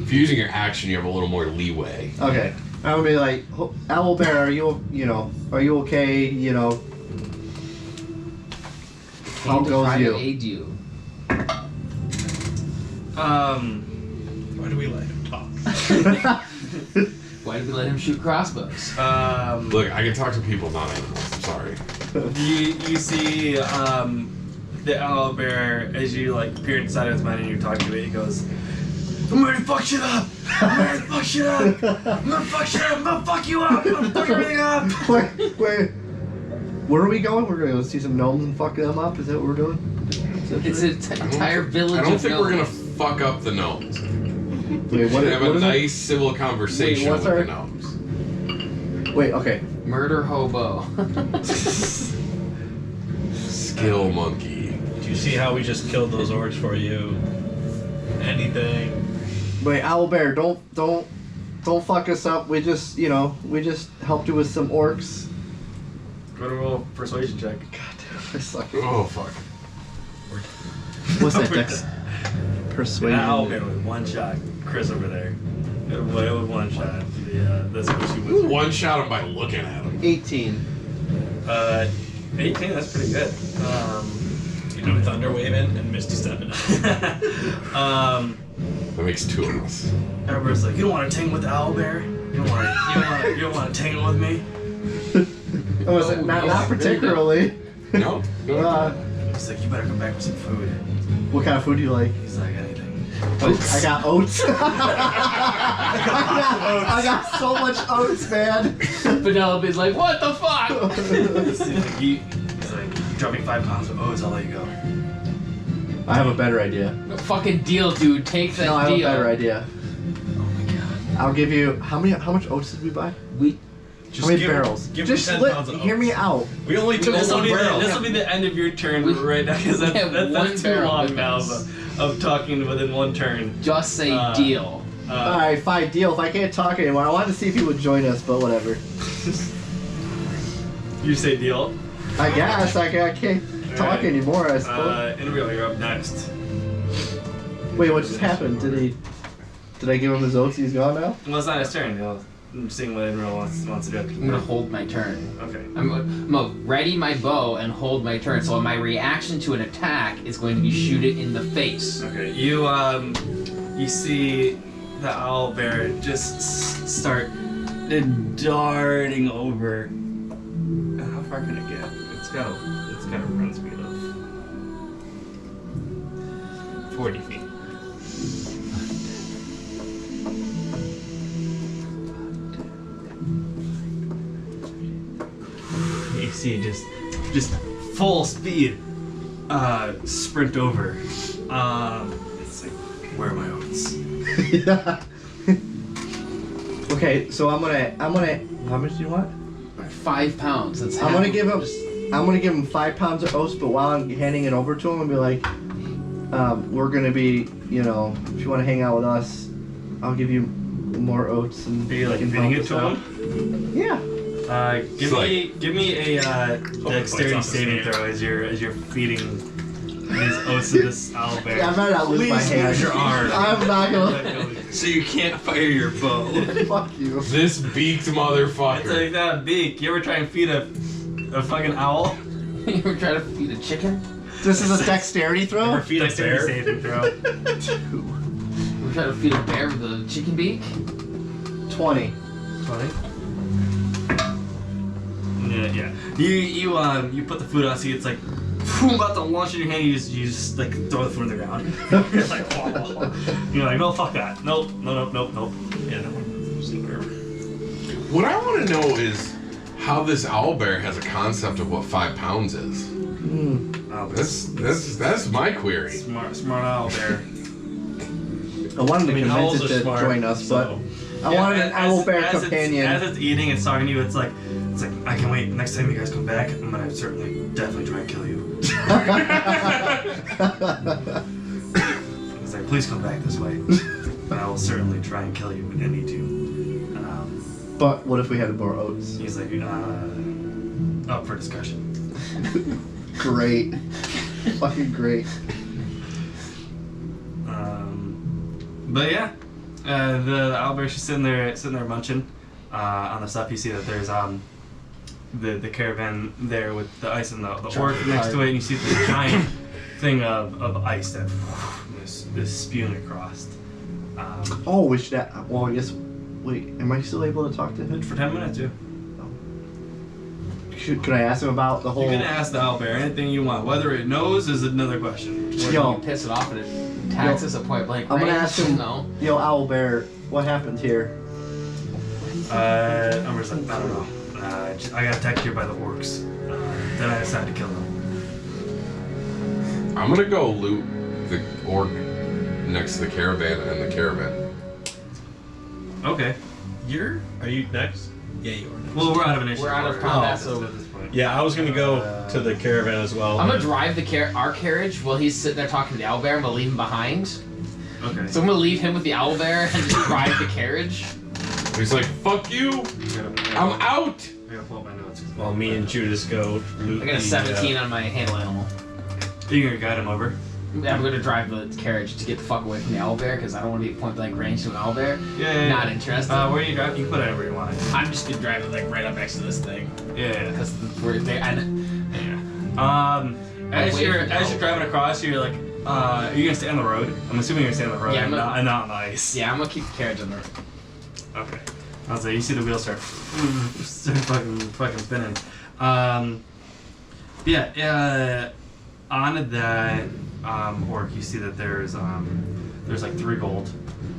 if you're using your action, you have a little more leeway. Okay. I'm gonna be like, owl bear, are you okay? How Came to goes try you? to aid you. why do we let him talk? Why did we let him shoot crossbows? Look, I can talk to people, not animals. I'm sorry. You see the owl bear as you like peer inside of his mind and you talk to it. He goes, "I'm ready to fuck shit up. I'm ready to fuck shit up. I'm gonna fuck shit up. I'm gonna fuck you up. I'm gonna fuck everything up." Wait. Where are we going? We're gonna go see some gnomes and fuck them up. Is that what we're doing? It's an entire village. I don't of think we're gonna gnomes. fuck up the gnomes. Wait, We're gonna have a is it? nice civil conversation what's with our- the gnomes. Wait, okay. Murder hobo. Skill monkey. Do you see how we just killed those orcs for you? Anything? Wait, owlbear, don't fuck us up. We just helped you with some orcs. Go to roll persuasion check. God damn, I suck. Oh, fuck. What's that, Dex? Persuasion. An owl bear with one shot. Chris over there. With one shot. The squishy wizard. One shot him by looking at him. 18. 18. That's pretty good. You know, thunder waving and misty stepping. That makes two of us. Everybody's like, "You don't want to tangle with the owl bear? You don't want to tangle with me?" Oh, is it? Not particularly. No? No. He's like, "You better come back with some food." What kind of food do you like? He's like, "Anything." I got oats. I got so much oats, man. Penelope's like, what the fuck? He's like, "You drop me 5 pounds of oats, I'll let you go." I have a better idea. No fucking deal, dude. Take that No, I have a deal. better idea. Oh my god. I'll give you how much oats did we buy? We How many barrels? Give Just me 10 let, pounds of hear me oats. out. We only took This will one be barrel. the end of your turn We- right now because we have one that's too barrel long with now us. of talking within one turn. just say deal. Alright, fine, deal. If I can't talk anymore, I wanted to see if he would join us, but whatever. You say deal. I guess I can't talk Alright. anymore, I suppose. Inreal, you're up next. Wait, what just happened? Did I give him his oats? He's gone now? Well, it's not his turn. I'm seeing what Inreal wants to do. I'm gonna hold my turn. Okay. I'm gonna ready my bow and hold my turn. So my reaction to an attack is going to be shoot it in the face. Okay. You see the owl bear just start darting over. How far can it get? It's got a run speed of 40 feet. You see just full speed sprint over. It's like, where are my oats? Yeah. Okay, so I'm gonna. How much do you want? 5 pounds. That's I'm gonna give him 5 pounds of oats, but while I'm handing it over to him, and be like, we're gonna be, you know, if you want to hang out with us, I'll give you more oats and. Are you like can feeding help it to us him? out. Yeah. Give me a dexterity off his saving hand. throw as you're feeding these oats to this owlbear. Yeah, I better not lose my Please hand. use your arm. I'm not gonna. So you can't fire your bow. Fuck you. This beaked It's motherfucker. like that beak. You ever try and feed a fucking owl? You ever try to feed a chicken? This is a dexterity throw. Ever feed a Dexterity bear? saving throw. You ever try to feed a bear with a chicken beak? 20. 20. Yeah. You put the food on, see it's like about to launch in your hand. You just like throw the food on the ground. You're like, oh. You're like, no, fuck that. Nope. Yeah, no. Super. What I want to know is how this owlbear has a concept of what 5 pounds is. Oh, That's my query. smart owlbear. I wanted to I mean, convince owls it are to smart, join us, but so- I wanted an owl bear as companion. As it's eating, it's talking to you. It's like, I can't wait. Next time you guys come back, I'm gonna definitely try and kill you. It's like, please come back this way. And I will certainly try and kill you if I need to. But what if we had more oats? He's like, up for discussion. Great. Fucking great. But yeah, the owlbear's just sitting there munching on the stuff. You see that there's the caravan there with the ice and the orc next to it, and you see the giant thing of ice that is spewing across. Oh, which that. Well, I guess. Wait, am I still able to talk to him? For 10 minutes, yeah. Could I ask him about the whole? You can ask the owlbear anything you want. Whether it knows is another question. Or Yo. you piss it off and it attacks us at point blank I'm gonna range? ask him. No. Yo, owl bear, what happened here? Umber's like, I don't know. I got attacked here by the orcs. Then I decided to kill them. I'm gonna go loot the orc next to the caravan and the caravan. Okay. Are you next? Yeah, you are next. Well, we're out of initiative. We're out of order combat, at so- this point. Yeah, I was gonna go to the caravan as well. I'm gonna drive our carriage while he's sitting there talking to the owlbear. I'm gonna leave him behind. Okay. So I'm gonna leave him with the owlbear and just drive the carriage. He's like, fuck you, I'm out. I gotta pull up my notes. While me and Judas go loot I got a 17 on my handle animal. You're gonna guide him over. Yeah, I'm gonna drive the carriage to get the fuck away from the owlbear because I don't want to be at point blank range to an owlbear. Yeah. Not interested. Where you drive? You can put it wherever you want. I'm just gonna drive it like right up next to this thing Yeah. because we're there. And As Away you're from the driving across, you're like, are you gonna stay on the road? I'm assuming you're gonna stay on the road Yeah, and not on the ice. yeah, I'm gonna keep the carriage on the road. Okay. I was like, you see the wheels start fucking spinning. On that orc, you see that there's like 3 gold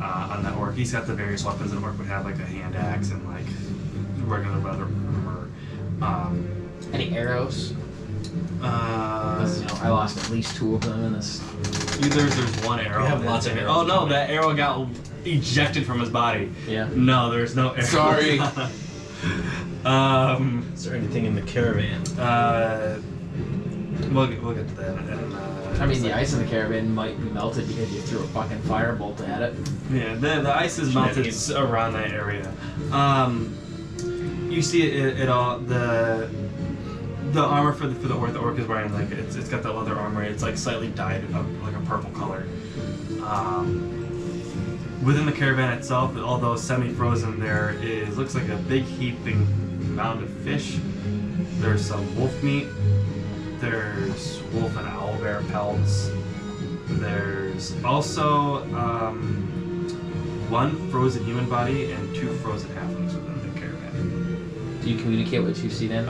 on that orc. He's got the various weapons an orc would have, like a hand axe and like regular leather armor. Any arrows? Because, I lost at least 2 of them in this. There's 1 arrow. We have lots of that's in it. arrows Oh no, that arrow got ejected from his body. Yeah. No, there's no arrow. Sorry. Is there anything in the caravan? We'll get to that. I mean, the ice in the caravan might be melted because you threw a fucking firebolt at it. Yeah, the ice is melted around that area. You see it all. The armor for the orc is wearing, like it's got that leather armor. It's like slightly dyed like a purple color. Within the caravan itself, although semi-frozen, looks like a big heaping mound of fish. There's some wolf meat. There's wolf and owlbear pelts. There's also 1 frozen human body and 2 frozen halflings within the caravan. Do you communicate what you see then?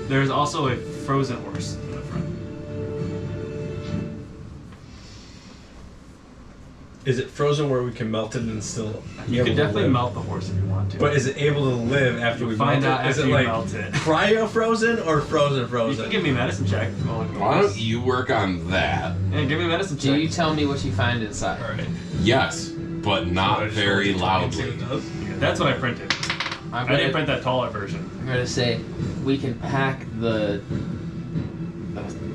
There's also a frozen horse in the front. Is it frozen where we can melt it and still? You can definitely melt the horse if you want to. But is it able to live after we find melt out it? Is after it you like melt it. cryo frozen or frozen You frozen? can give me a medicine check. Why don't you work on that? Yeah, give me a medicine Do check. you tell me what you find inside? All right. Yes. but not very loudly. That's what I printed. I didn't print that taller version. I'm gonna say we can pack the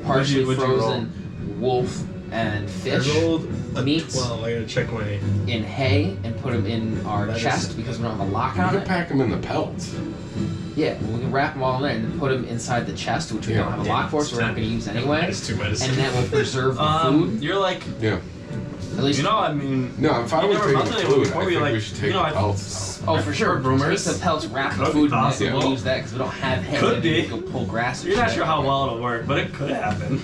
partially What'd you frozen wolf and fish I rolled a meats 12. I gotta check my. in hay and put them in our That is- chest because we don't have a lock You on can it. pack them in the pelts. Yeah, we can wrap them all in there and then put them inside the chest, which we Yeah. don't have a lock for, so we're not going to use anyway. Minus 2, minus And 2. that will preserve the food. You're like, Yeah. At least, you know, I mean, No, I'm fine You with never taking melted the it food. before, I you're think like, we should take you know, the I- pelts. oh for sure. rumors. Take the pelts, wrap the Could food in it, possible. and we'll use that because we don't have hay. Could and be. we can go pull grass. and you're not shit. sure how well it'll work, but it could happen.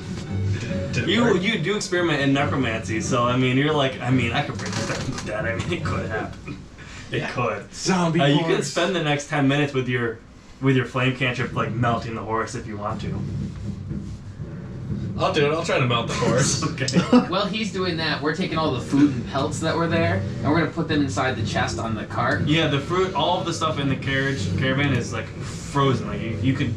Did it work? You do experiment in necromancy, so I mean, you're like, I mean, I could bring this back from the dead. I mean, it could happen. It could. Zombie You horse. can spend the next 10 minutes with your flame cantrip like melting the horse if you want to. I'll do it. I'll try to mount the horse. Okay. While he's doing that, we're taking all the food and pelts that were there, and we're gonna put them inside the chest on the cart. Yeah, the fruit, all of the stuff in the caravan is like frozen. Like you can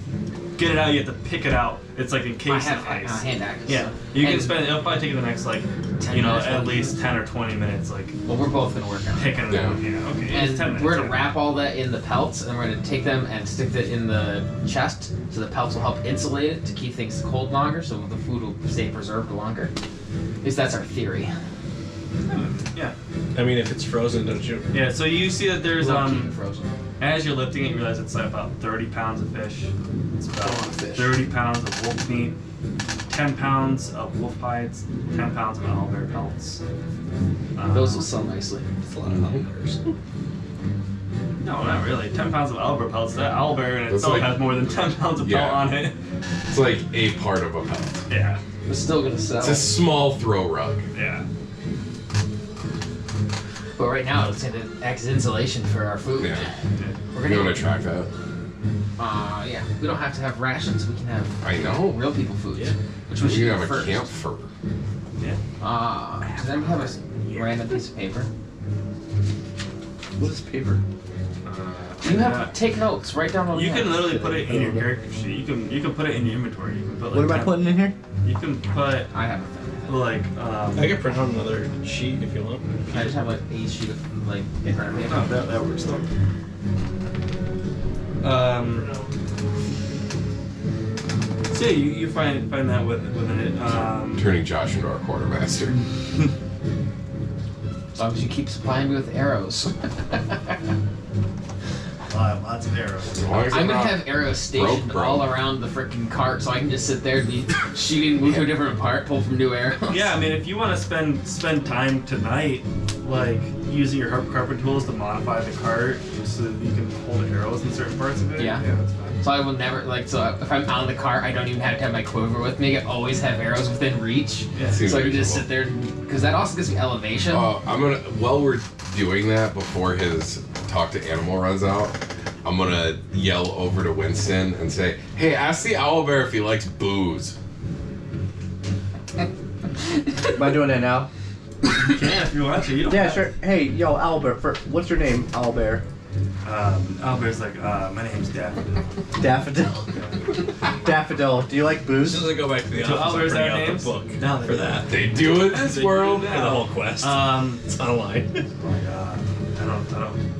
get it out, you have to pick it out. It's like I encased in have ice. hand axes. Yeah, so- you can and- spend. It'll probably take you the next like, 10 you know, minutes, at maybe. least 10 or 20 minutes, like Well, we're both gonna work on it. picking it Yeah. out. Yeah, okay. And it's 10 minutes. we're gonna yeah. wrap all that in the pelts, and we're gonna take them and stick it in the chest, so the pelts will help insulate it to keep things cold longer, so the food will stay preserved longer. At least that's our theory. Yeah, I mean, if it's frozen, don't you? yeah. So you see that there's We'll keep it frozen. as you're lifting it, you realize it's like about 30 pounds of fish. It's about That's a lot of fish. 30 pounds of wolf meat, 10 pounds of wolf hides, 10 pounds of owlbear pelts. Those will sell nicely. It's a lot of owlbears. No, not really. 10 pounds of owlbear pelts. That owlbear in That's itself like- has more than 10 pounds of Yeah. pelt on it. It's like a part of a pelt. Yeah, It's still gonna sell. It's a small throw rug. yeah. But right now, it's gonna act as insulation for our food. Yeah. We're You gonna. want to track that? Yeah. We don't have to have rations. We can have I know. real people food. Yeah. Which we should You do can have a first. camp fur. Does anybody have a random piece of paper? What is paper? You have take notes. Write down all You you can have. literally put it in your character sheet. You can put it in your inventory. You can put like What am I 10 putting in here? You can put I have a thing. like I can print out another sheet if you want. I just have like a sheet of like paper and paper. Oh, That works though. So yeah, you find that within it. Turning Josh into our quartermaster. As long as you keep supplying me with arrows. Lots of arrows. As long as I'm I'm gonna not have arrows stationed broke. all around the freaking cart, so I can just sit there and be shooting, move to a different part, pull from new arrows. Yeah, I mean, if you want to spend time tonight, like using your carpet tools to modify the cart so that you can hold arrows in certain parts of it. Yeah. that's fine. So I will never so if I'm on the cart, I don't even have to have my quiver with me. I always have arrows within reach, Yeah. Seems so I can just reasonable. sit there because that also gives me elevation. I'm gonna. While we're doing that, before his talk to animal runs out, I'm gonna yell over to Winston and say, "Hey, ask the owlbear if he likes booze." Am I doing that now? You can if you want to. You don't Yeah, have sure. Hey, yo, Owlbear. What's your name, Owlbear? Albert's like, my name's Daffodil. Daffodil. Daffodil. Do you like As booze? soon as I go back to the Do office, Owlbears I'm bringing have out names? the book No, they for don't. that. They do in this They world. do For the whole quest. It's online. I don't.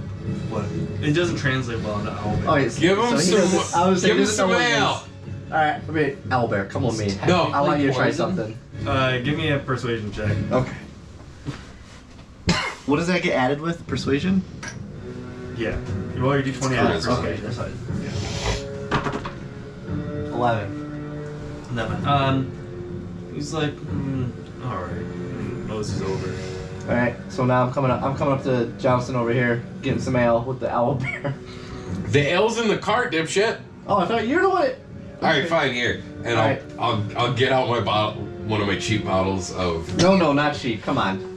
What? It doesn't translate well into Owlbear. Oh, yes. Give him so he some. doesn't- I was saying, Give him he doesn't some know what it ale. is. Alright, wait, Owlbear, come with me. No. I want you to try Poison? something. Give me a persuasion check. Okay. What does that get added with? Persuasion? Yeah. You roll your d20 Charisma. out. Okay, that's fine. 11. 11. He's like, all right. Knows he's over. Alright, so now I'm coming up to Johnson over here, getting some ale with the Owlbear. The ale's in the cart, dipshit. Oh, I thought you were the one. All right, fine. Here, and Alright. I'll get out my bottle, one of my cheap bottles of. No, not cheap. Come on.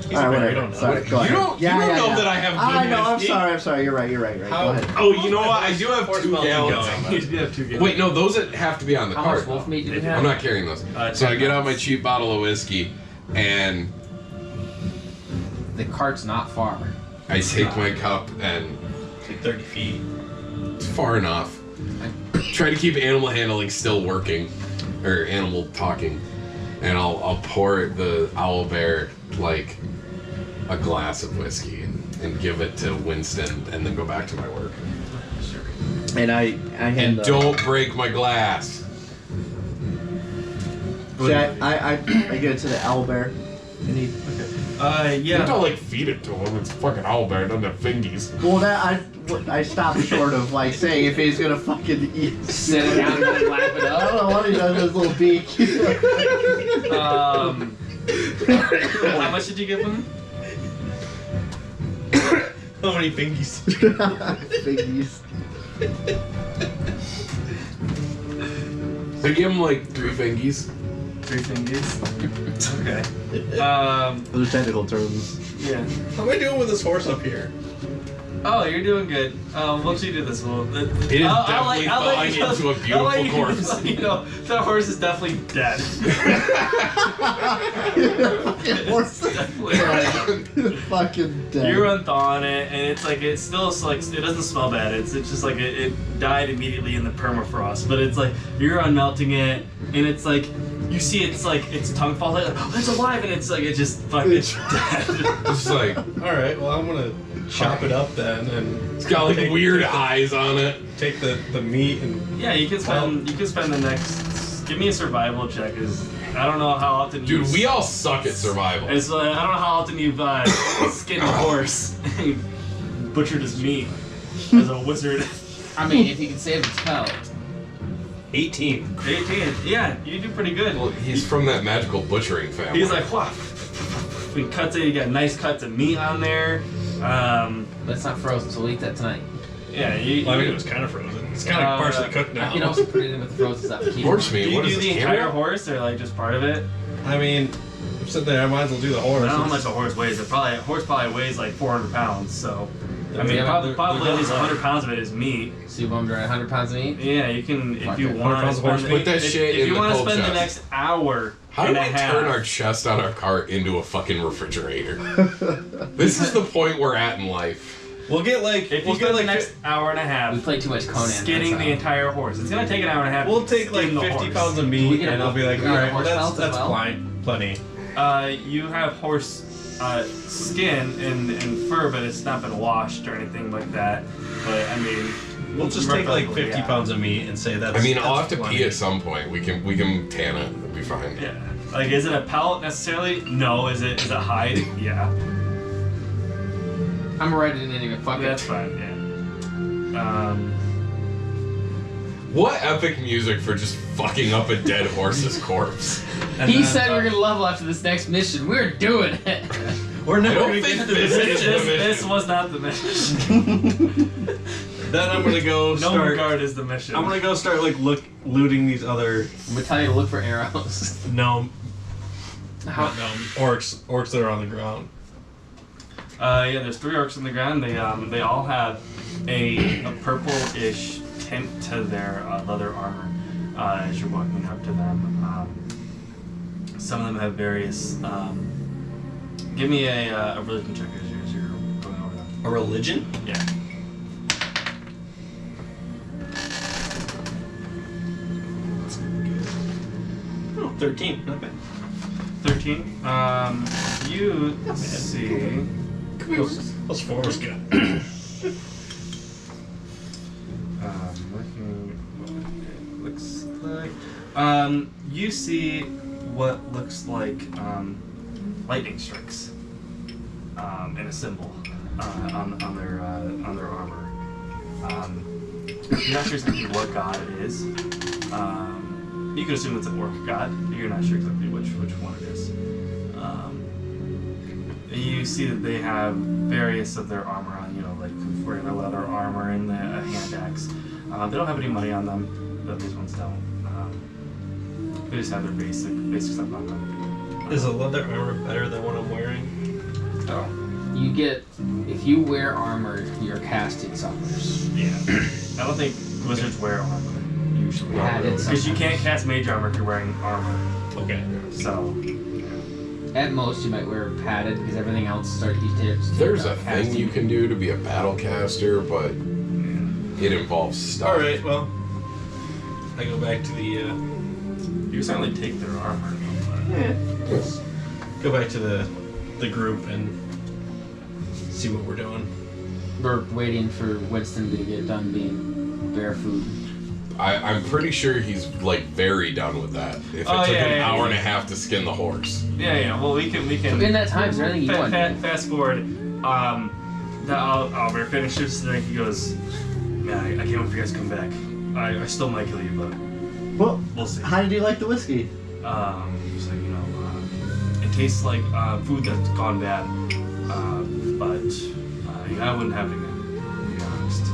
He's Alright, a bear, whatever. you don't know. Sorry, go You ahead. don't- you don't know that I have I good know. I'm whiskey. sorry. You're right. Go How- ahead. Oh, you know what? I do have Horse 2 mouth gallons. going. You do have 2 gallons. Wait, no, those have to be on the How cart. much wolf meat do They you do. have? I'm not carrying those. So I 10 get out my pounds. cheap bottle of whiskey, and The cart's not far. I take my cup, and It's like 30 feet. it's far enough. Try to keep animal handling still working, or animal talking, and I'll pour the owlbear like a glass of whiskey and give it to Winston and then go back to my work. And I had And don't break my glass. See, I give it to the owlbear, and he. You Yeah. don't like feed it to him. It's fucking owlbear, doesn't have fingies. Well, that I stopped short of like saying if he's gonna fucking eat. Sit it down and lap it I up. don't know what he does with his little beak. How much did you give him? How many fingies? Biggies. So give him like 3 fingies. 3 fingers. Okay. Those are technical terms. Yeah. How am I doing with this horse up here? Oh, you're doing good. Once you do this, well, It is definitely thawing into a beautiful corpse. You know, that horse is definitely dead. Fucking horse. Definitely dead. Fucking dead. You're unthawing it, and it's like it still like it doesn't smell bad. It's just like it died immediately in the permafrost. But it's like you're unmelting it, and it's like you see it's like its tongue falls out. Like, oh, it's alive, and it's like it just fucking dead. It's like, All right, well I'm gonna chop it up then, and it's got like weird eyes on it. take the meat and Yeah, you can spend the next. Give me a survival check. Is I don't know how often you. Dude, we all suck at survival. It's I don't know how often you've skinned a horse, and butchered his meat as a wizard. I mean, if he can save its pelt. 18. 18. Yeah, you do pretty good. Well, he's from that magical butchering family. He's like, wow. He cuts it. You got nice cuts of meat on there. That's not frozen, so we'll eat that tonight. Yeah, you. Well, I mean, it was kind of frozen. It's kind of partially cooked now. You can also put it in with the frozen stuff to keep Horse it. meat. Do you What is do the this, entire camel? horse, or like just part of it? I mean, I'm sitting there. I might as well do the horse. I don't know how much a horse weighs. A horse probably weighs like 400 pounds. So, I mean, Yeah, probably, they're probably not at least light. 100 pounds of it is meat. So you want 100 pounds of meat? Yeah, you can if Fuck you it. 100 want to pounds of horse spend. meat. Put that shit if in you the want to cold spend the chest. next hour How and do a we half. turn our chest on our cart into a fucking refrigerator? This is the point we're at in life. We'll get like If we'll you get spend the like next hour and a We half played too much Conan. skinning that's the how. entire horse, it's gonna take an hour and a half. we'll to take like skin the 50 horse. pounds of Do we meat get and we'll enough- be like, do we all get right, well, horse pelts that's as well? fine, plenty. You have horse skin and fur, but it's not been washed or anything like that. But I mean, We'll just take like roughly, 50 yeah. pounds of meat and say that's. I mean, I'll have that's to plenty. pee at some point. We can tan it. It'll be fine. Yeah. Like, is it a pellet necessarily? No. Is it hide? Yeah. I'm writing it anyway. Fuck That's it. fine. Yeah. What epic music for just fucking up a dead horse's corpse. And He then, said we're gonna level after this next mission. We're doing it. we're I never don't gonna think get to this this. is the This mission. was not the mission. Then I'm gonna go No start. regard is the mission. I'm gonna go start like looting these other I'm gonna tell you to look for arrows. gnome, How? not gnome orcs that are on the ground. Yeah, there's 3 orcs on the ground. They all have a purple-ish tint to their leather armor as you're walking up to them. Some of them have various. Give me a religion check as you're going over them. A religion? Yeah. Oh, 13. Not bad. 13. You see. Those 4 was good. Looking what it looks like. You see what looks like lightning strikes in a symbol on their armor. You're not sure exactly what god it is. You could assume it's an orc god. But you're not sure exactly which one it is. You see that they have various of their armor on, like wearing their leather armor and the hand axe. They don't have any money on them, though these ones don't. They just have their basic stuff on them. Is a leather armor better than what I'm wearing? You get if you wear armor, you're casting summers. Yeah. I don't think wizards wear armor usually. Padded Because you can't cast mage armor if you're wearing armor. Okay. So, At most, you might wear padded because everything else starts. There's a thing you can do to be a battlecaster, but it involves stuff. All right. Well, I go back to the. you certainly take their armor. Go back to the group and see what we're doing. We're waiting for Winston to get done being bear food. I'm pretty sure he's like very done with that. If it took an hour and a half to skin the horse. Yeah. Well, we can. In that time, is there anything you want? Fast forward. The Oliver finishes, and then he goes, "Man, I can't wait for you guys to come back. I still might kill you, but Well, we'll see." how did you like the whiskey? He's like, it tastes like food that's gone bad, but I wouldn't have it again, to be honest.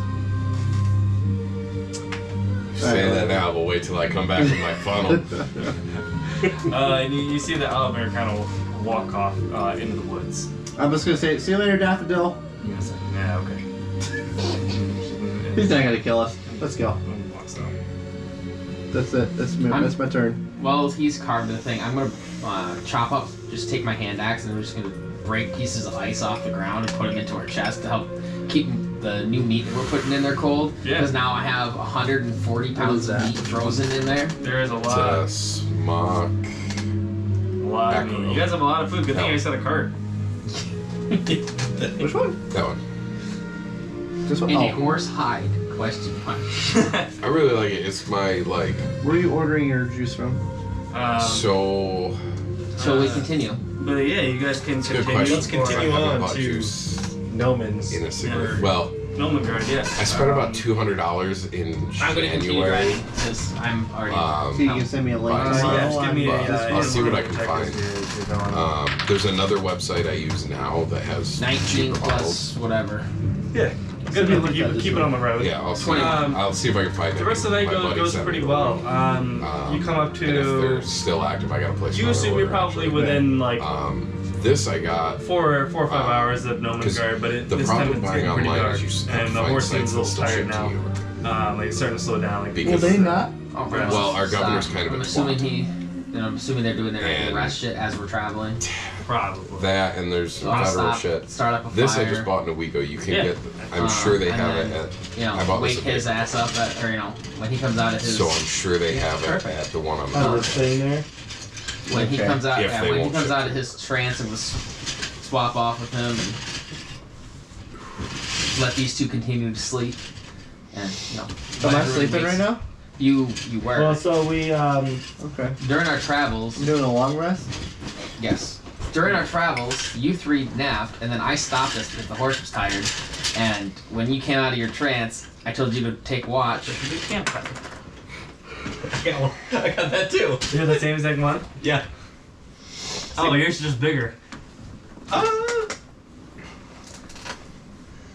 You say that now, but wait till I come back with my funnel. And you see the owlbear kind of walk off into the woods. I'm just gonna say, see you later, Daffodil. You guys like, yeah, okay. He's not gonna kill us. Let's go. And walks out. That's it. That's my turn. Well, he's carved the thing. I'm gonna chop up, just take my hand axe, and I'm just gonna break pieces of ice off the ground and put them into our chest to help keep the new meat that we're putting in there cold. Yeah. Because now I have 140 pounds of meat frozen in there. There is a lot of Smock. meat. You guys have a lot of food. Good thing I set a cart. Which one? That one. This one. In a Oh. horse hide? Question mark. I really like it. It's my like. Where are you ordering your juice from? So. Shall we continue? But yeah, you guys can It's a good continue. question. Let's continue I haven't on bought to juice Nomans. in a cigarette. Yeah. Well, Nomengard, yeah. I spent about $200 in I'm gonna continue January. driving because I'm already. So you can send me a link. Fine. Yeah, just give me I'll see what I can check as find. you're going. There's another website I use now that has 19 cheaper plus bottles. whatever. Yeah, good me a to link keep, that this keep it way. on the road. Yeah, I'll see. 20. I'll see if I can find it. The rest of the night goes pretty well. You come up And if they're to. still active, I gotta place. You another assume you're order, probably actually. within like This I got. 4 or 5 hours of 'cause Nomengard, but The this time problem it's buying getting pretty online dark, is you have and to the find horse sites seems a that little still tired ship to now. you. Like it's starting to slow down. Like Will Because they not? Oh, Well, our governor's kind of I'm a assuming twat. I'm assuming they're doing their And- rest shit as we're traveling. probably. That and there's So I'll federal stop, shit. start up a This fire. I just bought in a week ago. You can Yeah. get. I'm sure they and have then, it at. You know, I bought wake this at his ass up at, or you know, when he comes out of his. So I'm sure they have it Perfect. at the one I'm Oh, at. it's sitting there. when he Okay. comes out, If yeah, they when he won't comes ship out of his trance and swap off with him and let these two continue to sleep. And you know, Am I whatever sleeping makes- right now? You were Well, so we Okay. during our travels. I'm doing a long rest. Yes. During our travels, you three napped, and then I stopped us because the horse was tired. And when you came out of your trance, I told you to take watch. You can't cut. I got that too. You have the same exact one? Yeah. Oh, yours is just bigger.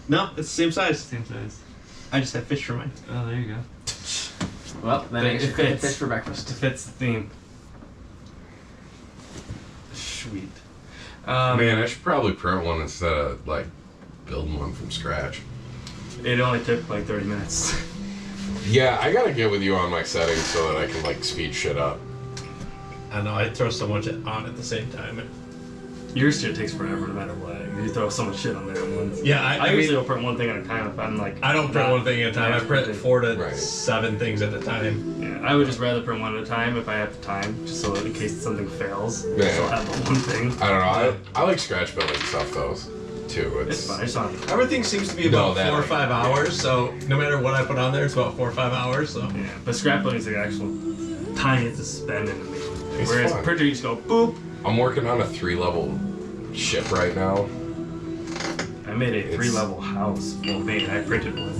No, it's the same size. Same size. I just have fish for mine. Oh, there you go. Well, then I It guess you could have fits. fish for breakfast. It fits the theme. Sweet. Man, I should probably print one instead of like building one from scratch. It only took like 30 minutes. Yeah, I gotta get with you on my settings so that I can like speed shit up. I know, I throw so much on at the same time. Your shit takes forever no matter what. You throw so much shit on there at once. Yeah, I usually will print one thing at a time if I'm like. I don't print not- one thing at a time. I yeah, print one 4 to Right. 7 things at a time. Yeah, I would just rather print one at a time if I have the time, just so that in case something fails, Yeah. so I'll have the one thing. I don't know. I like scratch building stuff though, too. It's fine. It's not. Everything seems to be No, about that 4 or I- 5 hours, so no matter what I put on there, it's about 4 or 5 hours. So Yeah, but scrapbooking is the actual time you have to spend in the making. It's Whereas fun. printer, you just go boop. I'm working on a 3-level ship right now. I made a It's- 3-level house. Well, I printed one.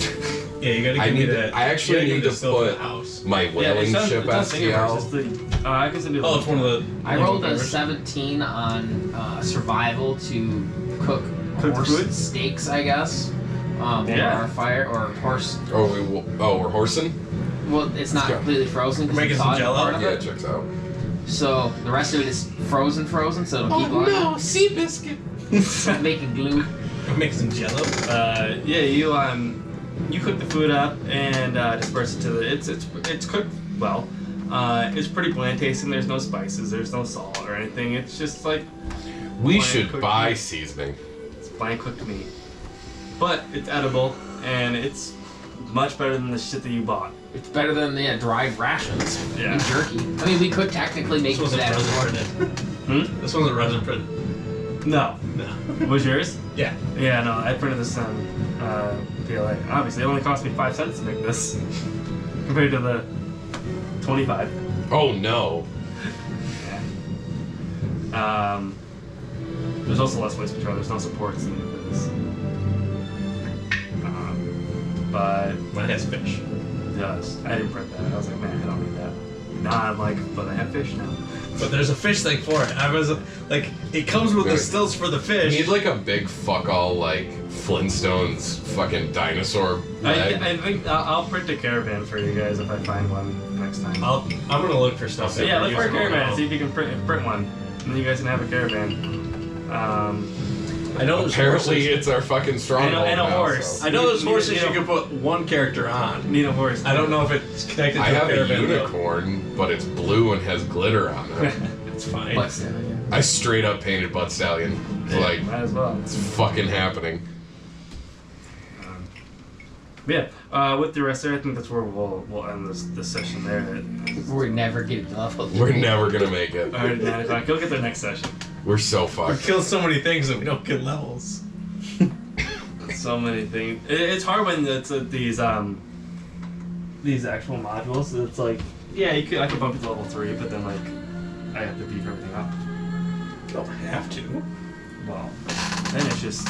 yeah, you gotta I give me need to- that. I actually you gotta need give me to the still for put- the house. My Yeah, whaling ship it's on STL. It's the, I can send you the Oh, link. it's one of the. I rolled a 17 on survival to cook Cook horse food? steaks, I guess. Over Yeah. our fire or horse. We're horsing? Well, it's not Yeah. completely frozen We're because making it's some thawed Jell-O? part of Yeah, it. it checks out. So the rest of it is frozen, so it'll Oh, keep on. sea biscuit. Making glue. Make some jello. Yeah, you cook the food up and disperse it to the. It's cooked well. It's pretty bland tasting. There's no spices. There's no salt or anything. It's just like We Bland should cooked buy meat. seasoning. It's bland cooked meat, but it's edible and it's much better than the shit that you bought. It's better than the dried rations Yeah. and jerky. I mean, we could technically make This wasn't that. resin printed. This wasn't resin printed. No. No. Was yours? Yeah. Yeah, no, I printed this on PLA. Obviously, it only cost me 5 cents to make this compared to the 25. Oh no. Yeah. There's also less waste control. There's no supports needed for this. But Mine has fish. it does. I didn't print that. I was like, man, I don't need that. Now I'm like, but I have fish now. But there's a fish thing for it. I was like, it comes with the stills for the You fish. need like a big fuck all like Flintstones fucking dinosaur leg. I think I'll print a caravan for you guys if I find one next time. I'm gonna look for stuff. So yeah, look for a caravan. See if you can print one, and then you guys can have a caravan. I know there's Apparently, horses. it's our fucking stronghold And a now, horse. so. I know there's horses You you know- can put one character on. Need a horse. I don't know if it's connected to I have a caravan. though. unicorn, but it's blue and has glitter on it. It's fine. But still, yeah. I straight up painted Butt Stallion. It's like, Might as well. it's fucking happening. Yeah. With the rest there, I think that's where we'll end this session there. We're never getting level. We're never gonna make it. Alright, 9 o'clock. Go get the next session. We're so We fucked. kill so many things that we don't get levels. So many things. It's hard when it's these actual modules. It's like, yeah, I could bump it to level 3, but then like I have to beef everything up. You don't have to. Well, then it's just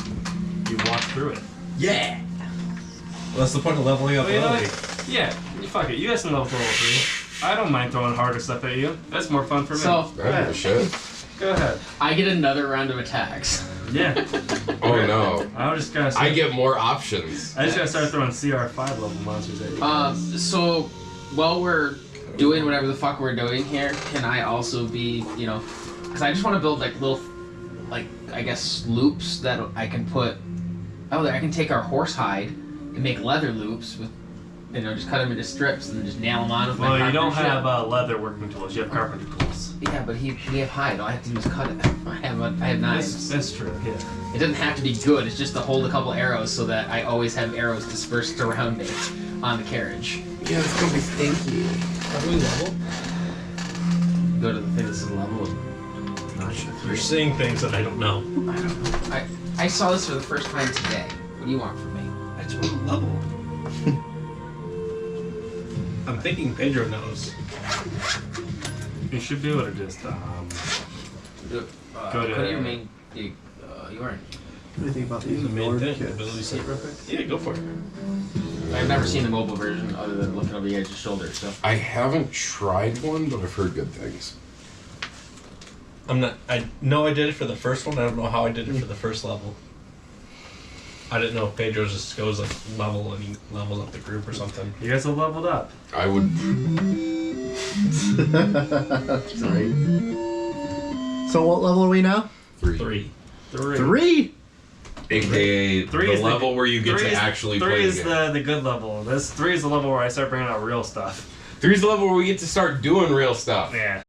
you walk through it. Yeah. Well, that's the point of leveling up Well, you know early. what? Yeah, fuck it. You guys can level to level 3. I don't mind throwing harder stuff at you. That's more fun for me. So I don't give a shit. Go ahead. I get another round of attacks. Yeah. Oh no. I just gotta. I get more options. I just gotta start throwing CR5 level monsters at you. So while we're doing whatever the fuck we're doing here, can I also be, because I just want to build like little, like I guess loops that I can put. Oh, there I can take our horse hide and make leather loops with, just cut them into strips and just nail them on with my Well, you don't carpenter shit. have leather working tools. You have carpenter tools. Yeah, but we have hide. All I have to do is cut it. I have knives. That's true. Yeah. It doesn't have to be good. It's just to hold a couple arrows so that I always have arrows dispersed around it on the carriage. Yeah, it's gonna be stinky. How do we level? Go to the thing that's level. You're seeing things that I don't know. I don't know. I saw this for the first time today. What do you want from me? I just want to level. I'm thinking Pedro knows. You should be able to just Go to- Go to your main. You aren't. What do you think about these The main Lord thing. kits? Ability set real quick. Yeah, go for it. I've never seen the mobile version other than looking over the edge of shoulder. So I haven't tried one, but I've heard good things. I know I did it for the first one. I don't know how I did it for the first level. I didn't know if Pedro just goes like level and he levels up the group or something. You guys have leveled up. I would. Sorry. So what level are we now? 3. 3. 3? AKA Three the is the- level where you get Three to is- actually Three play is the game. the good level. 3 is the level where I start bringing out real stuff. 3's the level where we get to start doing real stuff. Yeah.